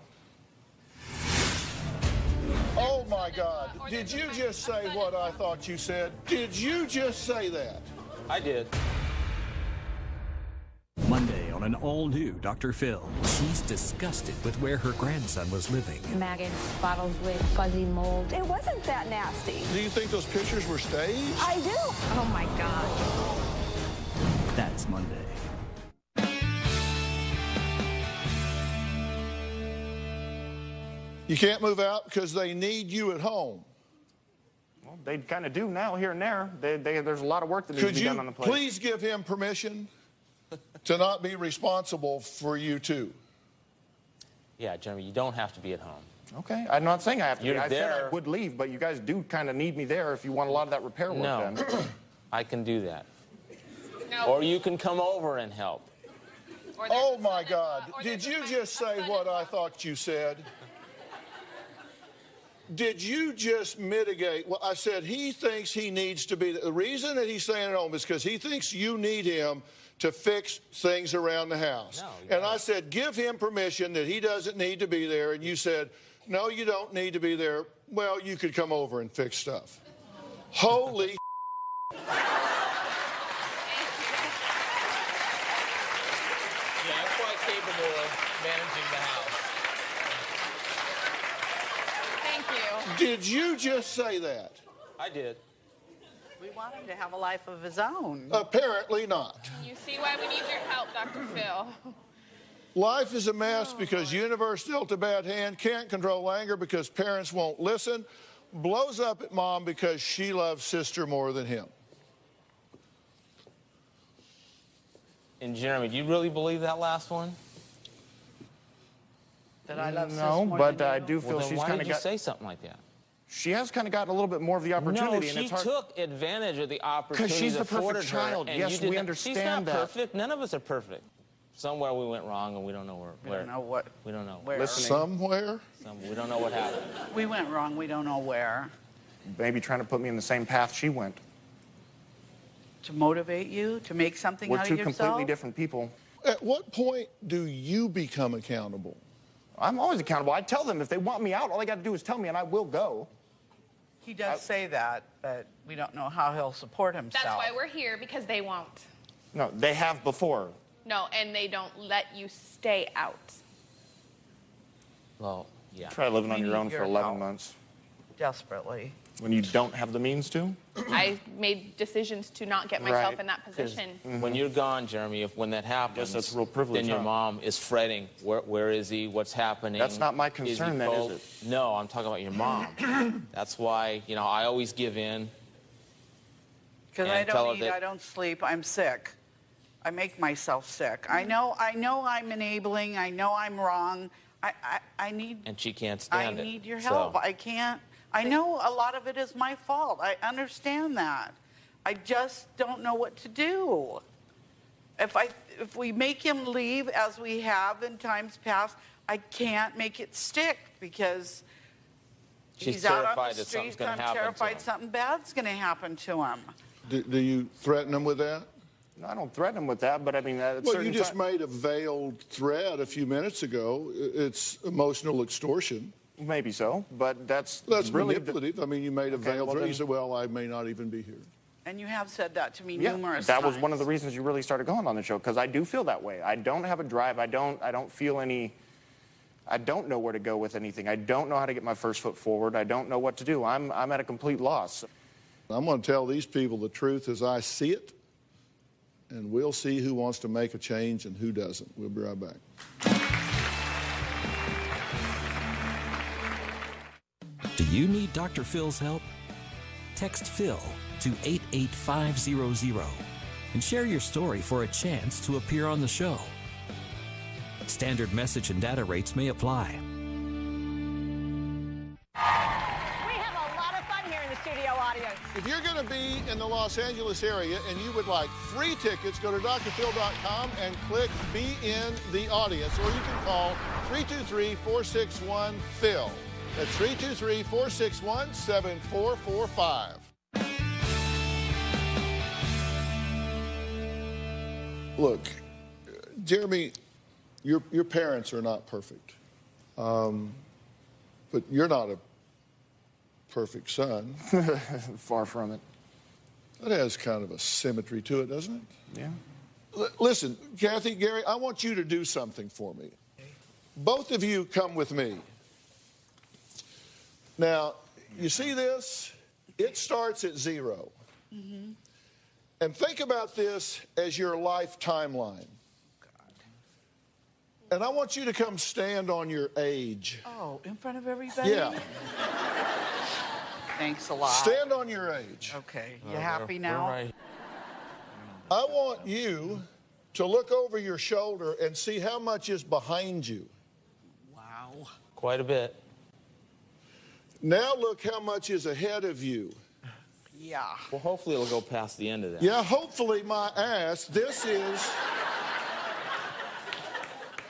Oh, my God. Did you just say what I thought you said? Did you just say that? I did. Monday on an all-new Dr. Phil. She's disgusted with where her grandson was living. Maggots, bottles with fuzzy mold. It wasn't that nasty. Do you think those pictures were staged? I do. Oh, my God. That's Monday. You can't move out because they need you at home. Well, they kind of do now, here and there. There's a lot of work that needs to be done on the place. Could you please give him permission to not be responsible for you, too? Yeah, Jeremy, you don't have to be at home. Okay, I'm not saying I have to be. I there. said I would leave, but you guys do kind of need me there if you want a lot of that repair work done. No, I can do that. No. Or you can come over and help. Oh, my God. Did you just say what I thought you said? Did you just mitigate? Well, I said he thinks he needs to be. The reason that he's staying at home is because he thinks you need him to fix things around the house. No, and I said, give him permission that he doesn't need to be there. And you said, no, you don't need to be there. Well, you could come over and fix stuff. Holy Yeah, I'm quite capable of managing the house. Did you just say that? I did. We want him to have a life of his own. Apparently not. You see why we need your help, Dr. Phil. Life is a mess because universe dealt a bad hand, can't control anger because parents won't listen, blows up at mom because she loves sister more than him. And Jeremy, do you really believe that last one? That I love No, sis more but than I you? do feel Well, then she's why kind did of you got. say something like that? She has kind of gotten a little bit more of the opportunity, No, and she it's hard. took advantage of the opportunity she's the afforded perfect her, child. and Yes, you did we not- understand She's not that. perfect. None of us are perfect. Somewhere we went wrong, and we don't know where. We don't know what. We don't know. Where. Somewhere? We don't know what happened. We went wrong. We don't know where. Maybe trying to put me in the same path she went. To motivate you to make something We're out two of yourself. completely different people. At what point do you become accountable? I'm always accountable. I tell them if they want me out, all they got to do is tell me, and I will go. He does say that, but we don't know how he'll support himself. That's why we're here, because they won't. No, they have before. No, and they don't let you stay out. Well, yeah. Try living on We your need own for your 11 help. months. Desperately. When you don't have the means to? I made decisions to not get myself Right. in that 'Cause position. When you're gone, Jeremy, when that happens, that's real privilege, then your huh? mom is fretting. Where is he? What's happening? That's not my Is he concern, then, is cold? it? No, I'm talking about your mom. That's why, I always give in. Because And I tell her don't eat, that- I don't sleep, I'm sick. I make myself sick. I know I'm enabling. I know I'm wrong. I need. And she can't I stand it. need your So- help. I can't. I know a lot of it is my fault. I understand that. I just don't know what to do. If we make him leave as we have in times past, I can't make it stick because She's he's out on terrified the that something's streets. gonna I'm happen to terrified him. something bad's going to happen to him. Do you threaten them with that? No, I don't threaten them with that, but I mean, at Well, certain you just ti- made a veiled threat a few minutes ago. It's emotional extortion. Maybe so, but that's really manipulative. I mean, you made a Okay, veiled well threat. then- You said, well, I may not even be here. And you have said that to me Yeah, numerous that times. was one of the reasons you really started going on the show, because I do feel that way. I don't have a drive. I don't feel any. I don't know where to go with anything. I don't know how to get my first foot forward. I don't know what to do. I'm at a complete loss. I'm going to tell these people the truth as I see it, and we'll see who wants to make a change and who doesn't. We'll be right back. Do you need Dr. Phil's help? Text Phil to 88500 and share your story for a chance to appear on the show. Standard message and data rates may apply. We have a lot of fun here in the studio audience. If you're going to be in the Los Angeles area and you would like free tickets, go to drphil.com and click Be in the Audience, or you can call 323-461-PHIL. That's 323-461-7445. Look, Jeremy, your parents are not perfect. But you're not a perfect son. Far from it. That has kind of a symmetry to it, doesn't it? Yeah. Listen, Kathy, Gary, I want you to do something for me. Both of you come with me. Now, you see this? It starts at 0. Mm-hmm. And think about this as your life timeline. And I want you to come stand on your age. Oh, in front of everybody? Yeah. Thanks a lot. Stand on your age. Okay. You happy now? I want you to look over your shoulder and see how much is behind you. Wow. Quite a bit. Now look how much is ahead of you. Yeah. Well, hopefully it'll go past the end of that. Yeah, hopefully my ass. This is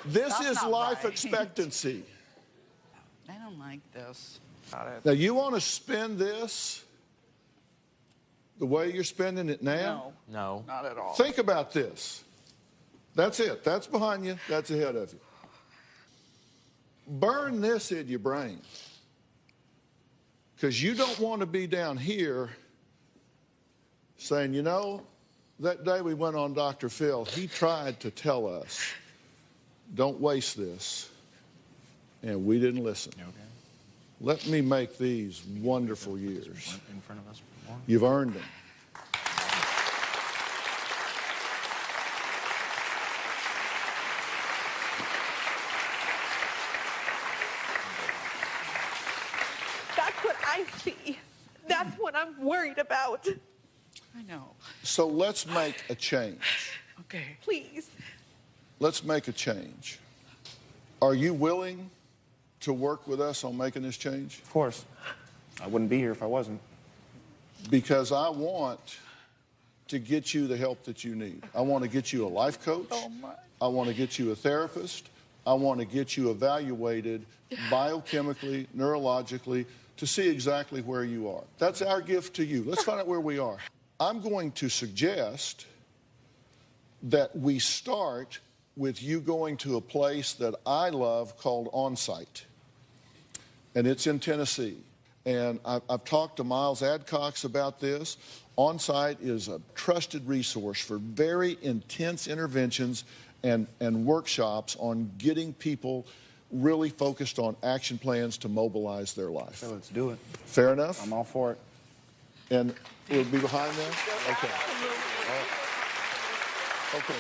That's not life right. expectancy. I don't like this. Got it. Now you want to spend this the way you're spending it now? No. Not at all. Think about this. That's it. That's behind you. That's ahead of you. Burn this in your brain. Because you don't want to be down here saying, you know, that day we went on Dr. Phil, he tried to tell us, don't waste this. And we didn't listen. Okay. Let me make these wonderful years. In front of us. You've earned them. That's what I see. That's what I'm worried about. I know. So let's make a change. Okay. Please. Let's make a change. Are you willing to work with us on making this change? Of course. I wouldn't be here if I wasn't. Because I want to get you the help that you need. I want to get you a life coach. I want to get you a therapist. I want to get you evaluated biochemically, neurologically, to see exactly where you are. That's our gift to you. Let's find out where we are. I'm going to suggest that we start with you going to a place that I love called Onsite. And it's in Tennessee. And I've talked to Miles Adcox about this. Onsite is a trusted resource for very intense interventions and workshops on getting people really focused on action plans to mobilize their life. So let's do it. Fair enough? I'm all for it. And we'll be behind them? Okay. All right. Okay.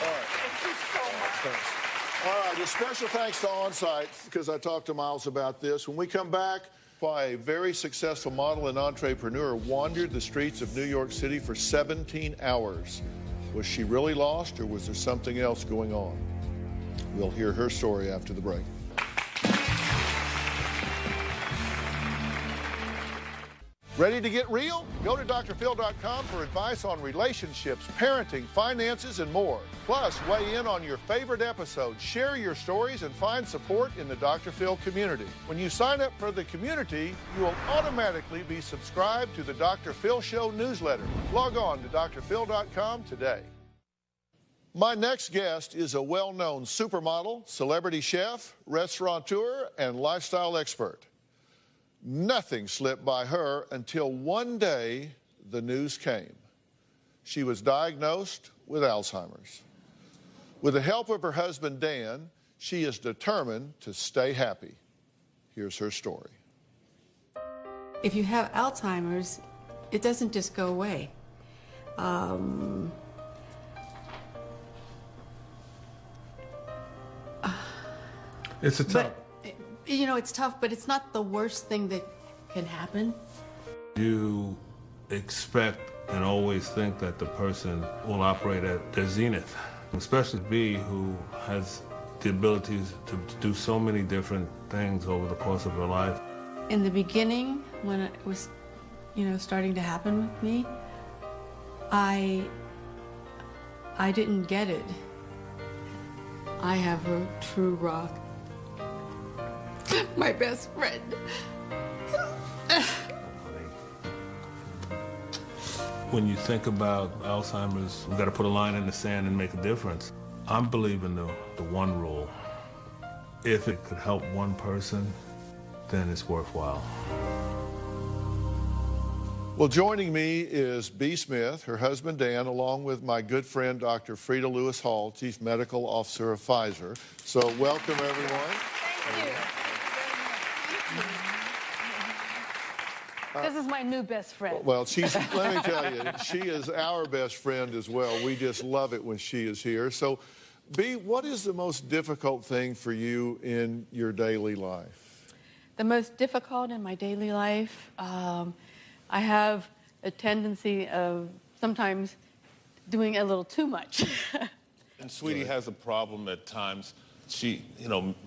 All right. Thank you so much. Thanks. All right. A special thanks to Onsite, because I talked to Miles about this. When we come back, why a very successful model and entrepreneur wandered the streets of New York City for 17 hours. Was she really lost, or was there something else going on? We'll hear her story after the break. Ready to get real? Go to drphil.com for advice on relationships, parenting, finances, and more. Plus, weigh in on your favorite episodes, share your stories, and find support in the Dr. Phil community. When you sign up for the community, you will automatically be subscribed to the Dr. Phil Show newsletter. Log on to drphil.com today. My next guest is a well-known supermodel, celebrity chef, restaurateur, and lifestyle expert. Nothing slipped by her until one day the news came. She was diagnosed with Alzheimer's. With the help of her husband, Dan, she is determined to stay happy. Here's her story. If you have Alzheimer's, it doesn't just go away. It's a tough. You know, it's tough, but it's not the worst thing that can happen. You expect and always think that the person will operate at their zenith, especially B, who has the abilities to do so many different things over the course of her life. In the beginning, when it was, starting to happen with me, I didn't get it. I have a true rock. My best friend. When you think about Alzheimer's, we've got to put a line in the sand and make a difference. I'm believing the one rule. If it could help one person, then it's worthwhile. Well, joining me is B. Smith, her husband Dan, along with my good friend Dr. Frida Lewis Hall, Chief Medical Officer of Pfizer. So welcome, everyone. Thank you. This is my new best friend. Well, let me tell you, she is our best friend as well. We just love it when she is here. So, B, what is the most difficult thing for you in your daily life? The most difficult in my daily life, I have a tendency of sometimes doing a little too much. And Sweetie has a problem at times. She,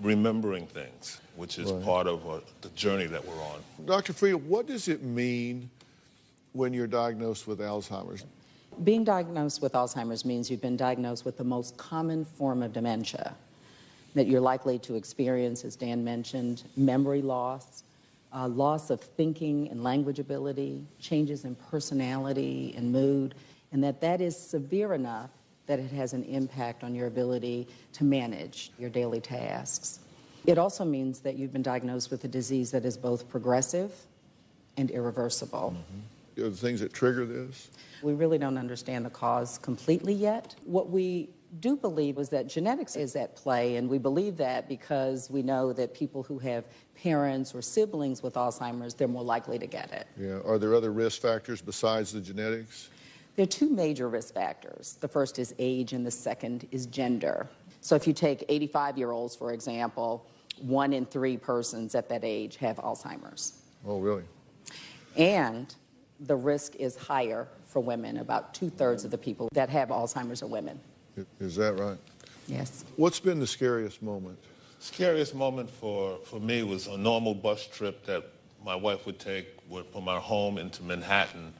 remembering things, which is part of the journey that we're on. Dr. Frida, what does it mean when you're diagnosed with Alzheimer's? Being diagnosed with Alzheimer's means you've been diagnosed with the most common form of dementia that you're likely to experience, as Dan mentioned, memory loss, loss of thinking and language ability, changes in personality and mood, and that is severe enough that it has an impact on your ability to manage your daily tasks. It also means that you've been diagnosed with a disease that is both progressive and irreversible. Are the things that trigger this? We really don't understand the cause completely yet. What we do believe is that genetics is at play, and we believe that because we know that people who have parents or siblings with Alzheimer's, they're more likely to get it. Yeah. Are there other risk factors besides the genetics? There are two major risk factors. The first is age, and the second is gender. So if you take 85-year-olds, for example, 1 in 3 persons at that age have Alzheimer's. Oh, really? And the risk is higher for women. About 2/3 of the people that have Alzheimer's are women. Is that right? Yes. What's been the scariest moment? Scariest moment for me was a normal bus trip that my wife would take from our home into Manhattan,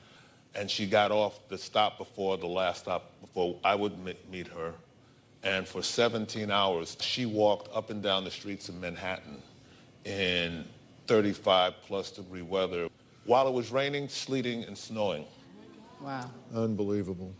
and she got off the stop before the last stop, before I would meet her. And for 17 hours, she walked up and down the streets of Manhattan in 35-plus degree weather while it was raining, sleeting, and snowing. Wow. Unbelievable.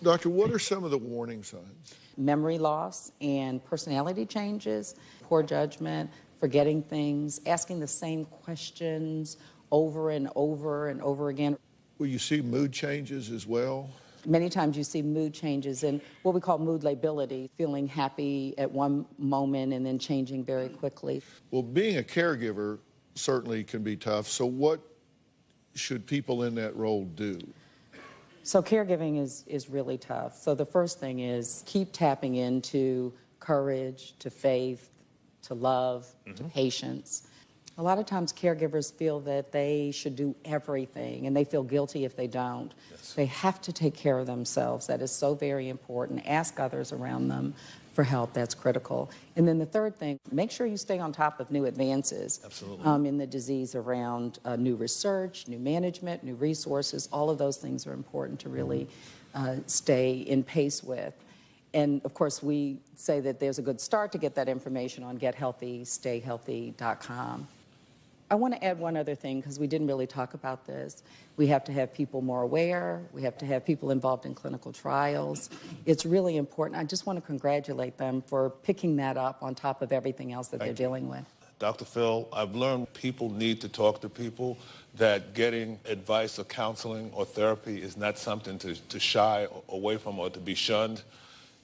Doctor, what are some of the warning signs? Memory loss and personality changes, poor judgment, forgetting things, asking the same questions over and over and over again. Will you see mood changes as well? Many times you see mood changes and what we call mood lability, feeling happy at one moment and then changing very quickly. Well, being a caregiver certainly can be tough. So what should people in that role do? So caregiving is really tough. So the first thing is keep tapping into courage, to faith, to love, to patience. A lot of times caregivers feel that they should do everything and they feel guilty if they don't. Yes. They have to take care of themselves. That is so very important. Ask others around them for help. That's critical. And then the third thing, make sure you stay on top of new advances in the disease around new research, new management, new resources. All of those things are important to really stay in pace with. And of course, we say that there's a good start to get that information on gethealthystayhealthy.com. I want to add one other thing because we didn't really talk about this. We have to have people more aware. We have to have people involved in clinical trials. It's really important. I just want to congratulate them for picking that up on top of everything else that they're dealing with. Dr. Phil, I've learned people need to talk to people, that getting advice or counseling or therapy is not something to shy away from or to be shunned.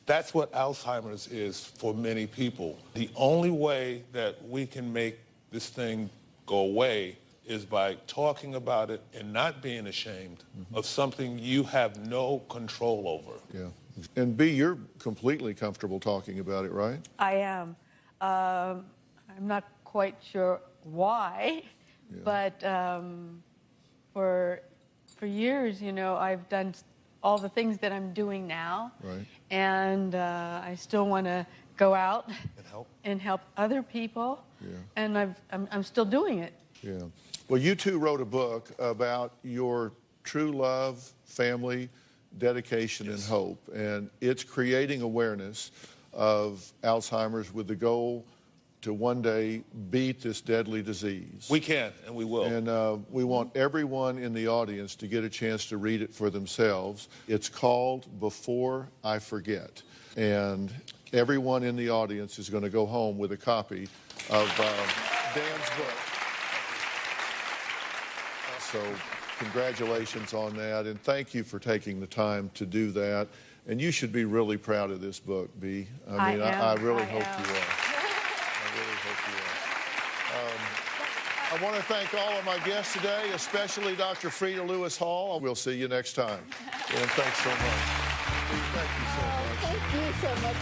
That's what Alzheimer's is for many people. The only way that we can make this thing go away is by talking about it and not being ashamed of something you have no control over. Yeah. And B, you're completely comfortable talking about it, right? I am. I'm not quite sure why, but for years, you know, I've done all the things that I'm doing now, right. And I still want to go out and help other people, and I'm still doing it. Yeah. Well, you two wrote a book about your true love, family, dedication, and hope, and it's creating awareness of Alzheimer's with the goal to one day beat this deadly disease. We can, and we will. And we want everyone in the audience to get a chance to read it for themselves. It's called Before I Forget, and everyone in the audience is going to go home with a copy of Dan's book. So congratulations on that, and thank you for taking the time to do that. And you should be really proud of this book, B. I really hope you are. I really hope you are. I want to thank all of my guests today, especially Dr. Frida Lewis Hall. We'll see you next time. And thanks so much. Thank you so much. Thank you so much.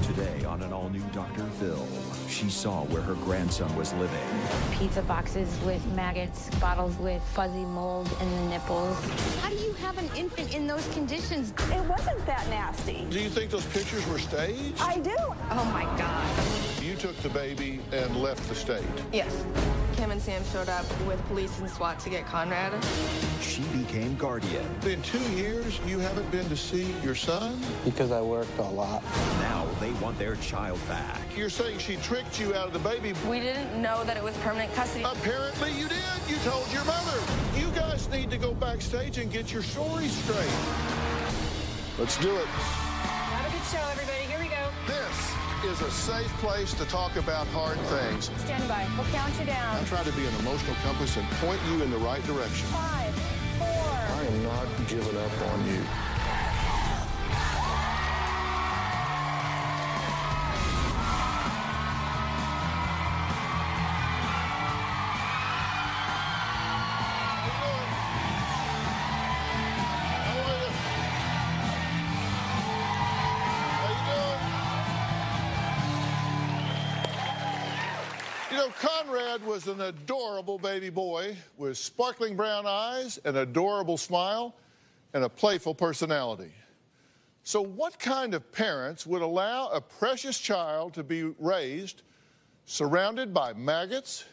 Today on an all-new Dr. Phil, she saw where her grandson was living. Pizza boxes with maggots, bottles with fuzzy mold in the nipples. How do you have an infant in those conditions? It wasn't that nasty. Do you think those pictures were staged? I do. Oh my God. You took the baby and left the state. Yes. Kim and Sam showed up with police and SWAT to get Conrad. She became guardian. In 2 years, you haven't been to see your son? Because I worked a lot. Now they want their child back. You're saying she tricked you out of the baby? We didn't know that it was permanent custody. Apparently you did. You told your mother. You guys need to go backstage and get your story straight. Let's do it. Have a good show, everybody. Here we go. This is a safe place to talk about hard things. Stand by. We'll count you down. I try to be an emotional compass and point you in the right direction. 5, 4. I am not giving up on you. You know, Conrad was an adorable baby boy with sparkling brown eyes, an adorable smile, and a playful personality. So what kind of parents would allow a precious child to be raised surrounded by maggots,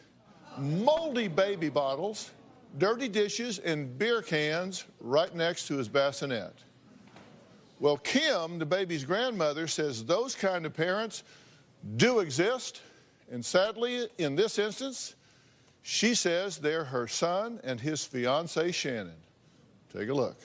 moldy baby bottles, dirty dishes, and beer cans right next to his bassinet? Well, Kim, the baby's grandmother, says those kind of parents do exist. And sadly, in this instance, she says they're her son and his fiancée, Shannon. Take a look.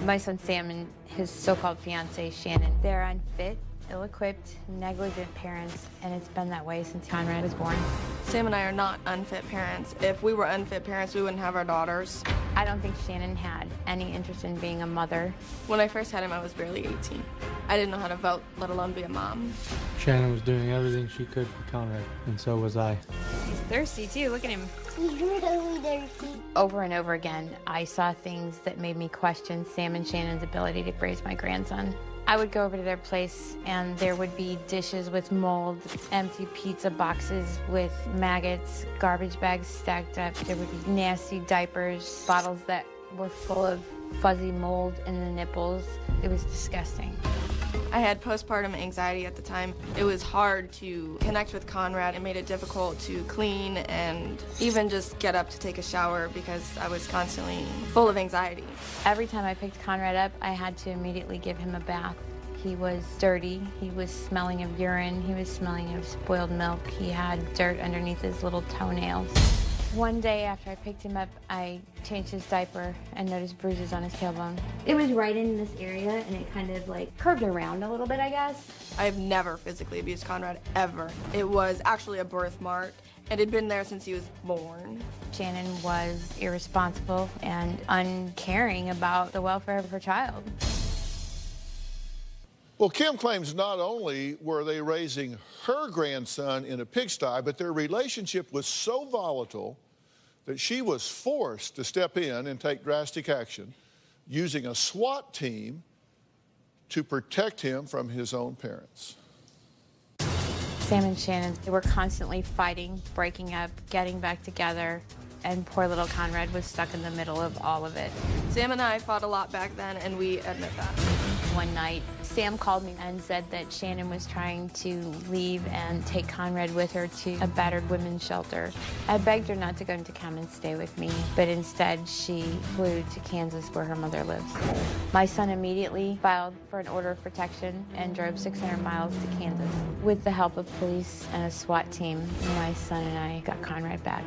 My son Sam and his so-called fiancée, Shannon, they're unfit, ill-equipped, negligent parents, and it's been that way since Conrad was born. Sam and I are not unfit parents. If we were unfit parents, we wouldn't have our daughters. I don't think Shannon had any interest in being a mother. When I first had him, I was barely 18. I didn't know how to vote, let alone be a mom. Shannon was doing everything she could for Conrad, and so was I. He's thirsty too, look at him. He's really thirsty. Over and over again, I saw things that made me question Sam and Shannon's ability to raise my grandson. I would go over to their place and there would be dishes with mold, empty pizza boxes with maggots, garbage bags stacked up. There would be nasty diapers, bottles that were full of fuzzy mold in the nipples. It was disgusting. I had postpartum anxiety at the time. It was hard to connect with Conrad. It made it difficult to clean and even just get up to take a shower because I was constantly full of anxiety. Every time I picked Conrad up, I had to immediately give him a bath. He was dirty, he was smelling of urine, he was smelling of spoiled milk, he had dirt underneath his little toenails. One day after I picked him up, I changed his diaper and noticed bruises on his tailbone. It was right in this area and it kind of like curved around a little bit, I guess. I've never physically abused Conrad, ever. It was actually a birthmark. It had been there since he was born. Shannon was irresponsible and uncaring about the welfare of her child. Well, Kim claims not only were they raising her grandson in a pigsty, but their relationship was so volatile that she was forced to step in and take drastic action, using a SWAT team to protect him from his own parents. Sam and Shannon, they were constantly fighting, breaking up, getting back together, and poor little Conrad was stuck in the middle of all of it. Sam and I fought a lot back then, and we admit that. One night, Sam called me and said that Shannon was trying to leave and take Conrad with her to a battered women's shelter. I begged her not to go to come and stay with me, but instead she flew to Kansas where her mother lives. My son immediately filed for an order of protection and drove 600 miles to Kansas. With the help of police and a SWAT team, my son and I got Conrad back.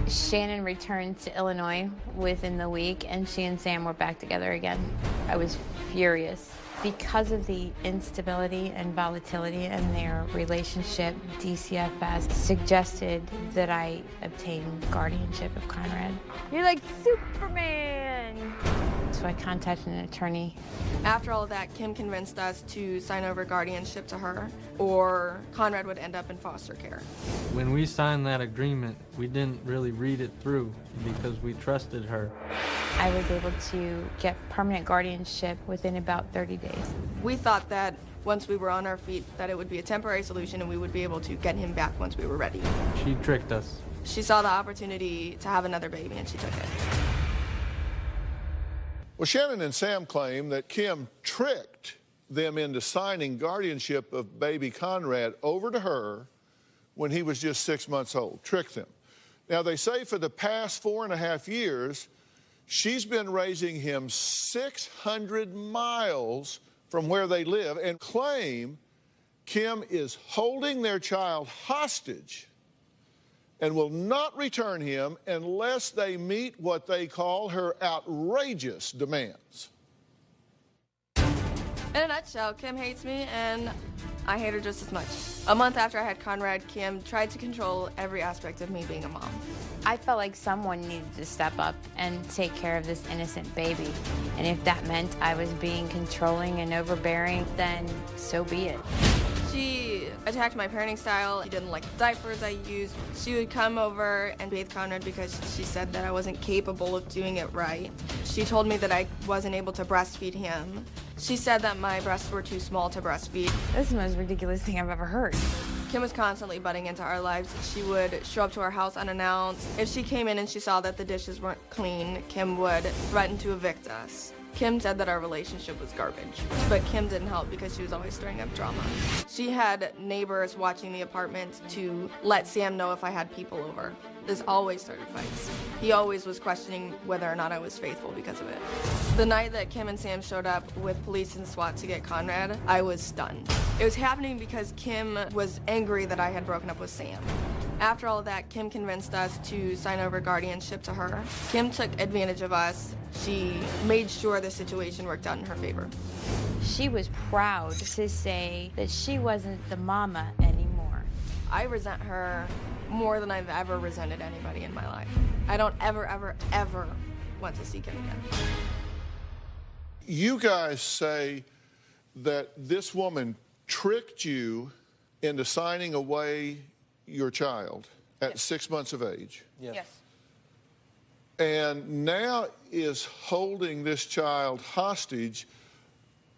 Shannon returned to Illinois within the week, and she and Sam were back together again. I was furious. Because of the instability and volatility in their relationship, DCFS suggested that I obtain guardianship of Conrad. You're like Superman! So I contacted an attorney. After all of that, Kim convinced us to sign over guardianship to her, or Conrad would end up in foster care. When we signed that agreement, we didn't really read it through because we trusted her. I was able to get permanent guardianship within about 30 days. We thought that once we were on our feet, that it would be a temporary solution and we would be able to get him back once we were ready. She tricked us. She saw the opportunity to have another baby and she took it. Well, Shannon and Sam claim that Kim tricked them into signing guardianship of baby Conrad over to her when he was just 6 months old, tricked them. Now, they say for the past 4.5 years, she's been raising him 600 miles from where they live and claim Kim is holding their child hostage and will not return him unless they meet what they call her outrageous demands. In a nutshell, Kim hates me, and I hate her just as much. A month after I had Conrad, Kim tried to control every aspect of me being a mom. I felt like someone needed to step up and take care of this innocent baby. And if that meant I was being controlling and overbearing, then so be it. She attacked my parenting style. She didn't like the diapers I used. She would come over and bathe Conrad because she said that I wasn't capable of doing it right. She told me that I wasn't able to breastfeed him. She said that my breasts were too small to breastfeed. This is the most ridiculous thing I've ever heard. Kim was constantly butting into our lives. She would show up to our house unannounced. If she came in and she saw that the dishes weren't clean, Kim would threaten to evict us. Kim said that our relationship was garbage, but Kim didn't help because she was always stirring up drama. She had neighbors watching the apartment to let Sam know if I had people over. This always started fights. He always was questioning whether or not I was faithful because of it. The night that Kim and Sam showed up with police and SWAT to get Conrad, I was stunned. It was happening because Kim was angry that I had broken up with Sam. After all of that, Kim convinced us to sign over guardianship to her. Kim took advantage of us. She made sure the situation worked out in her favor. She was proud to say that she wasn't the mama anymore. I resent her more than I've ever resented anybody in my life. I don't ever, ever, ever want to see Kim again. You guys say that this woman tricked you into signing away your child at 6 months of age. Yes. And now is holding this child hostage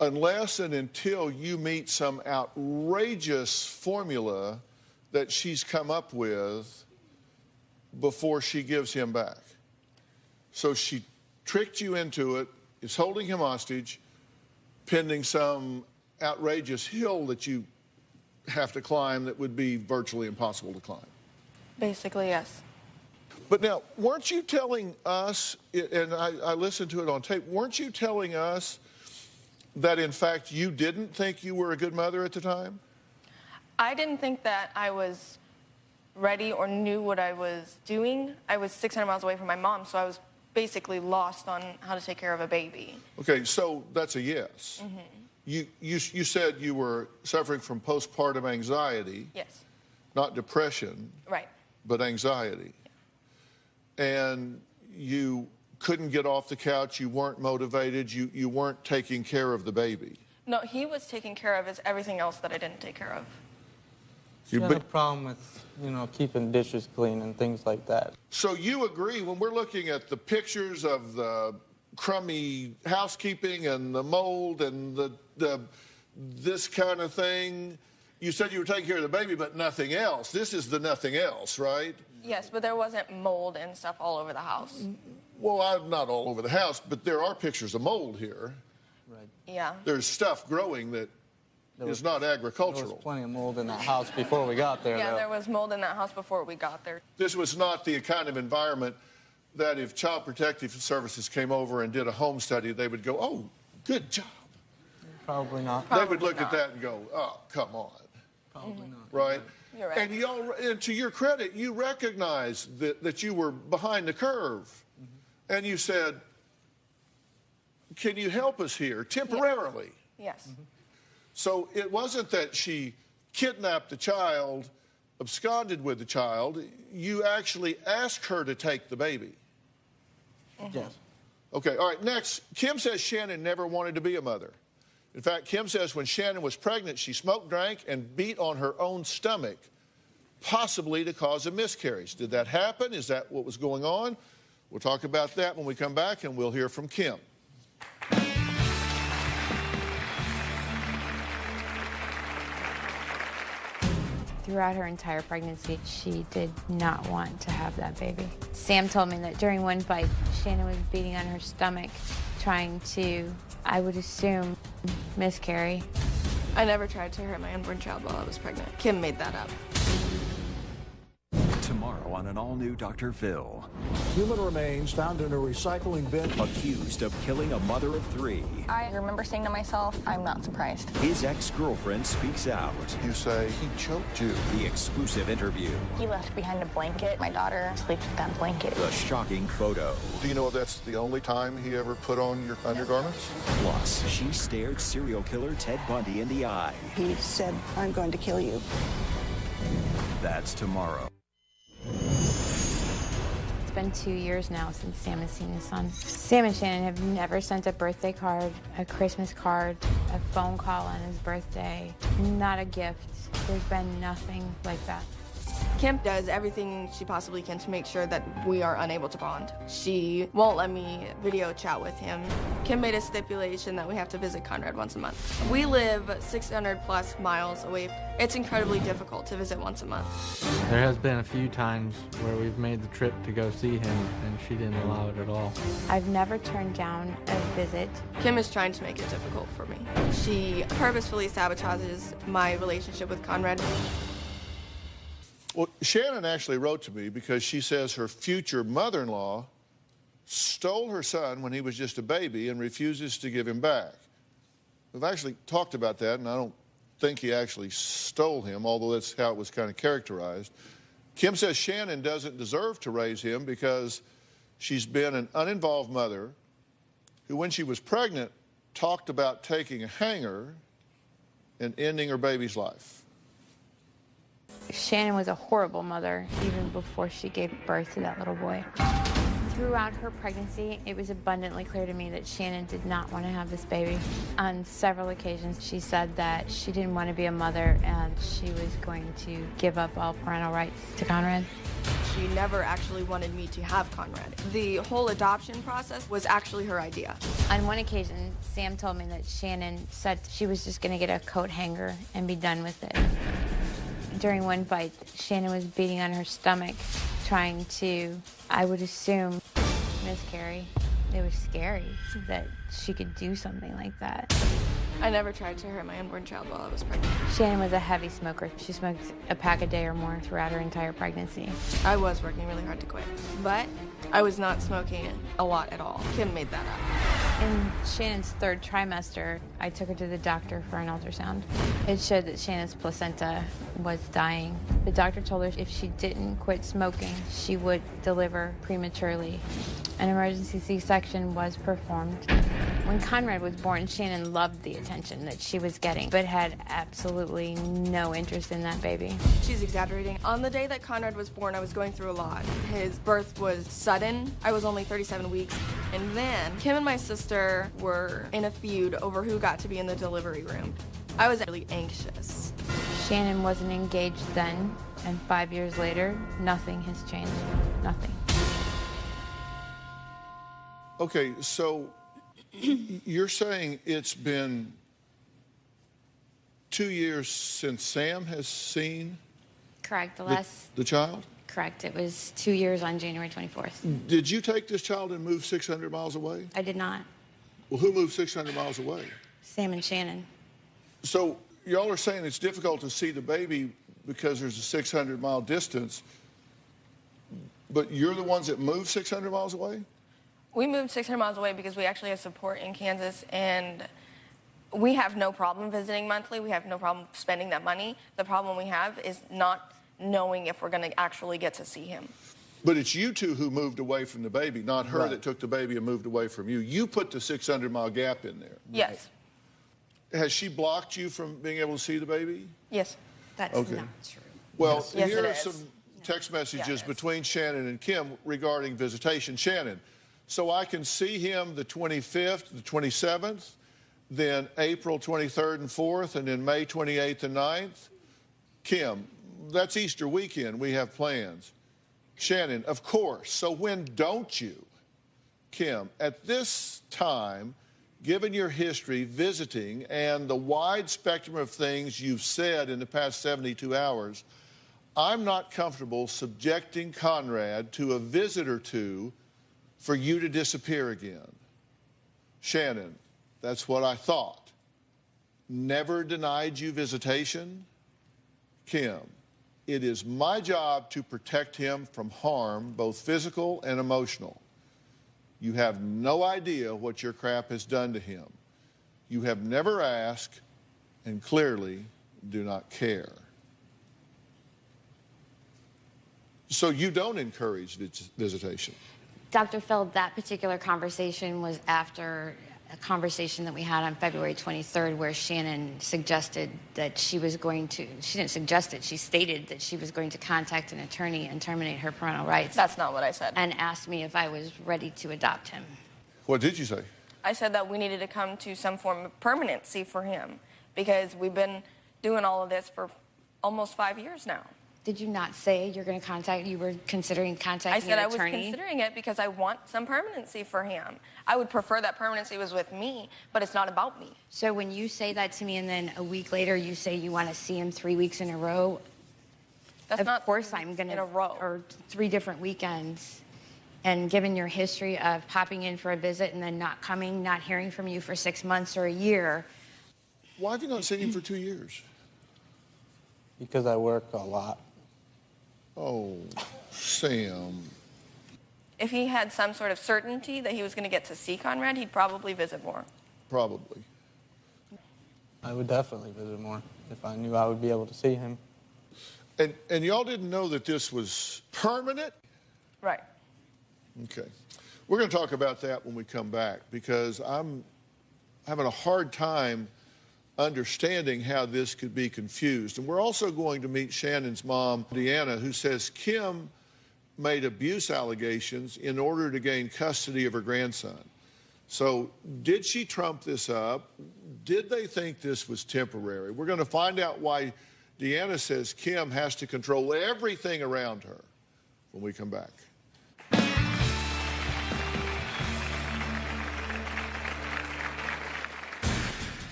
unless and until you meet some outrageous formula that she's come up with before she gives him back. So she tricked you into it, is holding him hostage, pending some outrageous hill that you have to climb that would be virtually impossible to climb. Basically, yes. But now, weren't you telling us, and I listened to it on tape, weren't you telling us that, in fact, you didn't think you were a good mother at the time? I didn't think that I was ready or knew what I was doing. I was 600 miles away from my mom, so I was basically lost on how to take care of a baby. Okay, so that's a yes. Mm-hmm. You said you were suffering from postpartum anxiety. Yes. Not depression. Right. But anxiety. And you couldn't get off the couch, you weren't motivated, you weren't taking care of the baby. No, he was taking care of everything else that I didn't take care of. She had a problem with, keeping dishes clean and things like that. So you agree, when we're looking at the pictures of the crummy housekeeping and the mold and this kind of thing, you said you were taking care of the baby, but nothing else. This is the nothing else, right? Yes, but there wasn't mold and stuff all over the house. Well, not all over the house, but there are pictures of mold here. Right. Yeah. There's stuff growing that is not agricultural. There was plenty of mold in that house before we got there, Yeah, though. there was mold in that house before we got there. This was not the kind of environment that if Child Protective Services came over and did a home study, they would go, oh, good job. Probably not. They would look at that and go, oh, come on. Probably not. Right? You're right. And to your credit, you recognized that you were behind the curve. And you said, can you help us here temporarily? Yes. So it wasn't that she kidnapped the child, absconded with the child. You actually asked her to take the baby. Yes. Okay, all right, next. Kim says Shannon never wanted to be a mother. In fact, Kim says when Shannon was pregnant, she smoked, drank, and beat on her own stomach, possibly to cause a miscarriage. Did that happen? Is that what was going on? We'll talk about that when we come back, and we'll hear from Kim. Throughout her entire pregnancy, she did not want to have that baby. Sam told me that during one fight, Shannon was beating on her stomach, trying to, I would assume, miscarry. I never tried to hurt my unborn child while I was pregnant. Kim made that up. tomorrow on an all-new Dr. Phil. Human remains found in a recycling bin. Accused of killing a mother of 3. I remember saying to myself, I'm not surprised. His ex-girlfriend speaks out. You say he choked you. The exclusive interview. He left behind a blanket. My daughter sleeps with that blanket. The shocking photo. Do you know if that's the only time he ever put on your undergarments? Plus, she stared serial killer Ted Bundy in the eye. He said, I'm going to kill you. That's tomorrow. It's been 2 years now since Sam has seen his son. Sam and Shannon have never sent a birthday card, a Christmas card, a phone call on his birthday, not a gift. There's been nothing like that. Kim does everything she possibly can to make sure that we are unable to bond. She won't let me video chat with him. Kim made a stipulation that we have to visit Conrad once a month. We live 600 plus miles away. It's incredibly difficult to visit once a month. There has been a few times where we've made the trip to go see him, and she didn't allow it at all. I've never turned down a visit. Kim is trying to make it difficult for me. She purposefully sabotages my relationship with Conrad. Well, Shannon actually wrote to me because she says her future mother-in-law stole her son when he was just a baby and refuses to give him back. We've actually talked about that, and I don't think he actually stole him, although that's how it was kind of characterized. Kim says Shannon doesn't deserve to raise him because she's been an uninvolved mother who, when she was pregnant, talked about taking a hanger and ending her baby's life. Shannon was a horrible mother even before she gave birth to that little boy. Throughout her pregnancy, it was abundantly clear to me that Shannon did not want to have this baby. On several occasions, she said that she didn't want to be a mother and she was going to give up all parental rights to Conrad. She never actually wanted me to have Conrad. The whole adoption process was actually her idea. On one occasion, Sam told me that Shannon said she was just going to get a coat hanger and be done with it. During one fight, Shannon was beating on her stomach, trying to, I would assume, miscarry. It was scary that she could do something like that. I never tried to hurt my unborn child while I was pregnant. Shannon was a heavy smoker. She smoked a pack a day or more throughout her entire pregnancy. I was working really hard to quit, but I was not smoking a lot at all. Kim made that up. In Shannon's 3rd trimester, I took her to the doctor for an ultrasound. It showed that Shannon's placenta was dying. The doctor told her if she didn't quit smoking, she would deliver prematurely. An emergency C-section was performed. When Conrad was born, Shannon loved the attention that she was getting, but had absolutely no interest in that baby. She's exaggerating. On the day that Conrad was born, I was going through a lot. His birth was sudden. I was only 37 weeks. And then Kim and my sister were in a feud over who got to be in the delivery room. I was really anxious. Shannon wasn't engaged then, and 5 years later, nothing has changed. Nothing. Okay, so you're saying it's been 2 years since Sam has seen Correct. the child? Correct. It was 2 years on January 24th. Did you take this child and move 600 miles away? I did not. Well, who moved 600 miles away? Sam and Shannon. So y'all are saying it's difficult to see the baby because there's a 600-mile distance, but you're the ones that moved 600 miles away? We moved 600 miles away because we actually have support in Kansas, and we have no problem visiting monthly. We have no problem spending that money. The problem we have is not knowing if we're going to actually get to see him. But it's you two who moved away from the baby, not her that took the baby and moved away from you. You put the 600-mile gap in there. Yes. Has she blocked you from being able to see the baby? Yes. That's Okay. not true. Well, Yes, here it are is. some text messages between Shannon and Kim regarding visitation. Shannon, so I can see him the 25th, the 27th, then April 23rd and 4th, and then May 28th and 9th. Kim, that's Easter weekend. We have plans. Shannon, of course. So when don't you? Kim, at this time, given your history visiting and the wide spectrum of things you've said in the past 72 hours, I'm not comfortable subjecting Conrad to a visit or two for you to disappear again. Shannon, that's what I thought. Never denied you visitation? Kim, It is my job to protect him from harm, both physical and emotional. You have no idea what your crap has done to him. You have never asked and clearly do not care. So you don't encourage visitation? Dr. Phil, that particular conversation was after a conversation that we had on February 23rd where Shannon suggested that she was going to, she didn't suggest it, she stated that she was going to contact an attorney and terminate her parental rights. That's not what I said. And asked me if I was ready to adopt him. What did you say? I said that we needed to come to some form of permanency for him because we've been doing all of this for almost 5 years now. Did you not say you're going to contact, you were considering contacting an attorney? I said I was considering it because I want some permanency for him. I would prefer that permanency was with me, but it's not about me. So when you say that to me and then a week later you say you want to see him 3 weeks in a row, that's of course I'm going to, in a row. Or 3 different weekends. And given your history of popping in for a visit and then not coming, not hearing from you for 6 months or a year. Why have you not seen him for 2 years? Because I work a lot. Oh, Sam. If he had some sort of certainty that he was going to get to see Conrad, he'd probably visit more. Probably. I would definitely visit more if I knew I would be able to see him. And y'all didn't know that this was permanent? Right. Okay. We're going to talk about that when we come back because I'm having a hard time understanding how this could be confused. And we're also going to meet Shannon's mom, Deanna, who says Kim made abuse allegations in order to gain custody of her grandson. So did she trump this up? Did they think this was temporary? We're going to find out why Deanna says Kim has to control everything around her when we come back.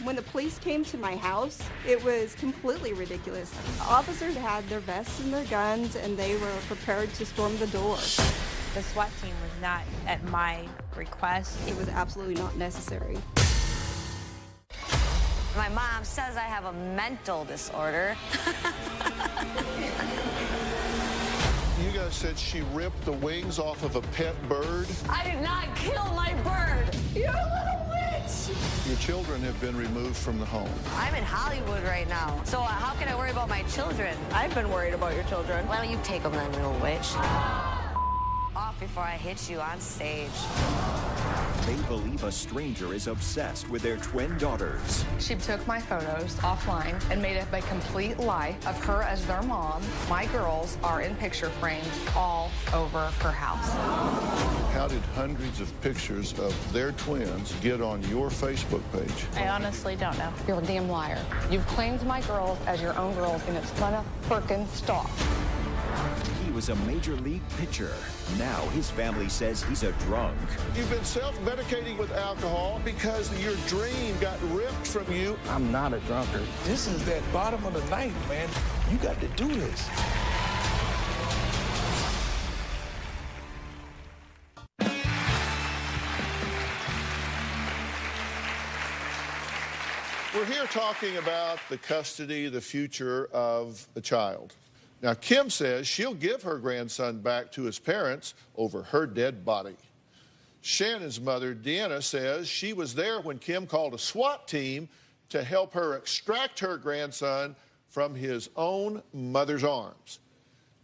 When the police came to my house, it was completely ridiculous. Officers had their vests and their guns, and they were prepared to storm the door. The SWAT team was not at my request. It was absolutely not necessary. My mom says I have a mental disorder. You guys said she ripped the wings off of a pet bird? I did not kill my bird. You're a little witch. Your children have been removed from the home. I'm in Hollywood right now, so how can I worry about my children? I've been worried about your children. Why don't you take them then, little witch? Off before I hit you on stage. They believe a stranger is obsessed with their twin daughters. She took my photos offline and made up a complete lie of her as their mom. My girls are in picture frames all over her house. How did hundreds of pictures of their twins get on your Facebook page? I honestly don't know. You're a damn liar. You've claimed my girls as your own girls, and it's gonna frickin' stop. He was a major league pitcher. Now his family says he's a drunk. You've been self-medicating with alcohol because your dream got ripped from you. I'm not a drunkard. This is that bottom of the ninth, man. You got to do this. We're here talking about the custody, the future of a child. Now, Kim says she'll give her grandson back to his parents over her dead body. Shannon's mother, Deanna, says she was there when Kim called a SWAT team to help her extract her grandson from his own mother's arms.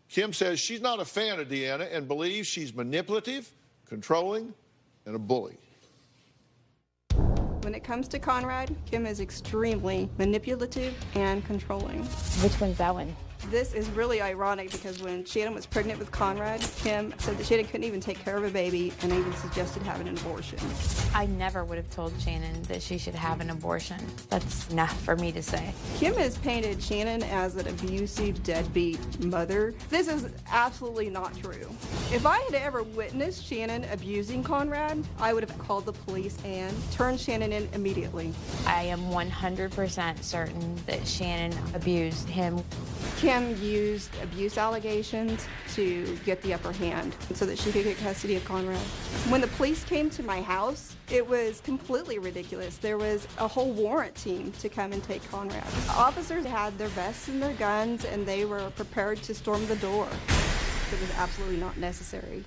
Kim says she's not a fan of Deanna and believes she's manipulative, controlling, and a bully. When it comes to Conrad, Kim is extremely manipulative and controlling. Which one's that one? This is really ironic because when Shannon was pregnant with Conrad, Kim said that Shannon couldn't even take care of a baby and even suggested having an abortion. I never would have told Shannon that she should have an abortion. That's enough for me to say. Kim has painted Shannon as an abusive, deadbeat mother. This is absolutely not true. If I had ever witnessed Shannon abusing Conrad, I would have called the police and turned Shannon in immediately. I am 100% certain that Shannon abused him. Kim used abuse allegations to get the upper hand so that she could get custody of Conrad. When the police came to my house, it was completely ridiculous. There was a whole warrant team to come and take Conrad. Officers had their vests and their guns, and they were prepared to storm the door. It was absolutely not necessary.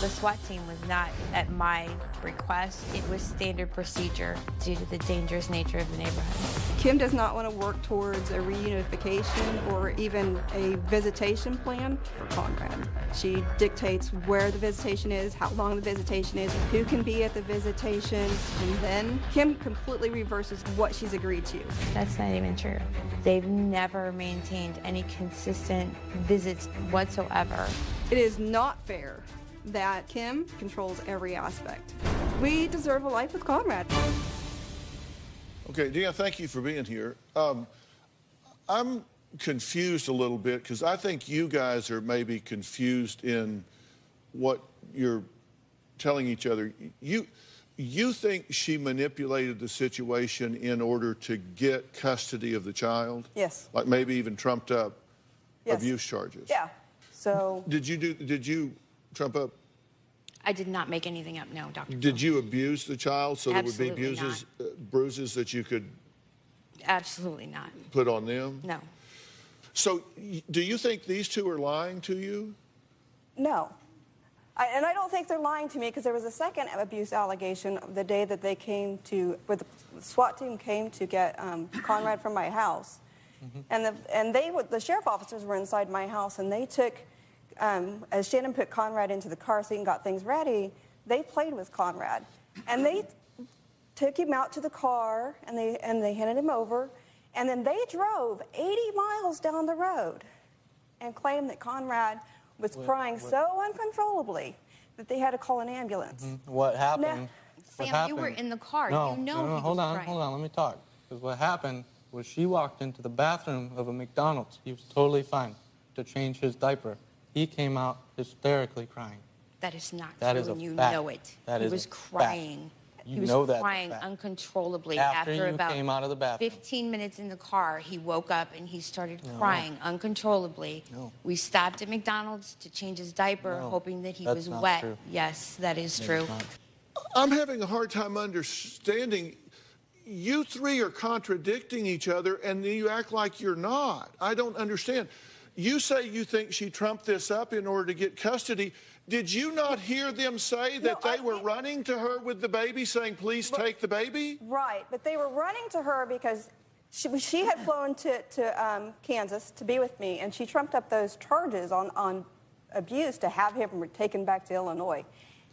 The SWAT team was not at my request. It was standard procedure due to the dangerous nature of the neighborhood. Kim does not want to work towards a reunification or even a visitation plan for Conrad. She dictates where the visitation is, how long the visitation is, who can be at the visitation, and then Kim completely reverses what she's agreed to. That's not even true. They've never maintained any consistent visits whatsoever. It is not fair that Kim controls every aspect. We deserve a life with Conrad. Okay, Deanna, thank you for being here. I'm confused a little bit because I think you guys are maybe confused in what you're telling each other. You think she manipulated the situation in order to get custody of the child? Yes. Like maybe even trumped up Yes. abuse charges? Yeah. So Did you trump up? I did not make anything up, no, Dr. Did you abuse the child so Absolutely there would be bruises that you could Absolutely not. put on them? No. So do you think these two are lying to you? no. And I don't think they're lying to me because there was a second abuse allegation the day that they came to, where the SWAT team came to get Conrad from my house. And the sheriff officers were inside my house, and they took, as Shannon put Conrad into the car seat and got things ready, they played with Conrad. And they took him out to the car, and they handed him over, and then they drove 80 miles down the road and claimed that Conrad was crying so uncontrollably that they had to call an ambulance. What happened? Sam, you were in the car. No, you know no, he hold was on, crying. hold on, let me talk. Because what happened was she walked into the bathroom of a McDonald's. He was totally fine to change his diaper. He came out hysterically crying. That is not That true, is a and you fact. know it. That he is a was fact. crying. You He was know that's a crying fact. uncontrollably After after you about came out of the bathroom. 15 minutes in the car. He woke up and he started No. crying uncontrollably. No. We stopped at McDonald's to change his diaper, No, hoping that he that's was not wet. true. Yes, that is That's true. not- I'm having a hard time understanding. You three are contradicting each other, and you act like you're not. I don't understand. You say you think she trumped this up in order to get custody. Did you not hear them say that they were running to her with the baby, saying, please take the baby? Right, but they were running to her because she had flown to Kansas to be with me, and she trumped up those charges on abuse to have him taken back to Illinois.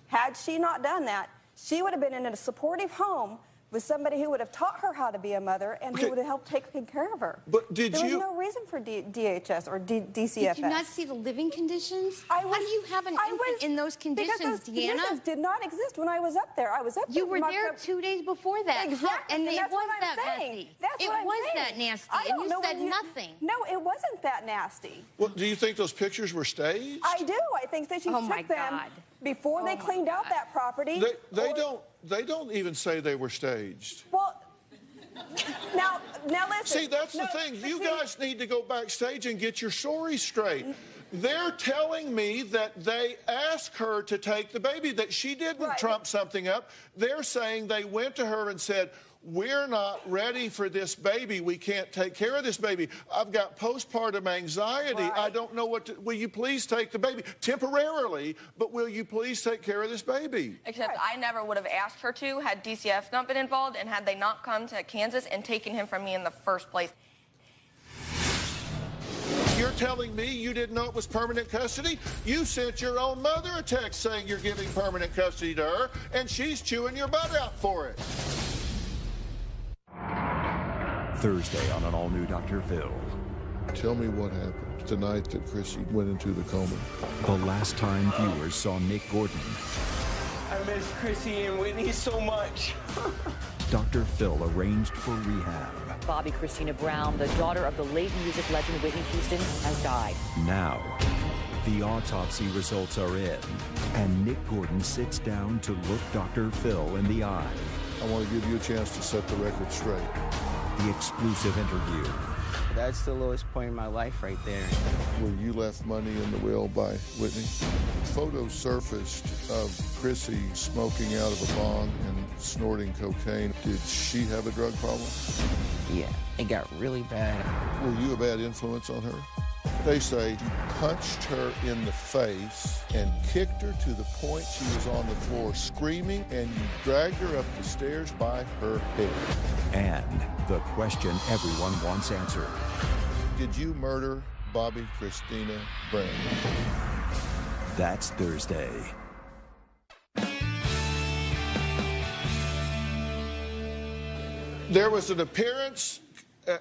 Had she not done that, she would have been in a supportive home with somebody who would have taught her how to be a mother and who would have helped take care of her. But did there you- was no reason for DHS or DCFS. Did you not see the living conditions? How do you have an infant in those conditions, because those Deanna? conditions did not exist when I was up there. I was up there. You were for my there prep- 2 days before that. Exactly, And and it that's was what I'm that saying. messy. That's It what I'm was saying. that nasty, I and don't you know said what nothing. No, it wasn't that nasty. Well, do you think those pictures were staged? I do. I think that she Oh, my took them God. before they cleaned out that property. They don't even say they were staged. Well, now listen. See, that's the thing. You guys need to go backstage and get your story straight. They're telling me that they asked her to take the baby, that she didn't trump something up. They're saying they went to her and said, we're not ready for this baby. We can't take care of this baby. I've got postpartum anxiety. I don't know what to... Will you please take the baby? Temporarily, but will you please take care of this baby? Except I never would have asked her to had DCF not been involved and had they not come to Kansas and taken him from me in the first place. You're telling me you didn't know it was permanent custody? You sent your own mother a text saying you're giving permanent custody to her, and she's chewing your butt out for it. Thursday on an all-new Dr. Phil. Tell me what happened the night that Chrissy went into the coma. The last time viewers saw Nick Gordon, I miss Chrissy and Whitney so much. Dr. Phil arranged for rehab. Bobby Christina Brown, the daughter of the late music legend Whitney Houston, has died. Now, the autopsy results are in, and Nick Gordon sits down to look Dr. Phil in the eye. I want to give you a chance to set the record straight. The exclusive interview. That's the lowest point in my life right there. Where you left money in the will by Whitney. Photos surfaced of Chrissy smoking out of a bong and snorting cocaine. Did she have a drug problem? Yeah, it got really bad. Were you a bad influence on her? They say you punched her in the face and kicked her to the point she was on the floor screaming, and you dragged her up the stairs by her hair. And the question everyone wants answered. Did you murder Bobby Christina Brown? That's Thursday. There was an appearance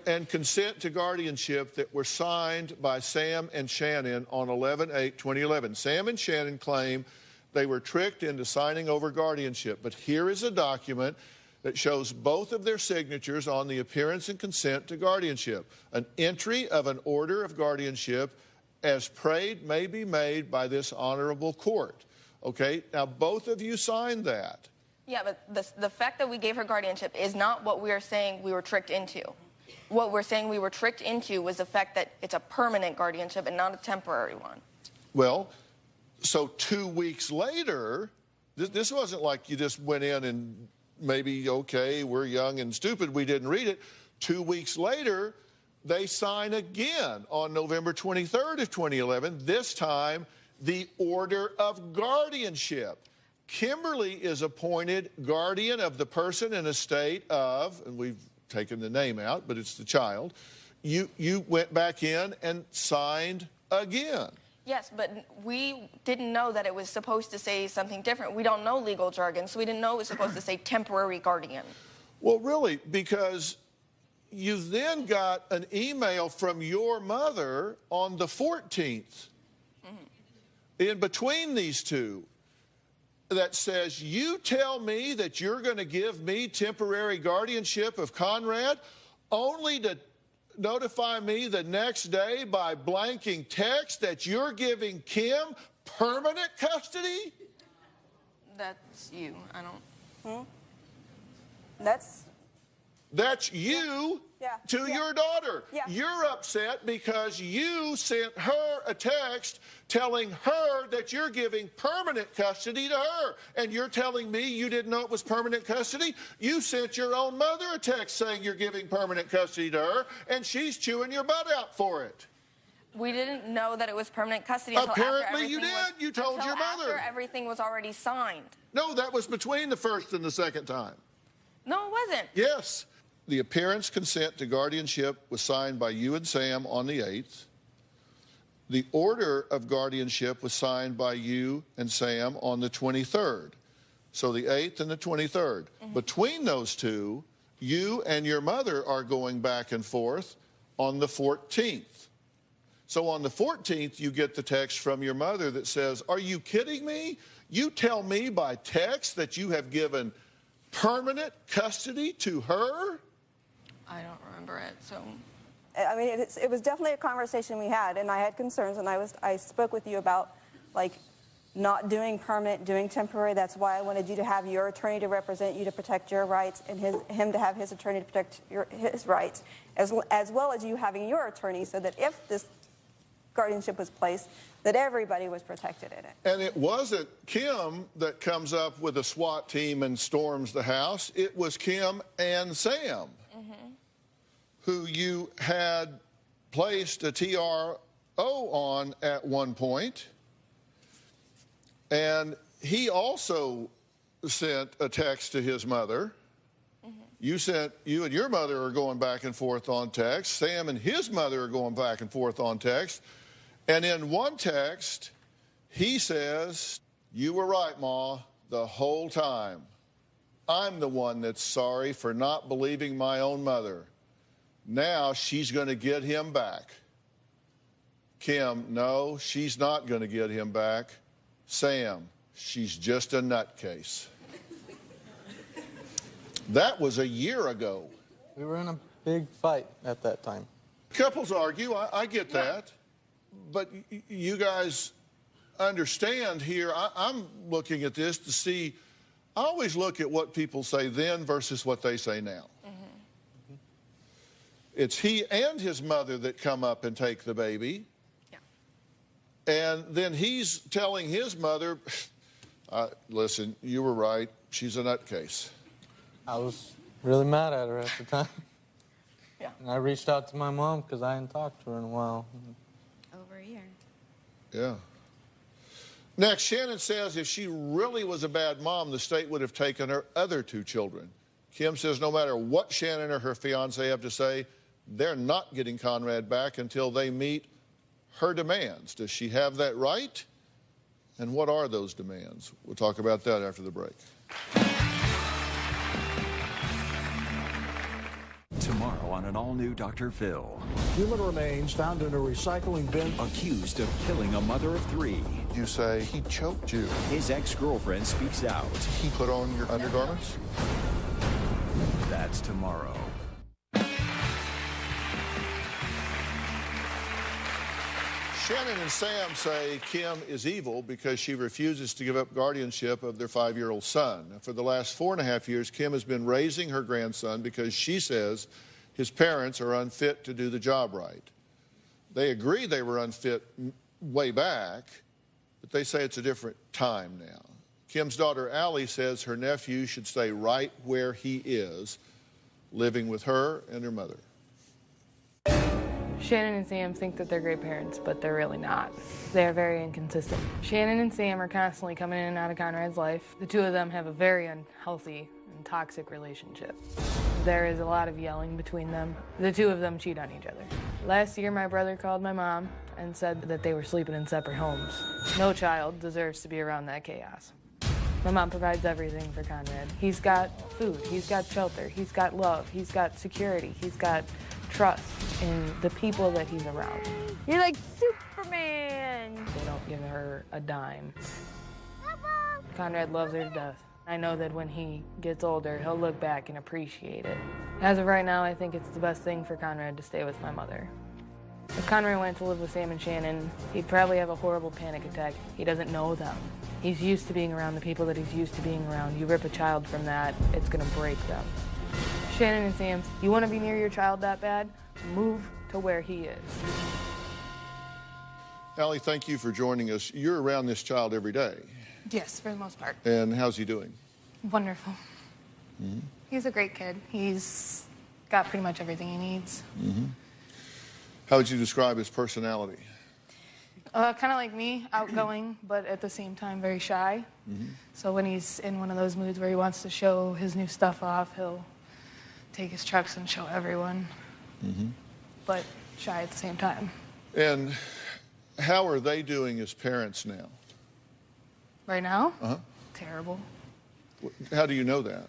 and consent to guardianship that were signed by Sam and Shannon on 11/8/2011. Sam and Shannon claim they were tricked into signing over guardianship, but here is a document that shows both of their signatures on the appearance and consent to guardianship. An entry of an order of guardianship as prayed may be made by this honorable court. Okay, now both of you signed that. Yeah, but the fact that we gave her guardianship is not what we are saying we were tricked into. What we're saying we were tricked into was the fact that it's a permanent guardianship and not a temporary one. Well, so 2 weeks later, this wasn't like you just went in and maybe, okay, we're young and stupid, we didn't read it. 2 weeks later, they sign again on November 23rd of 2011, this time the order of guardianship. Kimberly is appointed guardian of the person and estate of, and we've taken the name out, but it's the child. You went back in and signed again. Yes, but we didn't know that it was supposed to say something different. We don't know legal jargon, so we didn't know it was supposed to say temporary guardian. Well, really, because you then got an email from your mother on the 14th, in between these two, that says, you tell me that you're going to give me temporary guardianship of Conrad, only to notify me the next day by blanking text that you're giving Kim permanent custody? That's you. I don't... That's you to your daughter. Yeah. You're upset because you sent her a text telling her that you're giving permanent custody to her. And you're telling me you didn't know it was permanent custody? You sent your own mother a text saying you're giving permanent custody to her, and she's chewing your butt out for it. We didn't know that it was permanent custody until Apparently you did. You told your mother. After everything was already signed. No, that was between the first and the second time. No, it wasn't. Yes. The appearance consent to guardianship was signed by you and Sam on the 8th. The order of guardianship was signed by you and Sam on the 23rd. So the 8th and the 23rd. Between those two, you and your mother are going back and forth on the 14th. So on the 14th, you get the text from your mother that says, are you kidding me? You tell me by text that you have given permanent custody to her? I don't remember it, so... I mean, it was definitely a conversation we had, and I had concerns, and I spoke with you about, like, not doing permanent, doing temporary. That's why I wanted you to have your attorney to represent you to protect your rights, and him to have his attorney to protect his rights, as well as you having your attorney, so that if this guardianship was placed, that everybody was protected in it. And it wasn't Kim that comes up with a SWAT team and storms the house. It was Kim and Sam, who you had placed a TRO on at one point. And he also sent a text to his mother. You and your mother are going back and forth on text. Sam and his mother are going back and forth on text. And in one text, he says, you were right, Ma, the whole time. I'm the one that's sorry for not believing my own mother. Now she's going to get him back. Kim, no, she's not going to get him back. Sam, she's just a nutcase. That was a year ago. We were in a big fight at that time. Couples argue, I get that. But you guys understand here, I'm looking at this to see, I always look at what people say then versus what they say now. It's he and his mother that come up and take the baby. Yeah. And then he's telling his mother, listen, you were right. She's a nutcase. I was really mad at her at the time. Yeah. And I reached out to my mom because I hadn't talked to her in a while. Over a year. Yeah. Next, Shannon says if she really was a bad mom, the state would have taken her other 2 children. Kim says no matter what Shannon or her fiancé have to say, they're not getting Conrad back until they meet her demands. Does she have that right? And what are those demands? We'll talk about that after the break. Tomorrow on an all-new Dr. Phil. Human remains found in a recycling bin. Accused of killing a mother of 3. You say he choked you. His ex-girlfriend speaks out. He put on your undergarments? That's tomorrow. Shannon and Sam say Kim is evil because she refuses to give up guardianship of their 5-year-old son. For the last 4.5 years, Kim has been raising her grandson because she says his parents are unfit to do the job right. They agree they were unfit way back, but they say it's a different time now. Kim's daughter, Allie, says her nephew should stay right where he is, living with her and her mother. Shannon and Sam think that they're great parents, but they're really not. They're very inconsistent. Shannon and Sam are constantly coming in and out of Conrad's life. The 2 of them have a very unhealthy and toxic relationship. There is a lot of yelling between them. The 2 of them cheat on each other. Last year, my brother called my mom and said that they were sleeping in separate homes. No child deserves to be around that chaos. My mom provides everything for Conrad. He's got food, he's got shelter, he's got love, he's got security, he's got trust in the people that he's around. You're like Superman. They don't give her a dime. Conrad loves her to death. I know that when he gets older, he'll look back and appreciate it. As of right now, I think it's the best thing for Conrad to stay with my mother. If Conrad went to live with Sam and Shannon, he'd probably have a horrible panic attack. He doesn't know them. He's used to being around the people that he's used to being around. You rip a child from that, it's gonna break them. Shannon and Sam, you wanna be near your child that bad? Move to where he is. Allie, thank you for joining us. You're around this child every day. Yes, for the most part. And how's he doing? Wonderful. Mm-hmm. He's a great kid. He's got pretty much everything he needs. Mm-hmm. How would you describe his personality? Kind of like me, outgoing, but at the same time very shy. Mm-hmm. So when he's in one of those moods where he wants to show his new stuff off, he'll take his trucks and show everyone, but shy at the same time. And how are they doing as parents now? Right now? Uh-huh. Terrible. How do you know that?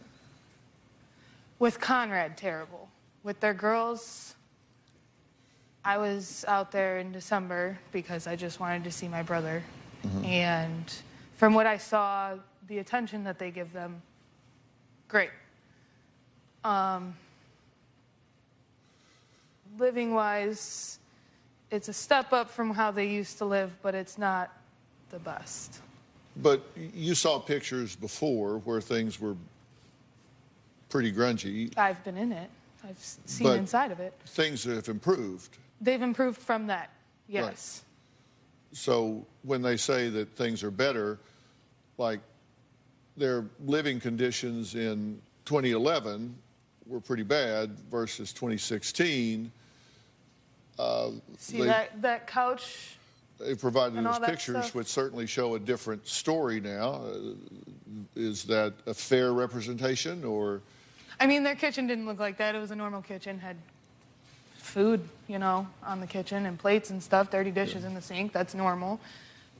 With Conrad, terrible. With their girls, I was out there in December because I just wanted to see my brother. And from what I saw, the attention that they give them, great. Living-wise, it's a step up from how they used to live, but it's not the best. But you saw pictures before where things were pretty grungy. I've been in it. I've seen But inside of it. things have improved. They've improved from that, yes. Right. So when they say that things are better, like their living conditions in 2011 were pretty bad versus 2016. See that couch? They provided and us all that pictures stuff? which certainly show a different story now. Is that a fair representation, or? I mean, their kitchen didn't look like that. It was a normal kitchen, had food, you know, on the kitchen and plates and stuff, dirty dishes in the sink. That's normal.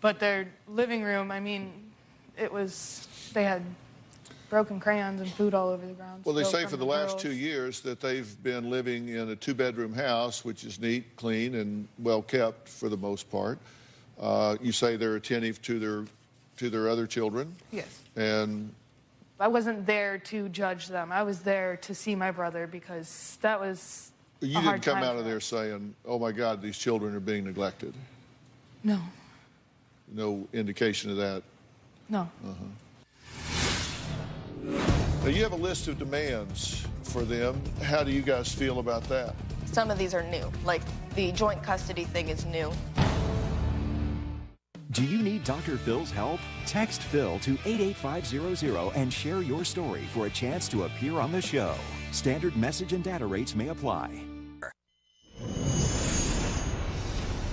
But their living room, I mean, they had broken crayons and food all over the ground. Well, they still say from for the the last girls. 2 years that they've been living in a 2-bedroom house, which is neat, clean, and well kept for the most part. You say they're attentive to their other children. Yes. And I wasn't there to judge them. I was there to see my brother because that was you didn't come out of there saying, "Oh my God, these children are being neglected." No. No indication of that. No. Now you have a list of demands for them. How do you guys feel about that? Some of these are new, like the joint custody thing is new. Do you need Dr. Phil's help? Text Phil to 88500 and share your story for a chance to appear on the show. Standard message and data rates may apply.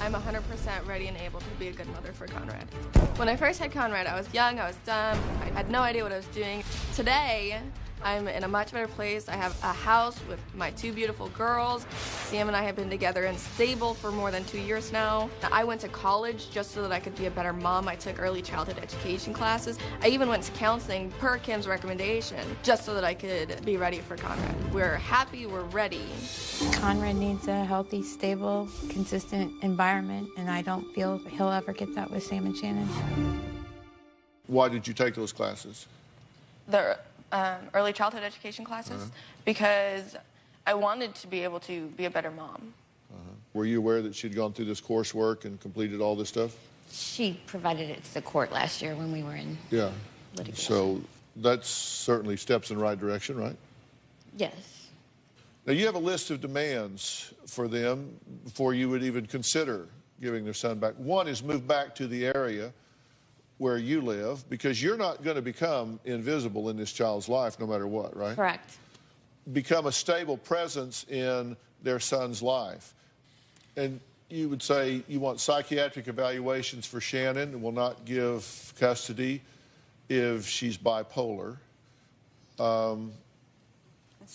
I'm 100% ready and able to be a good mother for Conrad. When I first had Conrad, I was young, I was dumb, I had no idea what I was doing. Today, I'm in a much better place. I have a house with my 2 beautiful girls. Sam and I have been together and stable for more than 2 years now. I went to college just so that I could be a better mom. I took early childhood education classes. I even went to counseling per Kim's recommendation just so that I could be ready for Conrad. We're happy, we're ready. Conrad needs a healthy, stable, consistent environment, and I don't feel he'll ever get that with Sam and Shannon. Why did you take those classes? The early childhood education classes, because I wanted to be able to be a better mom. Were you aware that she'd gone through this coursework and completed all this stuff? She provided it to the court last year when we were in litigation. So that's certainly steps in the right direction, right? Yes. Now, you have a list of demands for them before you would even consider giving their son back. One is move back to the area where you live, because you're not going to become invisible in this child's life no matter what, right? Correct. Become a stable presence in their son's life. And you would say you want psychiatric evaluations for Shannon and will not give custody if she's bipolar.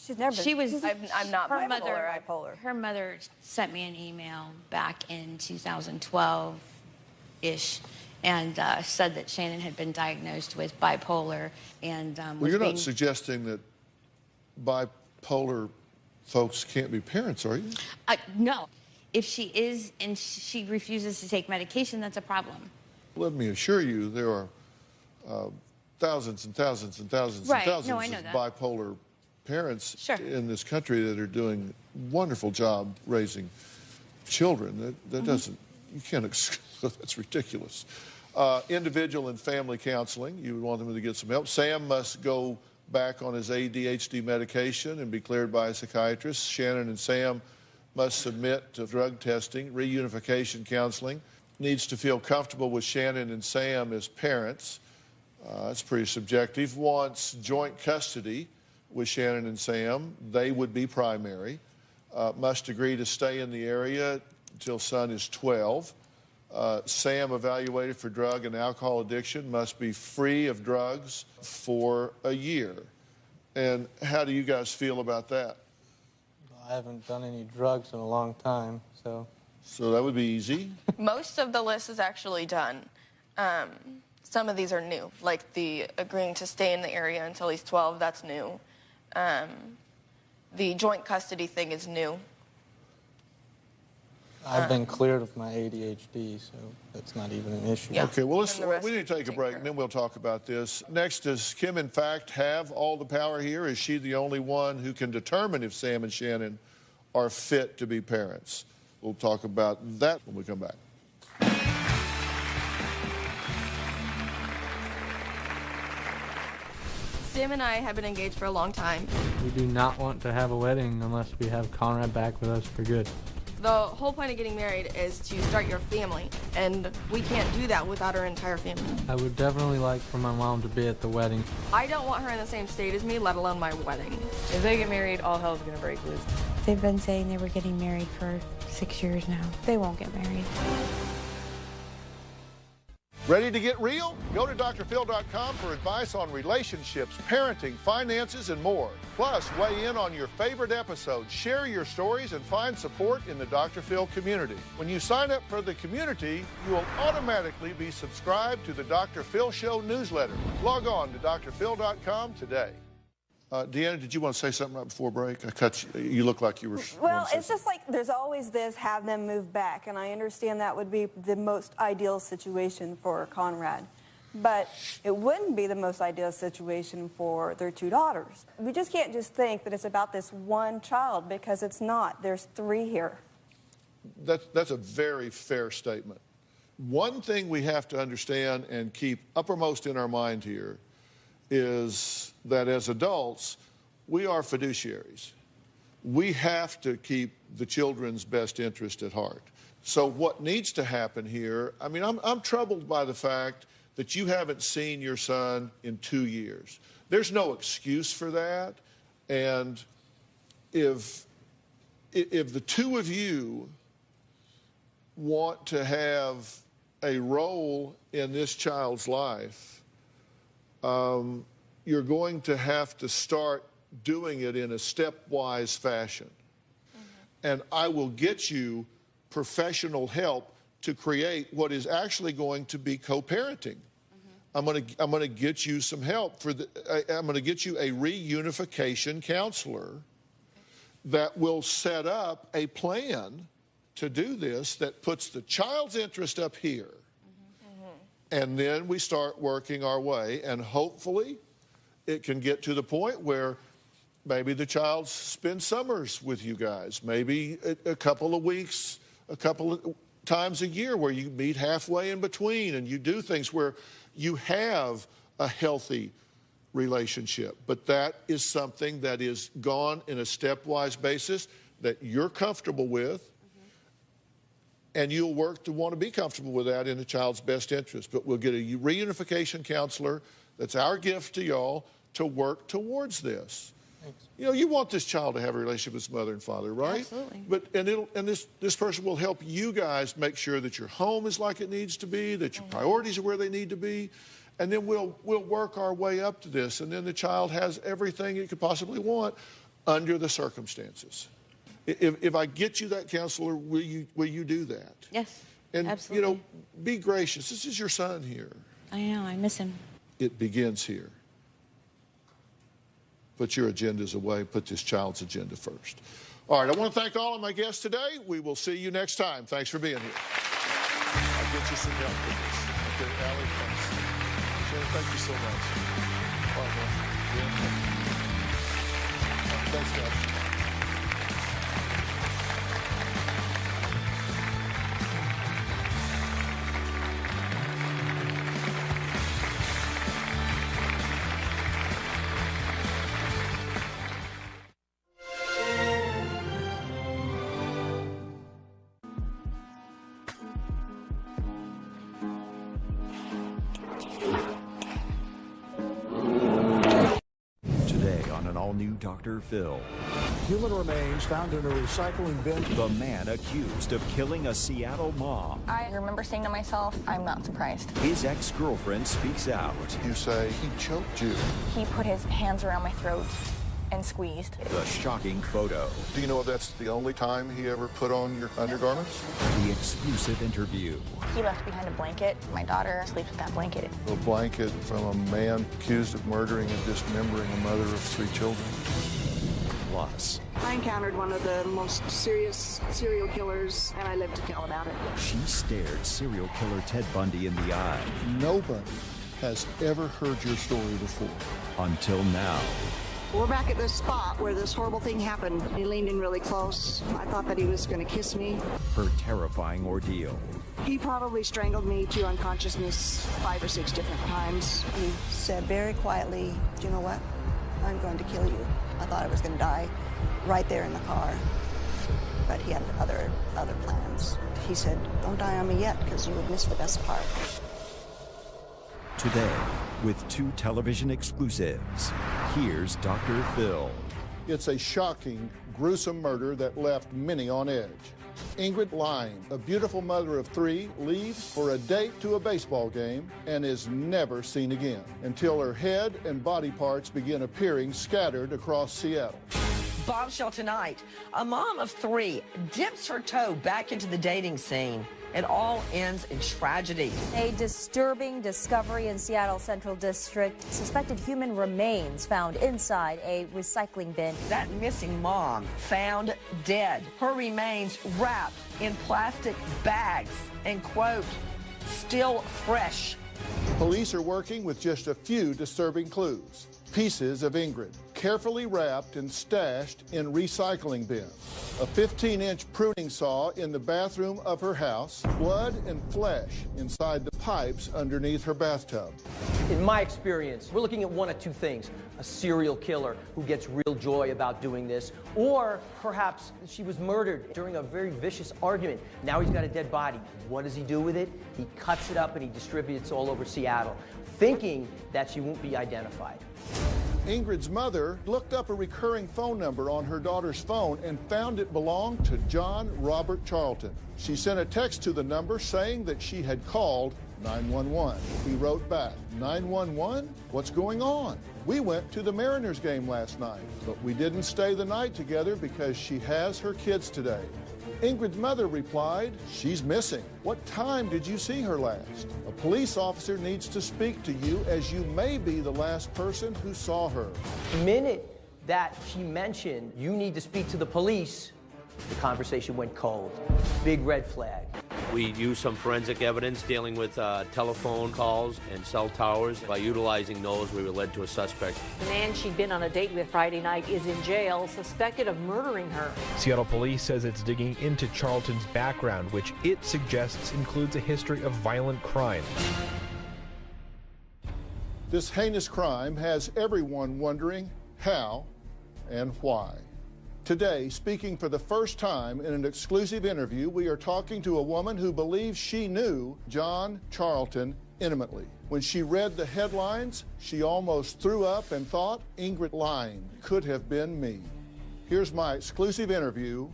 She's never been. She was. I'm not bipolar. Her mother sent me an email back in 2012-ish, and said that Shannon had been diagnosed with bipolar and well, you're not suggesting that bipolar folks can't be parents, are you? No. If she is and she refuses to take medication, that's a problem. Let me assure you, there are thousands and thousands and thousands and thousands of bipolar parents in this country that are doing a wonderful job raising children. That doesn't, you can't exclude, that's ridiculous. Individual and family counseling, you would want them to get some help. Sam must go back on his ADHD medication and be cleared by a psychiatrist. Shannon and Sam must submit to drug testing. Reunification counseling. Needs to feel comfortable with Shannon and Sam as parents. That's pretty subjective. Wants joint custody with Shannon and Sam. They would be primary. Must agree to stay in the area until son is 12. Sam evaluated for drug and alcohol addiction, must be free of drugs for a year. And how do you guys feel about that? I haven't done any drugs in a long time, so... So that would be easy? Most of the list is actually done. Some of these are new, like the agreeing to stay in the area until he's 12, that's new. The joint custody thing is new. I've been cleared of my ADHD, so that's not even an issue. Okay, well, we need to take a break, and then we'll talk about this. Next, does Kim, in fact, have all the power here? Is she the only one who can determine if Sam and Shannon are fit to be parents? We'll talk about that when we come back. Sam and I have been engaged for a long time. We do not want to have a wedding unless we have Conrad back with us for good. The whole point of getting married is to start your family, and we can't do that without our entire family. I would definitely like for my mom to be at the wedding. I don't want her in the same state as me, let alone my wedding. If they get married, all hell's gonna break loose. They've been saying they were getting married for 6 years now. They won't get married. Ready to get real? Go to drphil.com for advice on relationships, parenting, finances, and more. Plus, weigh in on your favorite episodes, share your stories, and find support in the Dr. Phil community. When you sign up for the community, you will automatically be subscribed to the Dr. Phil Show newsletter. Log on to drphil.com today. Deanna, did you want to say something right before break? I cut you. You look like you were... Well, it's just like there's always this, have them move back, and I understand that would be the most ideal situation for Conrad. But it wouldn't be the most ideal situation for their 2 daughters. We just can't just think that it's about this one child, because it's not. There's 3 here. That's a very fair statement. One thing we have to understand and keep uppermost in our mind here is that as adults, we are fiduciaries. we have to keep the children's best interest at heart. So what needs to happen here, I mean, I'm troubled by the fact that you haven't seen your son in 2 years. There's no excuse for that. And if the two of you want to have a role in this child's life, you're going to have to start doing it in a stepwise fashion. And I will get you professional help to create what is actually going to be co-parenting. I'm going to get you some help for I'm going to get you a reunification counselor that will set up a plan to do this that puts the child's interest up here. And then we start working our way, and hopefully it can get to the point where maybe the child spends summers with you guys, maybe a couple of weeks, a couple of times a year where you meet halfway in between and you do things where you have a healthy relationship. But that is something that is gone in a stepwise basis that you're comfortable with, and you'll work to want to be comfortable with that in a child's best interest. But we'll get a reunification counselor, that's our gift to y'all, to work towards this. Thanks. You know, you want this child to have a relationship with his mother and father, right? Absolutely. But this person will help you guys make sure that your home is like it needs to be, that your priorities are where they need to be, and then we'll work our way up to this, and then the child has everything it could possibly want under the circumstances. If I get you that counselor, will you do that? Yes, and, absolutely. you know, be gracious. This is your son here. I know, I miss him. It begins here. Put your agendas away. Put this child's agenda first. All right, I want to thank all of my guests today. We will see you next time. Thanks for being here. I'll get you some help with this. Okay, Allie, thanks. Shannon, thank you so much. All right, man. Yeah. Thanks, guys. New Dr. Phil. Human remains found in a recycling bin. The man accused of killing a Seattle mom. I remember saying to myself, I'm not surprised. His ex-girlfriend speaks out. You say he choked you. He put his hands around my throat and squeezed. The shocking photo. Do you know if that's the only time he ever put on your undergarments? The exclusive interview. He left behind a blanket. My daughter sleeps with that blanket. A blanket from a man accused of murdering and dismembering a mother of 3 children. Plus, I encountered one of the most serious serial killers, and I lived to tell about it. She stared serial killer Ted Bundy in the eye. Nobody has ever heard your story before. Until now. We're back at this spot where this horrible thing happened. He leaned in really close. I thought that he was going to kiss me. Her terrifying ordeal. He probably strangled me to unconsciousness 5 or 6 different times. He said very quietly, "Do you know what? I'm going to kill you." I thought I was going to die right there in the car. But he had other plans. He said, "Don't die on me yet, because you would miss the best part." Today, with 2 television exclusives, here's Dr. Phil. It's a shocking, gruesome murder that left many on edge. Ingrid Lyne, a beautiful mother of 3, leaves for a date to a baseball game and is never seen again until her head and body parts begin appearing scattered across Seattle. Bombshell tonight. A mom of 3 dips her toe back into the dating scene. It all ends in tragedy. A disturbing discovery in Seattle Central District. Suspected human remains found inside a recycling bin. That missing mom found dead. Her remains wrapped in plastic bags and, quote, still fresh. Police are working with just a few disturbing clues. Pieces of Ingrid, carefully wrapped and stashed in recycling bins. A 15-inch pruning saw in the bathroom of her house. Blood and flesh inside the pipes underneath her bathtub. In my experience, we're looking at one of two things. A serial killer who gets real joy about doing this, or perhaps she was murdered during a very vicious argument. Now he's got a dead body. What does he do with it? He cuts it up and he distributes all over Seattle, thinking that she won't be identified. Ingrid's mother looked up a recurring phone number on her daughter's phone and found it belonged to John Robert Charlton. She sent a text to the number saying that she had called 911. He wrote back, 911? What's going on? We went to the Mariners game last night, but we didn't stay the night together because she has her kids today. Ingrid's mother replied, she's missing. What time did you see her last? A police officer needs to speak to you as you may be the last person who saw her. The minute that she mentioned, you need to speak to the police, the conversation went cold. Big red flag. We used some forensic evidence dealing with telephone calls and cell towers. By utilizing those, we were led to a suspect. The man she'd been on a date with Friday night is in jail, suspected of murdering her. Seattle police says it's digging into Charlton's background, which it suggests includes a history of violent crime. This heinous crime has everyone wondering how and why. Today, speaking for the first time in an exclusive interview, we are talking to a woman who believes she knew John Charlton intimately. When she read the headlines, she almost threw up and thought, Ingrid lying could have been me. Here's my exclusive interview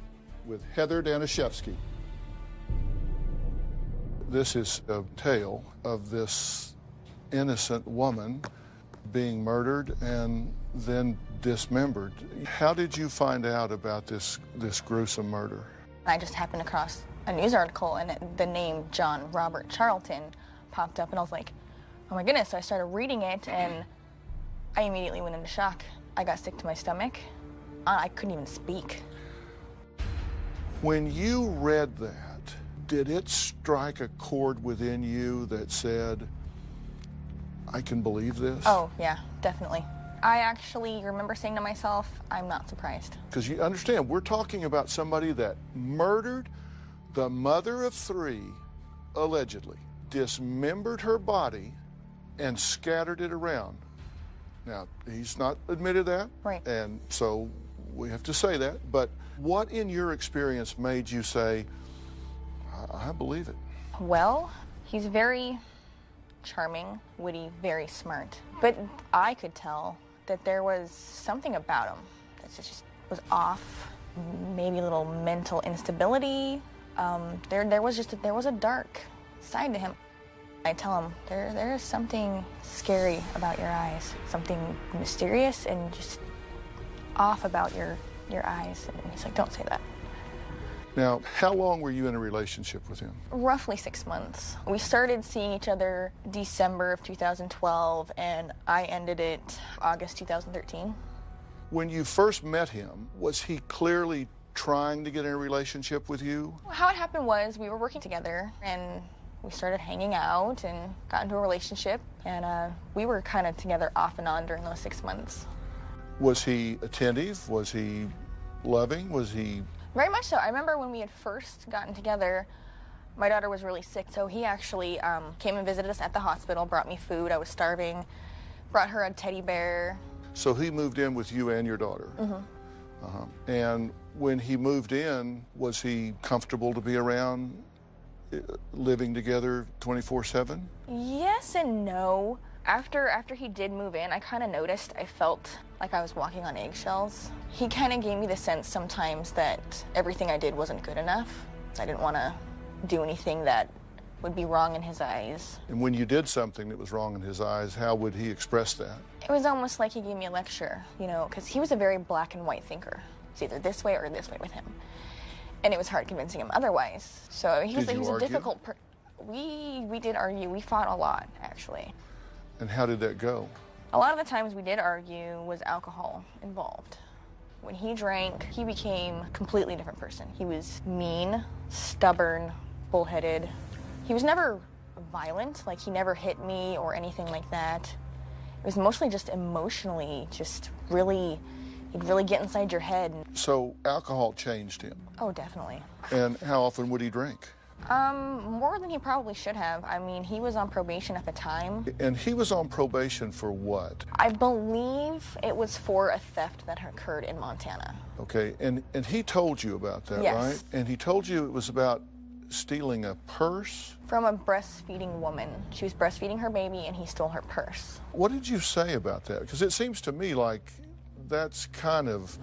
with Heather Danishevsky. This is a tale of this innocent woman being murdered and then dismembered. How did you find out about this gruesome murder? I just happened across a news article and the name John Robert Charlton popped up and I was like, oh my goodness. So I started reading it and I immediately went into shock. I got sick to my stomach. I couldn't even speak. When you read that, did it strike a chord within you that said, I can believe this? Oh, yeah, definitely. I actually remember saying to myself, I'm not surprised. Because you understand, we're talking about somebody that murdered the mother of three, allegedly, dismembered her body, and scattered it around. Now, he's not admitted that. Right. And so we have to say that. But what in your experience made you say, I believe it? Well, he's very charming, witty, very smart. But I could tell that there was something about him that just was off, maybe a little mental instability. There was a dark side to him. I tell him, there is something scary about your eyes, something mysterious and just off about your eyes. And he's like, don't say that. Now, how long were you in a relationship with him? Roughly 6 months. We started seeing each other December of 2012, and I ended it August 2013. When you first met him, was he clearly trying to get in a relationship with you? How it happened was we were working together, and we started hanging out and got into a relationship, and we were kind of together off and on during those 6 months. Was he attentive? Was he loving? Was he... Very much so. I remember when we had first gotten together, my daughter was really sick, so he actually came and visited us at the hospital, brought me food. I was starving, brought her a teddy bear. So he moved in with you and your daughter? Mm-hmm. And when he moved in, was he comfortable to be around, living together 24/7? Yes and no. After he did move in, I kind of noticed, I felt like I was walking on eggshells. He kind of gave me the sense sometimes that everything I did wasn't good enough. I didn't want to do anything that would be wrong in his eyes. And when you did something that was wrong in his eyes, how would he express that? It was almost like he gave me a lecture, you know, because he was a very black and white thinker. It's either this way or this way with him. And it was hard convincing him otherwise. So he was a difficult person. We did argue. We fought a lot, actually. And how did that go? A lot of the times we did argue was alcohol involved. When he drank, he became a completely different person. He was mean, stubborn, bullheaded. He was never violent, like he never hit me or anything like that. It was mostly just emotionally, just really, he'd really get inside your head. So alcohol changed him? Oh, definitely. And how often would he drink? More than he probably should have. I mean, he was on probation at the time. And he was on probation for what? I believe it was for a theft that occurred in Montana. Okay, and he told you about that, Yes. right? And he told you it was about stealing a purse? From a breastfeeding woman. She was breastfeeding her baby and he stole her purse. What did you say about that? Because it seems to me like that's kind of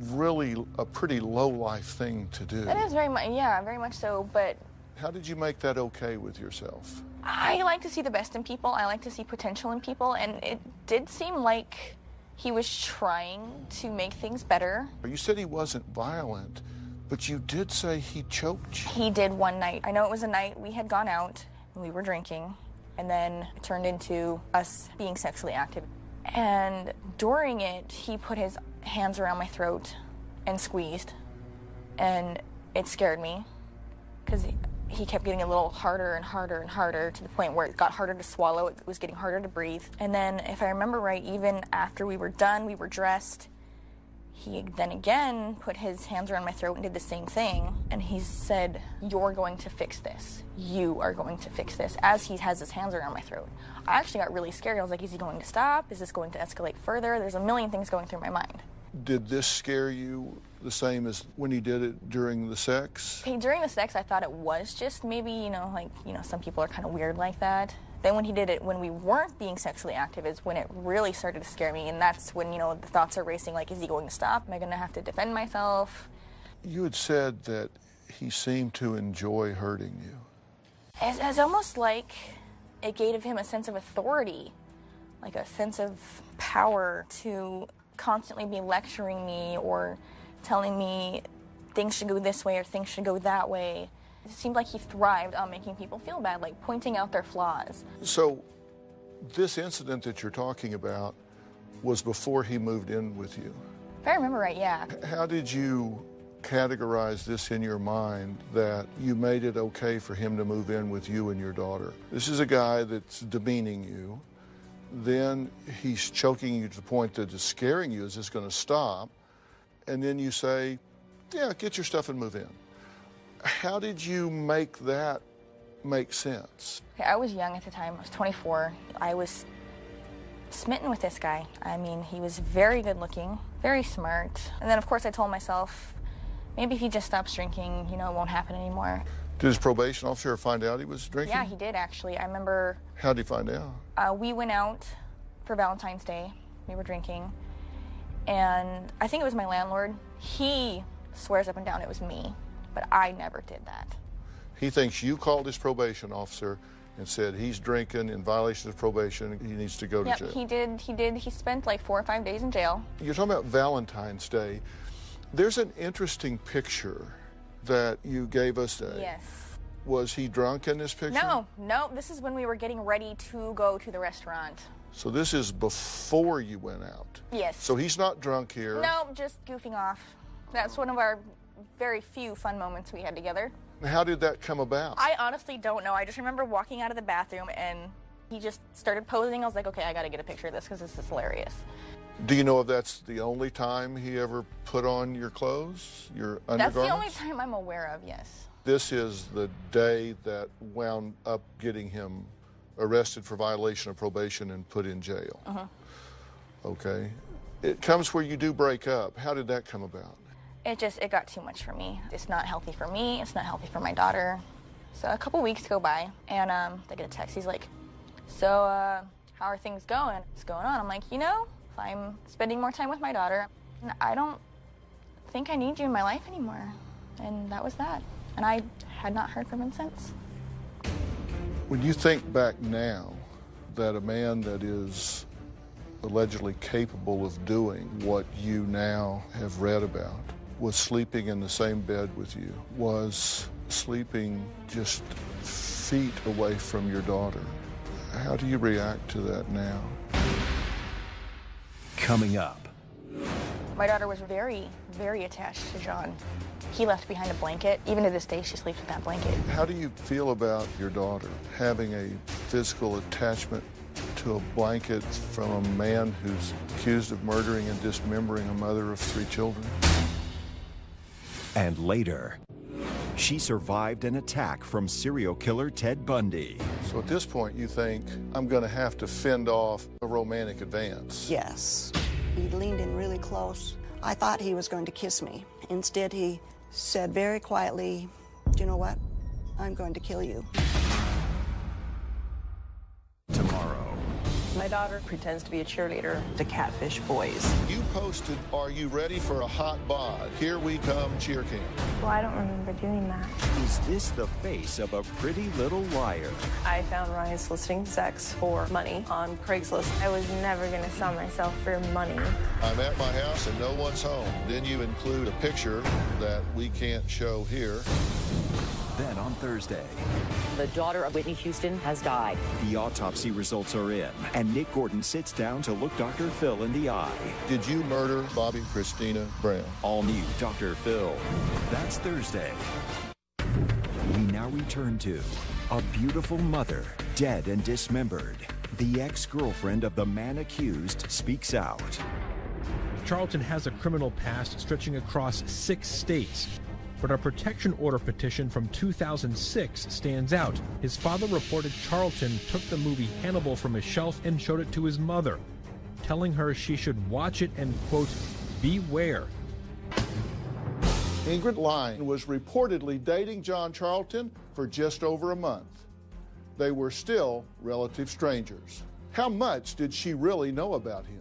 really a pretty low-life thing to do. It is very much, yeah, very much so, but How did you make that okay with yourself? I like to see the best in people. I like to see potential in people, and it did seem like he was trying to make things better. You said he wasn't violent, but you did say he choked you. He did one night. I know it was a night we had gone out and we were drinking, and then it turned into us being sexually active. And during it, he put his hands around my throat and squeezed, and it scared me because he kept getting a little harder and harder and harder to the point where it got harder to swallow. It was getting harder to breathe. And then, if I remember right, even after we were done, we were dressed, he then again put his hands around my throat and did the same thing. And he said, "You're going to fix this. You are going to fix this," as he has his hands around my throat. I actually got really scared. I was like, is he going to stop? Is this going to escalate further? There's a million things going through my mind. Did this scare you the same as when he did it during the sex? Okay, during the sex, I thought it was just maybe, some people are kind of weird like that. Then when he did it when we weren't being sexually active is when it really started to scare me, and that's when, the thoughts are racing, like, is he going to stop? Am I going to have to defend myself? You had said that he seemed to enjoy hurting you. It's almost like it gave him a sense of authority, like a sense of power to constantly be lecturing me or telling me things should go this way or things should go that way. It seemed like he thrived on making people feel bad, like pointing out their flaws. So this incident that you're talking about was before he moved in with you. If I remember right, yeah. How did you categorize this in your mind that you made it okay for him to move in with you and your daughter? This is a guy that's demeaning you. Then he's choking you to the point that it's scaring you. Is this going to stop? And then you say, yeah, get your stuff and move in. How did you make that make sense? I was young at the time. I was 24. I was smitten with this guy. I mean, he was very good looking, very smart. And then, of course, I told myself, maybe if he just stops drinking, it won't happen anymore. Did his probation officer find out he was drinking? Yeah, he did, actually. I remember... How did he find out? We went out for Valentine's Day. We were drinking. And I think it was my landlord. He swears up and down it was me, but I never did that. He thinks you called his probation officer and said he's drinking in violation of probation, he needs to go to jail. He did. He spent like 4 or 5 days in jail. You're talking about Valentine's Day. There's an interesting picture that you gave us today. Yes. Was he drunk in this picture? No. This is when we were getting ready to go to the restaurant. So this is before you went out? Yes. So he's not drunk here? No, just goofing off. That's one of our very few fun moments we had together. How did that come about? I honestly don't know. I just remember walking out of the bathroom and he just started posing. I was like, okay, I got to get a picture of this because this is hilarious. Do you know if that's the only time he ever put on your clothes, your undergarments? That's the only time I'm aware of, yes. This is the day that wound up getting him arrested for violation of probation and put in jail. Okay. It comes where you do break up. How did that come about? It got too much for me. It's not healthy for me. It's not healthy for my daughter. So a couple weeks go by, and I get a text. He's like, so how are things going? What's going on? I'm like, if I'm spending more time with my daughter, I don't think I need you in my life anymore. And that was that. And I had not heard from him since. When you think back now that a man that is allegedly capable of doing what you now have read about was sleeping in the same bed with you, was sleeping just feet away from your daughter, how do you react to that now? Coming up. My daughter was very, very attached to John. He left behind a blanket. Even to this day, she sleeps with that blanket. How do you feel about your daughter having a physical attachment to a blanket from a man who's accused of murdering and dismembering a mother of 3 children? And later. She survived an attack from serial killer Ted Bundy. So at this point, you think, I'm going to have to fend off a romantic advance. Yes. He leaned in really close. I thought he was going to kiss me. Instead, he said very quietly, "Do you know what? I'm going to kill you." Tomorrow. My daughter pretends to be a cheerleader to catfish boys. You posted, "Are you ready for a hot bod? Here we come, cheer camp." Well, I don't remember doing that. Is this the face of a pretty little liar? I found Ryan soliciting sex for money on Craigslist. I was never going to sell myself for money. I'm at my house and no one's home. Then you include a picture that we can't show here. Then on Thursday, The daughter of Whitney Houston has died. the autopsy results are in, and Nick Gordon sits down to look Dr. Phil in the eye. Did you murder Bobby Christina Brown? All new Dr. Phil. That's Thursday. We now return to a beautiful mother, dead and dismembered. The ex-girlfriend of the man accused speaks out. Charlton has a criminal past stretching across 6 states. But a protection order petition from 2006 stands out. His father reported Charlton took the movie Hannibal from his shelf and showed it to his mother, telling her she should watch it and, quote, beware. Ingrid Lyne was reportedly dating John Charlton for just over a month. They were still relative strangers. How much did she really know about him?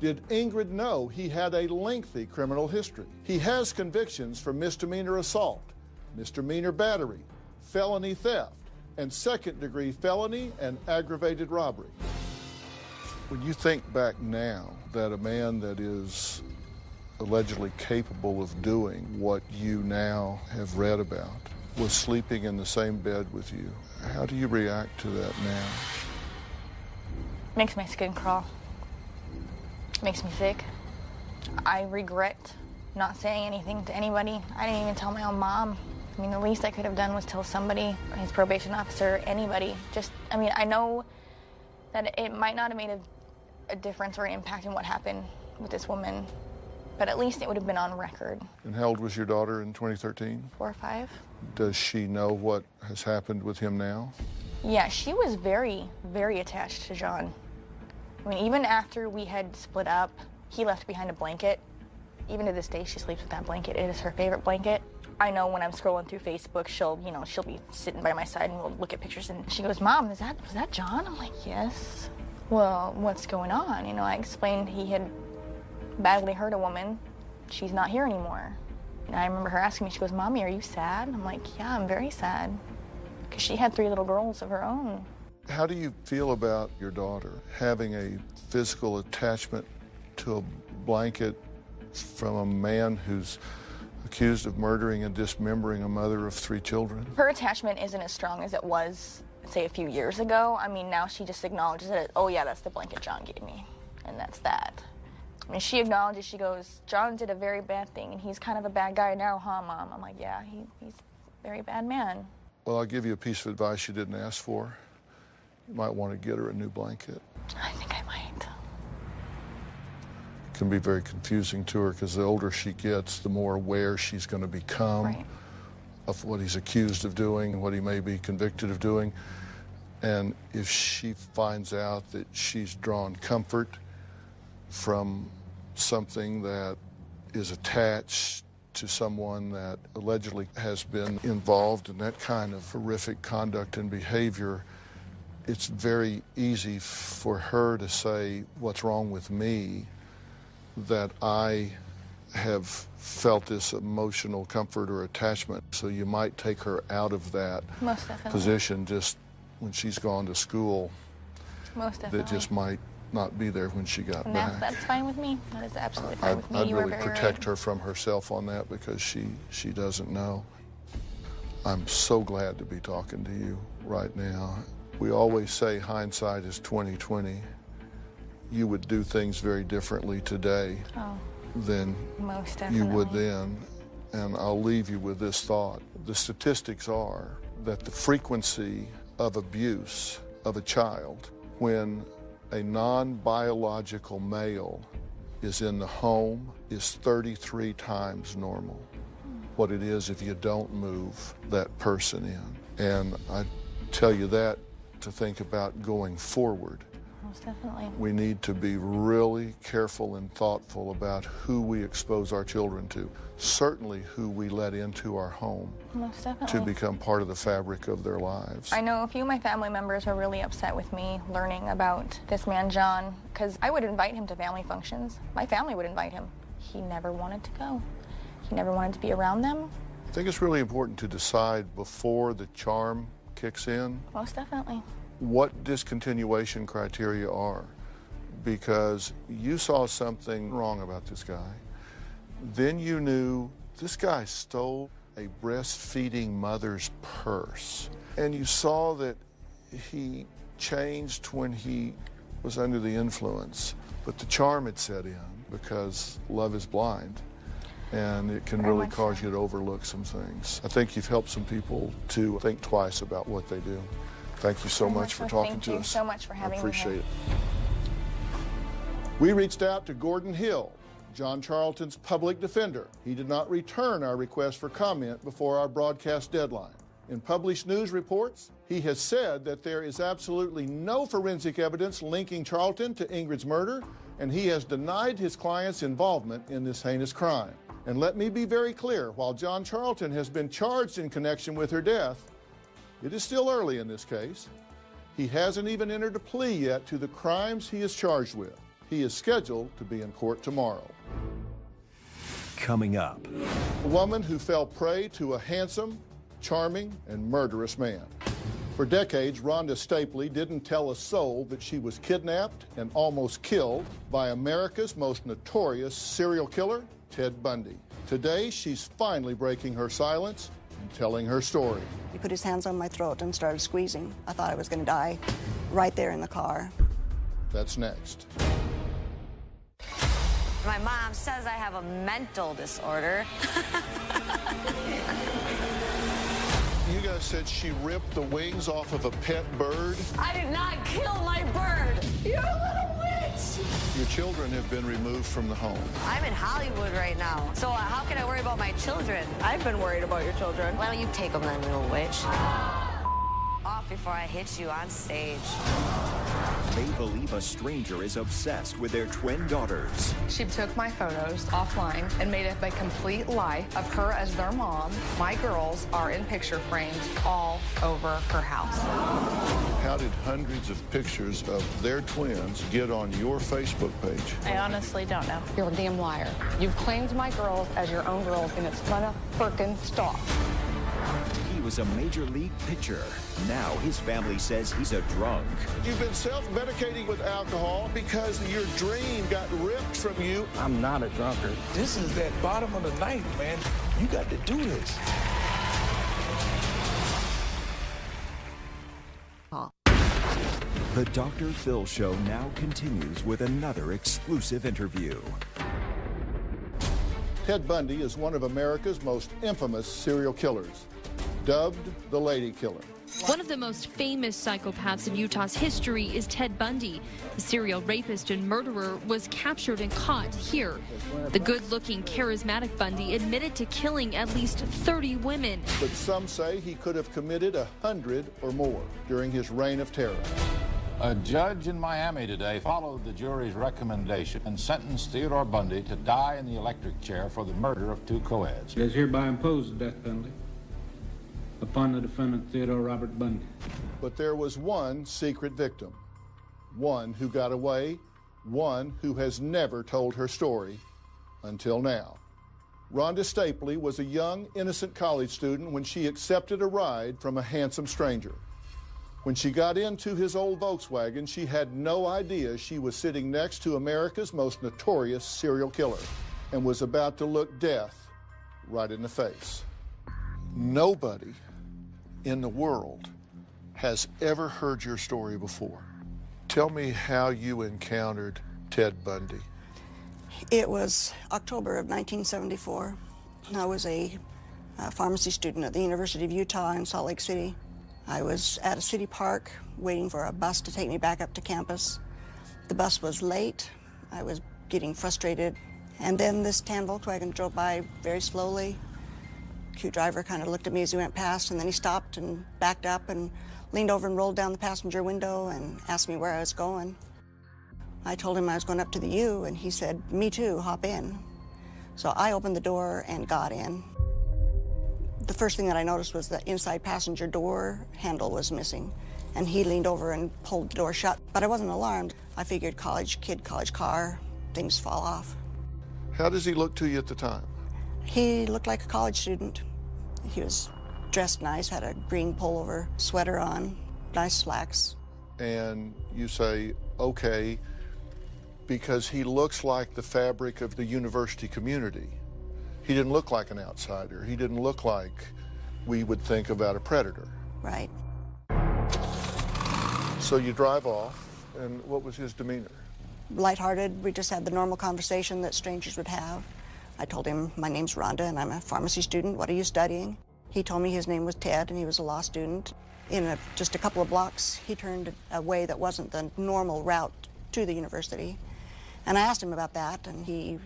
Did Ingrid know he had a lengthy criminal history? He has convictions for misdemeanor assault, misdemeanor battery, felony theft, and second-degree felony and aggravated robbery. When you think back now that a man that is allegedly capable of doing what you now have read about was sleeping in the same bed with you, how do you react to that now? Makes my skin crawl. Makes me sick. I regret not saying anything to anybody. I didn't even tell my own mom. I mean, the least I could have done was tell somebody, his probation officer, anybody. I know that it might not have made a difference or an impact in what happened with this woman, but at least it would have been on record. And how old was your daughter in 2013? 4 or 5. Does she know what has happened with him now? Yeah, she was very, very attached to John. I mean, even after we had split up, he left behind a blanket. Even to this day, she sleeps with that blanket. It is her favorite blanket. I know when I'm scrolling through Facebook, she'll be sitting by my side and we'll look at pictures and she goes, "Mom, was that John?" I'm like, "Yes." "Well, what's going on?" I explained he had badly hurt a woman. She's not here anymore. And I remember her asking me, she goes, "Mommy, are you sad?" I'm like, "Yeah, I'm very sad." Because she had 3 little girls of her own. How do you feel about your daughter having a physical attachment to a blanket from a man who's accused of murdering and dismembering a mother of 3 children? Her attachment isn't as strong as it was, say, a few years ago. I mean, now she just acknowledges it. "Oh, yeah, that's the blanket John gave me." And that's that. I mean, she acknowledges, she goes, "John did a very bad thing, and he's kind of a bad guy now, huh, Mom?" I'm like, "Yeah, he's a very bad man." Well, I'll give you a piece of advice you didn't ask for. You might want to get her a new blanket. I think I might. It can be very confusing to her because the older she gets, the more aware she's going to become of what he's accused of doing and what he may be convicted of doing. And if she finds out that she's drawn comfort from something that is attached to someone that allegedly has been involved in that kind of horrific conduct and behavior, it's very easy for her to say, "What's wrong with me that I have felt this emotional comfort or attachment?" So you might take her out of that Most definitely. position just when she's gone to school. Most definitely. That just might not be there when she got back. That's fine with me. That is absolutely fine with me. I'd You were really very protect right. her from herself on that because she doesn't know. I'm so glad to be talking to you right now. We always say hindsight is 20/20. You would do things very differently today than Most you would definitely. then. And I'll leave you with this thought. The statistics are that the frequency of abuse of a child when a non-biological male is in the home is 33 times normal. what it is if you don't move that person in. And I tell you that to think about going forward. Most definitely. We need to be really careful and thoughtful about who we expose our children to, certainly who we let into our home. Most definitely. To become part of the fabric of their lives. I know a few of my family members are really upset with me learning about this man, John, because I would invite him to family functions. My family would invite him. He never wanted to go. He never wanted to be around them. I think it's really important to decide before the charm kicks in. Most definitely. What discontinuation criteria are, because you saw something wrong about this guy. Then you knew this guy stole a breastfeeding mother's purse. And you saw that he changed when he was under the influence. But the charm had set in because love is blind. And it can really cause you to overlook some things. I think you've helped some people to think twice about what they do. Thank you so much for talking to us. Thank you so much for having me. I appreciate it. We reached out to Gordon Hill, John Charlton's public defender. He did not return our request for comment before our broadcast deadline. In published news reports, he has said that there is absolutely no forensic evidence linking Charlton to Ingrid's murder, and he has denied his client's involvement in this heinous crime. And let me be very clear, while John Charlton has been charged in connection with her death, it is still early in this case. He hasn't even entered a plea yet to the crimes he is charged with. He is scheduled to be in court tomorrow. Coming up. A woman who fell prey to a handsome, charming, and murderous man. For decades, Rhonda Stapley didn't tell a soul that she was kidnapped and almost killed by America's most notorious serial killer, Ted Bundy. Today, she's finally breaking her silence and telling her story. He put his hands on my throat and started squeezing. I thought I was going to die right there in the car. That's next. My mom says I have a mental disorder. You guys said she ripped the wings off of a pet bird? I did not kill my bird. You're a little witch. Your children have been removed from the home. I'm in Hollywood right now, so how can I worry about my children? I've been worried about your children. Why don't you take them then, little witch? Off before I hit you on stage. They believe a stranger is obsessed with their twin daughters. She took my photos offline and made up a complete lie of her as their mom. My girls are in picture frames all over her house. How did hundreds of pictures of their twins get on your Facebook page? I honestly don't know. You're a damn liar. You've claimed my girls as your own girls, and it's gonna frickin' stop. He was a major league pitcher. Now his family says he's a drunk. You've been self-medicating with alcohol because your dream got ripped from you. I'm not a drunkard. This is that bottom of the ninth, man. You got to do this. The Dr. Phil Show now continues with another exclusive interview. Ted Bundy is one of America's most infamous serial killers, dubbed the Lady Killer. One of the most famous psychopaths in Utah's history is Ted Bundy. The serial rapist and murderer was captured and caught here. The good-looking, charismatic Bundy admitted to killing at least 30 women. But some say he could have committed 100 or more during his reign of terror. A judge in Miami today followed the jury's recommendation and sentenced Theodore Bundy to die in the electric chair for the murder of 2 co-eds. It is hereby imposed the death penalty upon the defendant Theodore Robert Bundy. But there was one secret victim, one who got away, one who has never told her story until now. Rhonda Stapley was a young, innocent college student when she accepted a ride from a handsome stranger. When she got into his old Volkswagen, she had no idea she was sitting next to America's most notorious serial killer and was about to look death right in the face. Nobody in the world has ever heard your story before. Tell me how you encountered Ted Bundy. It was October of 1974. I was a pharmacy student at the University of Utah in Salt Lake City. I was at a city park waiting for a bus to take me back up to campus. The bus was late. I was getting frustrated. And then this tan Volkswagen drove by very slowly, cute driver kind of looked at me as he went past, and then he stopped and backed up and leaned over and rolled down the passenger window and asked me where I was going. I told him I was going up to the U, and he said, "Me too, hop in." So I opened the door and got in. The first thing that I noticed was the inside passenger door handle was missing, and he leaned over and pulled the door shut. But I wasn't alarmed. I figured college kid, college car, things fall off. How does he look to you at the time? He looked like a college student. He was dressed nice, had a green pullover sweater on, nice slacks. And you say, okay, because he looks like the fabric of the university community. He didn't look like an outsider. He didn't look like we would think about a predator. Right. So you drive off, and what was his demeanor? Lighthearted. We just had the normal conversation that strangers would have. I told him, my name's Rhonda, and I'm a pharmacy student. What are you studying? He told me his name was Ted, and he was a law student. In just a couple of blocks, he turned a way that wasn't the normal route to the university. And I asked him about that, and he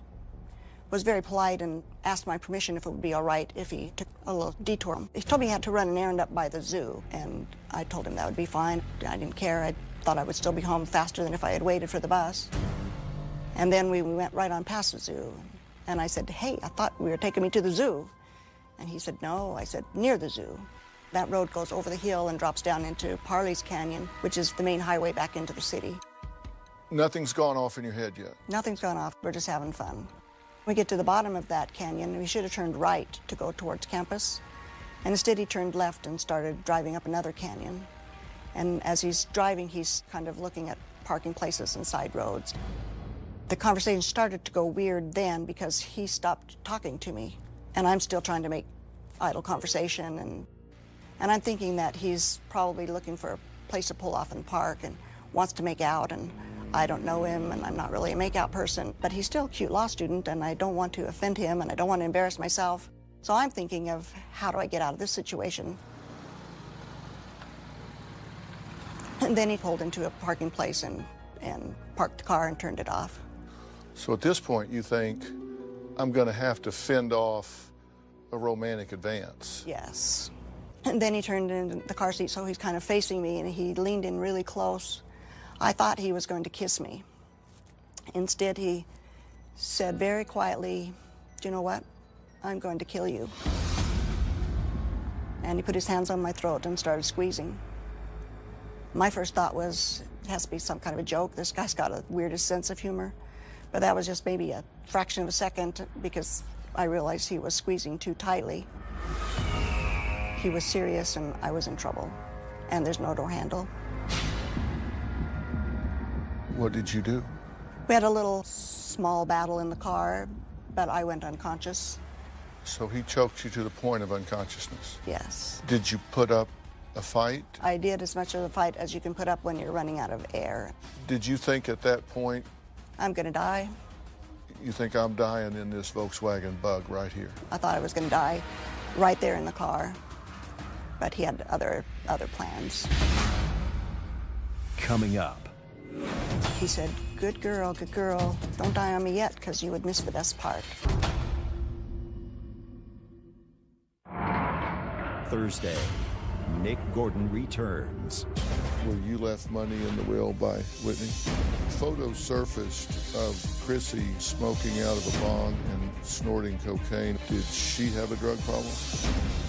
was very polite and asked my permission if it would be all right if he took a little detour. He told me he had to run an errand up by the zoo, and I told him that would be fine. I didn't care. I thought I would still be home faster than if I had waited for the bus. And then we went right on past the zoo. And I said, "Hey, I thought we were taking me to the zoo." And he said, "No." I said, "Near the zoo." That road goes over the hill and drops down into Parley's Canyon, which is the main highway back into the city. Nothing's gone off in your head yet? Nothing's gone off. We're just having fun. We get to the bottom of that canyon, and we should have turned right to go towards campus. And instead he turned left and started driving up another canyon. And as he's driving, he's kind of looking at parking places and side roads. The conversation started to go weird then because he stopped talking to me. And I'm still trying to make idle conversation. And I'm thinking that he's probably looking for a place to pull off and park and wants to make out. And I don't know him, and I'm not really a make-out person. But he's still a cute law student, and I don't want to offend him, and I don't want to embarrass myself. So I'm thinking of, how do I get out of this situation? And then he pulled into a parking place and parked the car and turned it off. So at this point, you think, I'm going to have to fend off a romantic advance. Yes. And then he turned in the car seat, so he's kind of facing me, and he leaned in really close. I thought he was going to kiss me. Instead, he said very quietly, "Do you know what? I'm going to kill you." And he put his hands on my throat and started squeezing. My first thought was, it has to be some kind of a joke. This guy's got a weirdest sense of humor. But that was just maybe a fraction of a second because I realized he was squeezing too tightly. He was serious, and I was in trouble. And there's no door handle. What did you do? We had a little small battle in the car, but I went unconscious. So he choked you to the point of unconsciousness? Yes. Did you put up a fight? I did as much of a fight as you can put up when you're running out of air. Did you think at that point, I'm going to die? You think I'm dying in this Volkswagen Bug right here? I thought I was going to die right there in the car, but he had other plans. Coming up. He said, good girl, don't die on me yet, because you would miss the best part." Thursday, Nick Gordon returns. Where you left money in the will by Whitney. Photos surfaced of Chrissy smoking out of a bong and snorting cocaine. Did she have a drug problem?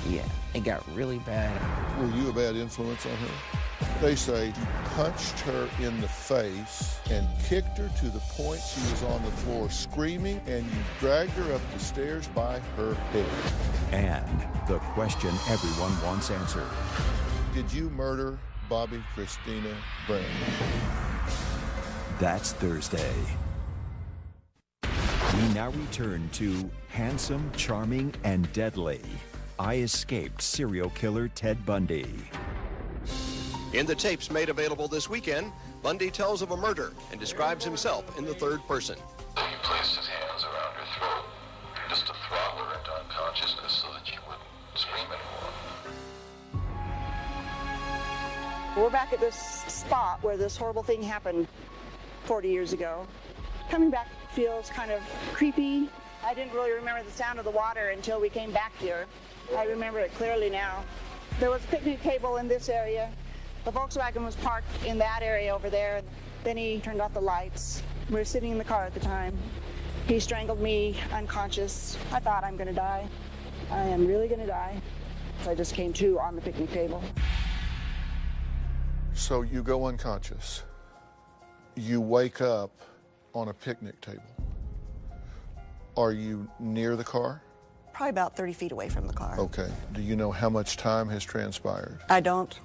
Yeah, it got really bad. Were you a bad influence on her? They say you punched her in the face and kicked her to the point she was on the floor screaming, and you dragged her up the stairs by her hair. And the question everyone wants answered. Did you murder Bobby Christina Brown? That's Thursday. We now return to Handsome, Charming, and Deadly. I escaped serial killer Ted Bundy. In the tapes made available this weekend, Bundy tells of a murder and describes himself in the third person. He placed his hands around her throat just to throttle her into unconsciousness so that she wouldn't scream anymore. We're back at this spot where this horrible thing happened 40 years ago. Coming back feels kind of creepy. I didn't really remember the sound of the water until we came back here. I remember it clearly now. There was a picnic table in this area. The Volkswagen was parked in that area over there. Then he turned off the lights. We were sitting in the car at the time. He strangled me unconscious. I thought, I'm going to die. I am really going to die. So I just came to on the picnic table. So you go unconscious. You wake up on a picnic table. Are you near the car? Probably about 30 feet away from the car. Okay. Do you know how much time has transpired? I don't.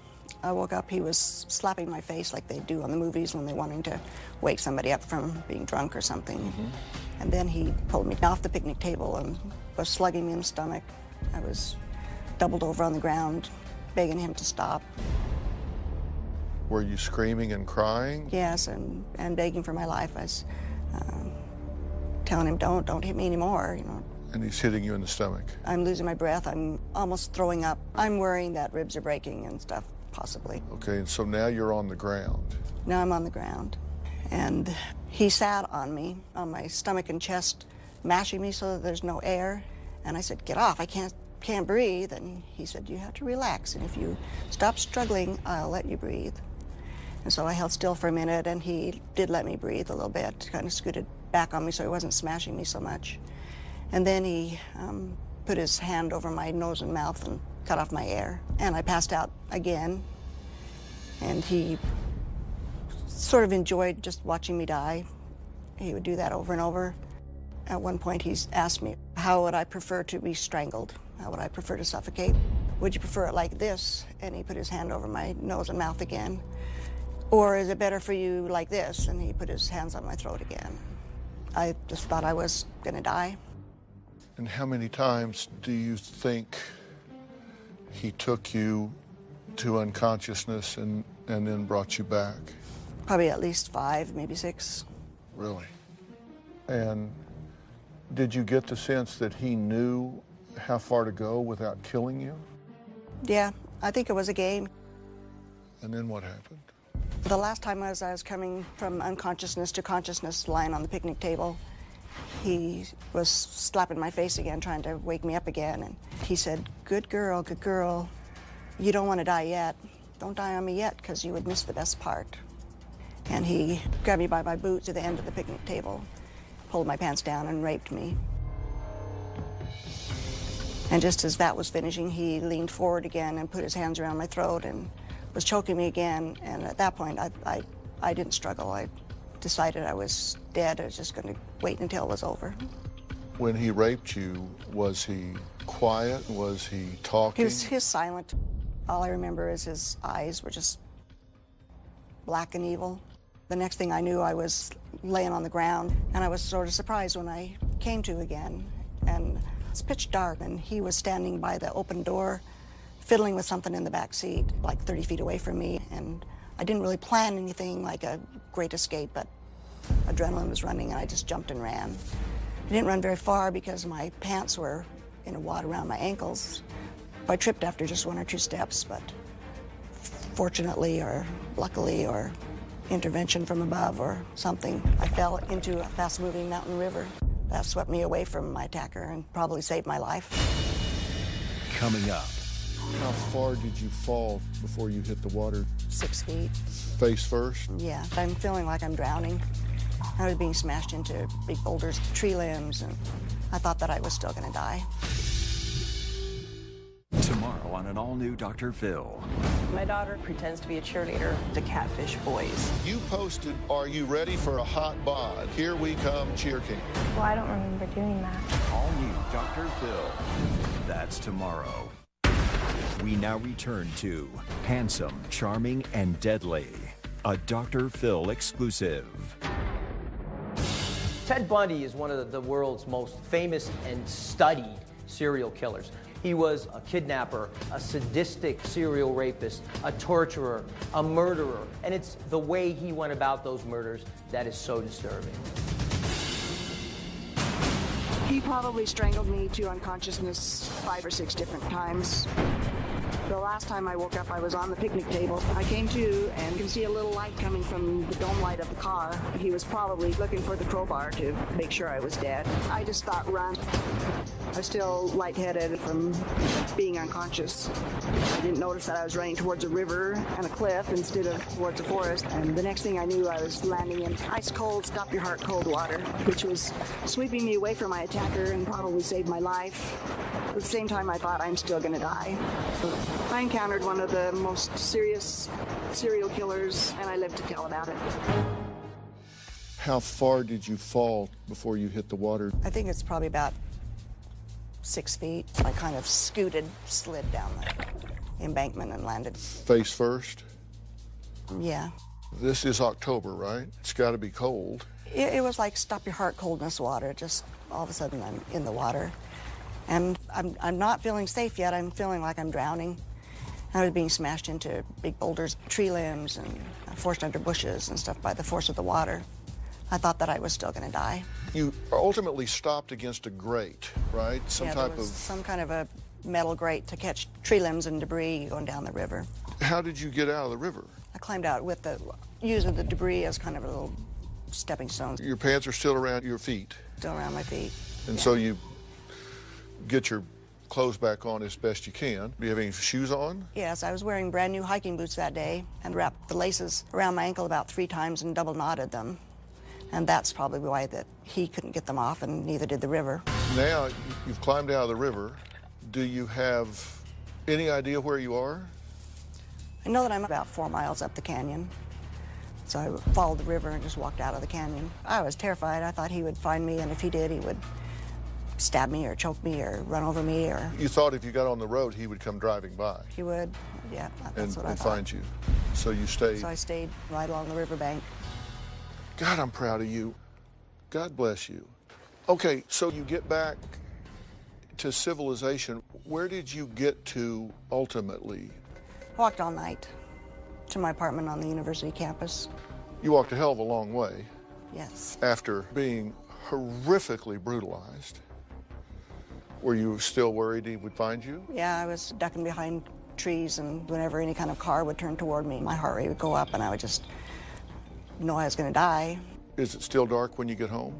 I woke up, he was slapping my face like they do on the movies when they're wanting to wake somebody up from being drunk or something. Mm-hmm. And then he pulled me off the picnic table and was slugging me in the stomach. I was doubled over on the ground, begging him to stop. Were you screaming and crying? Yes, and begging for my life. I was telling him, don't hit me anymore, you know. And he's hitting you in the stomach. I'm losing my breath. I'm almost throwing up. I'm worrying that ribs are breaking and stuff, possibly. Okay, and so now you're on the ground. Now I'm on the ground. And he sat on me, on my stomach and chest, mashing me so that there's no air. And I said, get off, I can't breathe. And he said, you have to relax. And if you stop struggling, I'll let you breathe. And so I held still for a minute, and he did let me breathe a little bit, kind of scooted back on me so he wasn't smashing me so much. And then he put his hand over my nose and mouth and cut off my air. And I passed out again. And he sort of enjoyed just watching me die. He would do that over and over. At one point, he's asked me, how would I prefer to be strangled? How would I prefer to suffocate? Would you prefer it like this? And he put his hand over my nose and mouth again. Or is it better for you like this? And he put his hands on my throat again. I just thought I was going to die. And how many times do you think he took you to unconsciousness and then brought you back? Probably at least 5, maybe 6. Really? And did you get the sense that he knew how far to go without killing you? Yeah, I think it was a game. And then what happened? The last time I was coming from unconsciousness to consciousness, lying on the picnic table, he was slapping my face again, trying to wake me up again. And he said, good girl, you don't want to die yet. Don't die on me yet, because you would miss the best part. And he grabbed me by my boot to the end of the picnic table, pulled my pants down and raped me. And just as that was finishing, he leaned forward again and put his hands around my throat and was choking me again. And at that point, I didn't struggle. I decided I was dead. I was just going to wait until it was over. When he raped you, was he quiet? Was he talking? He was silent. All I remember is his eyes were just black and evil. The next thing I knew, I was laying on the ground, and I was sort of surprised when I came to again. And it's pitch dark, and he was standing by the open door, fiddling with something in the back seat, like 30 feet away from me. And I didn't really plan anything like a great escape, but adrenaline was running, and I just jumped and ran. I didn't run very far because my pants were in a wad around my ankles. I tripped after just 1 or 2 steps, but fortunately or luckily or intervention from above or something, I fell into a fast-moving mountain river that swept me away from my attacker and probably saved my life. Coming up. How far did you fall before you hit the water? 6 feet. Face first? Yeah, I'm feeling like I'm drowning. I was being smashed into big boulders, tree limbs, and I thought that I was still going to die. Tomorrow on an all-new Dr. Phil. My daughter pretends to be a cheerleader to catfish boys. You posted, are you ready for a hot bod? Here we come, Cheer King. Well, I don't remember doing that. All new Dr. Phil. That's tomorrow. We now return to Handsome, Charming, and Deadly, a Dr. Phil exclusive. Ted Bundy is one of the world's most famous and studied serial killers. He was a kidnapper, a sadistic serial rapist, a torturer, a murderer, and it's the way he went about those murders that is so disturbing. He probably strangled me to unconsciousness 5 or 6 different times. The last time I woke up, I was on the picnic table. I came to and can see a little light coming from the dome light of the car. He was probably looking for the crowbar to make sure I was dead. I just thought, run. I was still lightheaded from being unconscious. I didn't notice that I was running towards a river and a cliff instead of towards a forest. And the next thing I knew, I was landing in ice cold, stop your heart cold water, which was sweeping me away from my attacker and probably saved my life. At the same time, I thought I'm still going to die. I encountered one of the most serious serial killers, and I lived to tell about it. How far did you fall before you hit the water? I think it's probably about 6 feet. I kind of slid down the embankment and landed. Face first? Yeah. This is October, right? It's got to be cold. It was like stop your heart coldness water. Just all of a sudden I'm in the water. And I'm not feeling safe yet. I'm feeling like I'm drowning. I was being smashed into big boulders, tree limbs, and forced under bushes and stuff by the force of the water. I thought that I was still going to die. You ultimately stopped against a grate, right? Some kind of a metal grate to catch tree limbs and debris going down the river. How did you get out of the river? I climbed out with using the debris as kind of a little stepping stone. Your pants are still around your feet? Still around my feet. And so you get your clothes back on as best you can. Do you have any shoes on? Yes, I was wearing brand new hiking boots that day and wrapped the laces around my ankle about 3 times and double knotted them. And that's probably why that he couldn't get them off, and neither did the river. Now you've climbed out of the river. Do you have any idea where you are? I know that I'm about 4 miles up the canyon. So I followed the river and just walked out of the canyon. I was terrified. I thought he would find me, and if he did, he would stab me or choke me or run over me or... You thought if you got on the road, he would come driving by? He would, yeah, that's what I thought. And find you. So you stayed? So I stayed right along the riverbank. God, I'm proud of you. God bless you. Okay, so you get back to civilization. Where did you get to ultimately? I walked all night to my apartment on the university campus. You walked a hell of a long way. Yes. After being horrifically brutalized. Were you still worried he would find you? Yeah, I was ducking behind trees, and whenever any kind of car would turn toward me, my heart rate would go up and I would just know I was going to die. Is it still dark when you get home?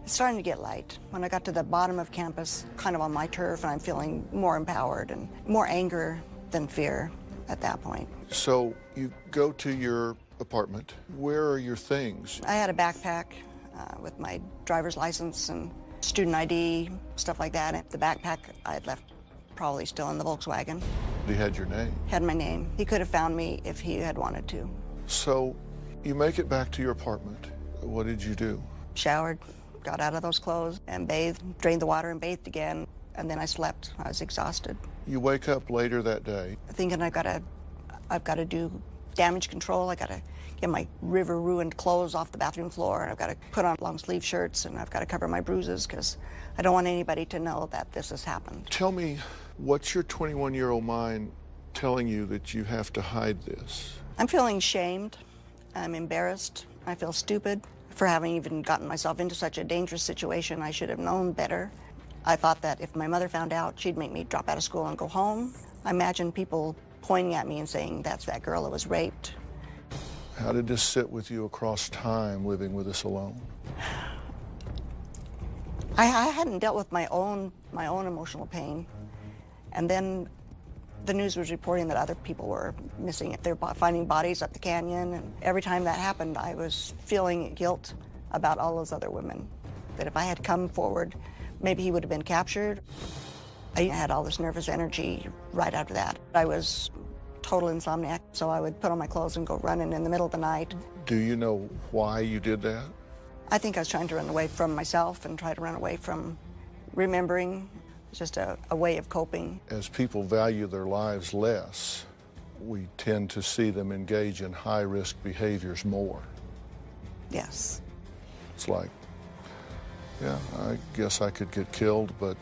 It's starting to get light. When I got to the bottom of campus, kind of on my turf, and I'm feeling more empowered and more anger than fear at that point. So you go to your apartment. Where are your things? I had a backpack with my driver's license and student ID, stuff like that. And the backpack I had left probably still in the Volkswagen. He had your name? Had my name. He could have found me if he had wanted to. So you make it back to your apartment. What did you do? Showered, got out of those clothes and bathed, drained the water and bathed again, and then I slept. I was exhausted. You wake up later that day. Thinking I've got to do damage control. I got to get my river-ruined clothes off the bathroom floor, and I've got to put on long-sleeve shirts, and I've got to cover my bruises because I don't want anybody to know that this has happened. Tell me, what's your 21-year-old mind telling you that you have to hide this? I'm feeling shamed. I'm embarrassed. I feel stupid for having even gotten myself into such a dangerous situation. I should have known better. I thought that if my mother found out, she'd make me drop out of school and go home. I imagine people pointing at me and saying, that's that girl that was raped. How did this sit with you across time, living with this alone? I hadn't dealt with my own emotional pain. And then the news was reporting that other people were missing. They were finding bodies up the canyon. And every time that happened, I was feeling guilt about all those other women. That if I had come forward, maybe he would have been captured. I had all this nervous energy right after that. I was total insomniac, so I would put on my clothes and go running in the middle of the night. Do you know why you did that? I think I was trying to run away from myself and try to run away from remembering. It's just a way of coping. As people value their lives less, we tend to see them engage in high-risk behaviors more. Yes. It's like, yeah, I guess I could get killed, but...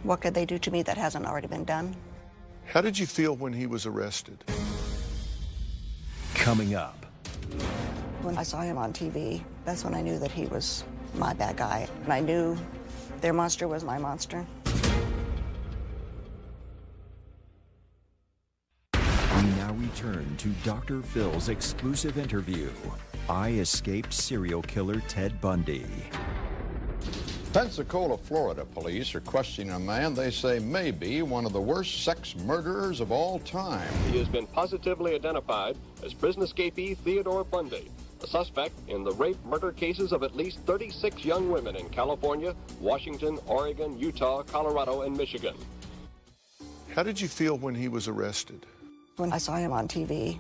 What could they do to me that hasn't already been done? How did you feel when he was arrested? Coming up. When I saw him on TV, that's when I knew that he was my bad guy. And I knew their monster was my monster. return to Dr. Phil's exclusive interview. I escaped serial killer Ted Bundy. Pensacola, Florida police are questioning a man they say may be one of the worst sex murderers of all time. He has been positively identified as prison escapee Theodore Bundy, a suspect in the rape murder cases of at least 36 young women in California, Washington, Oregon, Utah, Colorado, and Michigan. How did you feel when he was arrested? When I saw him on TV,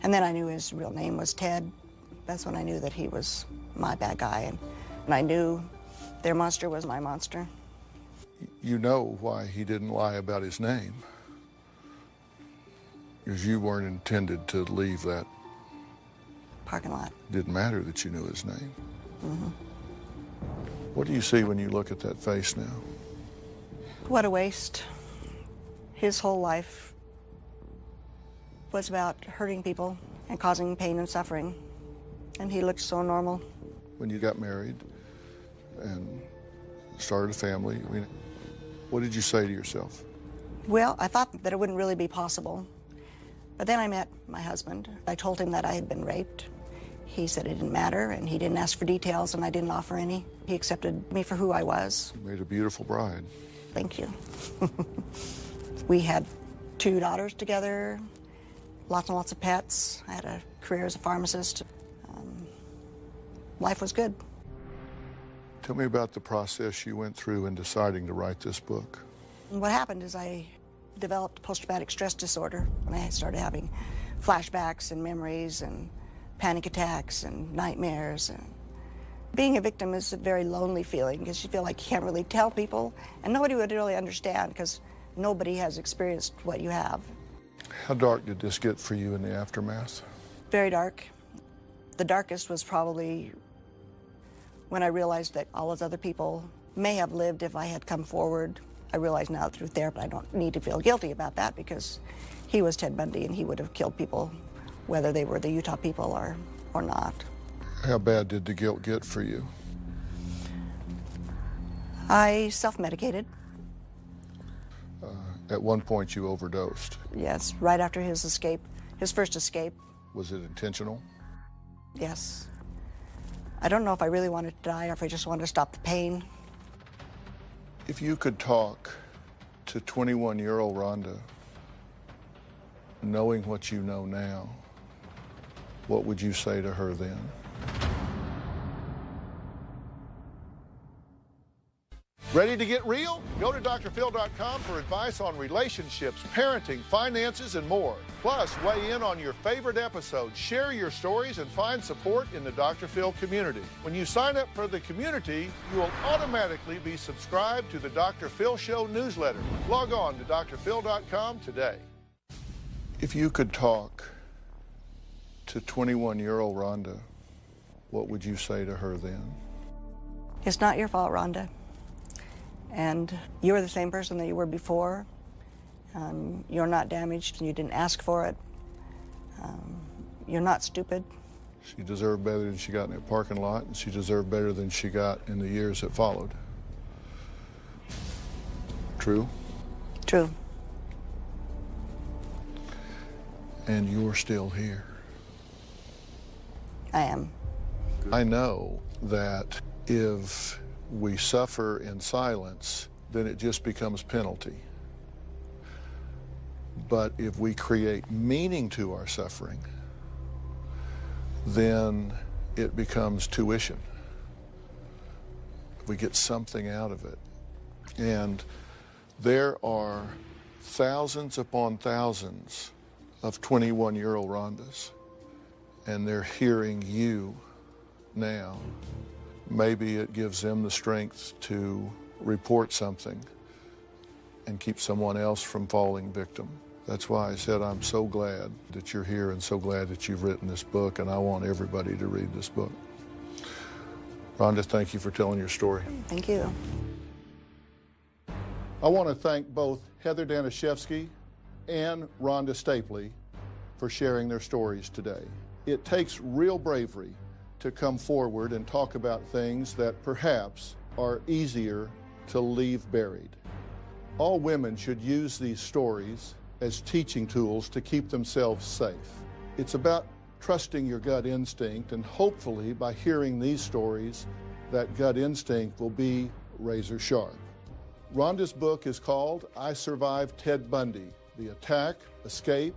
and then I knew his real name was Ted, that's when I knew that he was my bad guy, and I knew their monster was my monster. You know why he didn't lie about his name. Because you weren't intended to leave that parking lot. Didn't matter that you knew his name. Mm-hmm. What do you see when you look at that face now? What a waste. His whole life was about hurting people and causing pain and suffering. And he looked so normal. When you got married and started a family, I mean, what did you say to yourself? Well, I thought that it wouldn't really be possible. But then I met my husband. I told him that I had been raped. He said it didn't matter, and he didn't ask for details, and I didn't offer any. He accepted me for who I was. You made a beautiful bride. Thank you. We had 2 daughters together, lots and lots of pets. I had a career as a pharmacist. Life was good. Tell me about the process you went through in deciding to write this book. What happened is I developed post-traumatic stress disorder when I started having flashbacks and memories and panic attacks and nightmares. And being a victim is a very lonely feeling because you feel like you can't really tell people, and nobody would really understand because nobody has experienced what you have. How dark did this get for you in the aftermath? Very dark. The darkest was probably when I realized that all those other people may have lived if I had come forward. I realize now through therapy I don't need to feel guilty about that because he was Ted Bundy and he would have killed people whether they were the Utah people or not. How bad did the guilt get for you? I self-medicated. At one point you overdosed. Yes, right after his escape, his first escape. Was it intentional? Yes. I don't know if I really wanted to die or if I just wanted to stop the pain. If you could talk to 21-year-old Rhonda, knowing what you know now, what would you say to her then? Ready to get real? Go to drphil.com for advice on relationships, parenting, finances, and more. Plus, weigh in on your favorite episodes, share your stories, and find support in the Dr. Phil community. When you sign up for the community, you will automatically be subscribed to the Dr. Phil Show newsletter. Log on to drphil.com today. If you could talk to 21-year-old Rhonda, what would you say to her then? It's not your fault, Rhonda. And you are the same person that you were before. You're not damaged and you didn't ask for it. You're not stupid. She deserved better than she got in that parking lot, and she deserved better than she got in the years that followed. True? True. And you're still here. I am. I know that if we suffer in silence, then it just becomes penalty. But if we create meaning to our suffering, then it becomes tuition. We get something out of it. And there are thousands upon thousands of 21-year-old Rhondas, and they're hearing you now. Maybe it gives them the strength to report something and keep someone else from falling victim. That's why I said I'm so glad that you're here and so glad that you've written this book, and I want everybody to read this book. Rhonda, thank you for telling your story. Thank you. I want to thank both Heather Danishevsky and Rhonda Stapley for sharing their stories today. It takes real bravery to come forward and talk about things that perhaps are easier to leave buried. All women should use these stories as teaching tools to keep themselves safe. It's about trusting your gut instinct, and hopefully by hearing these stories, that gut instinct will be razor sharp. Rhonda's book is called I Survived Ted Bundy, The Attack, Escape,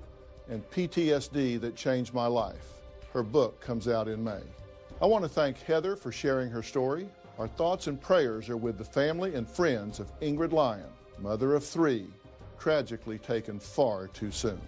and PTSD That Changed My Life. Her book comes out in May. I want to thank Heather for sharing her story. Our thoughts and prayers are with the family and friends of Ingrid Lyon, mother of 3, tragically taken far too soon.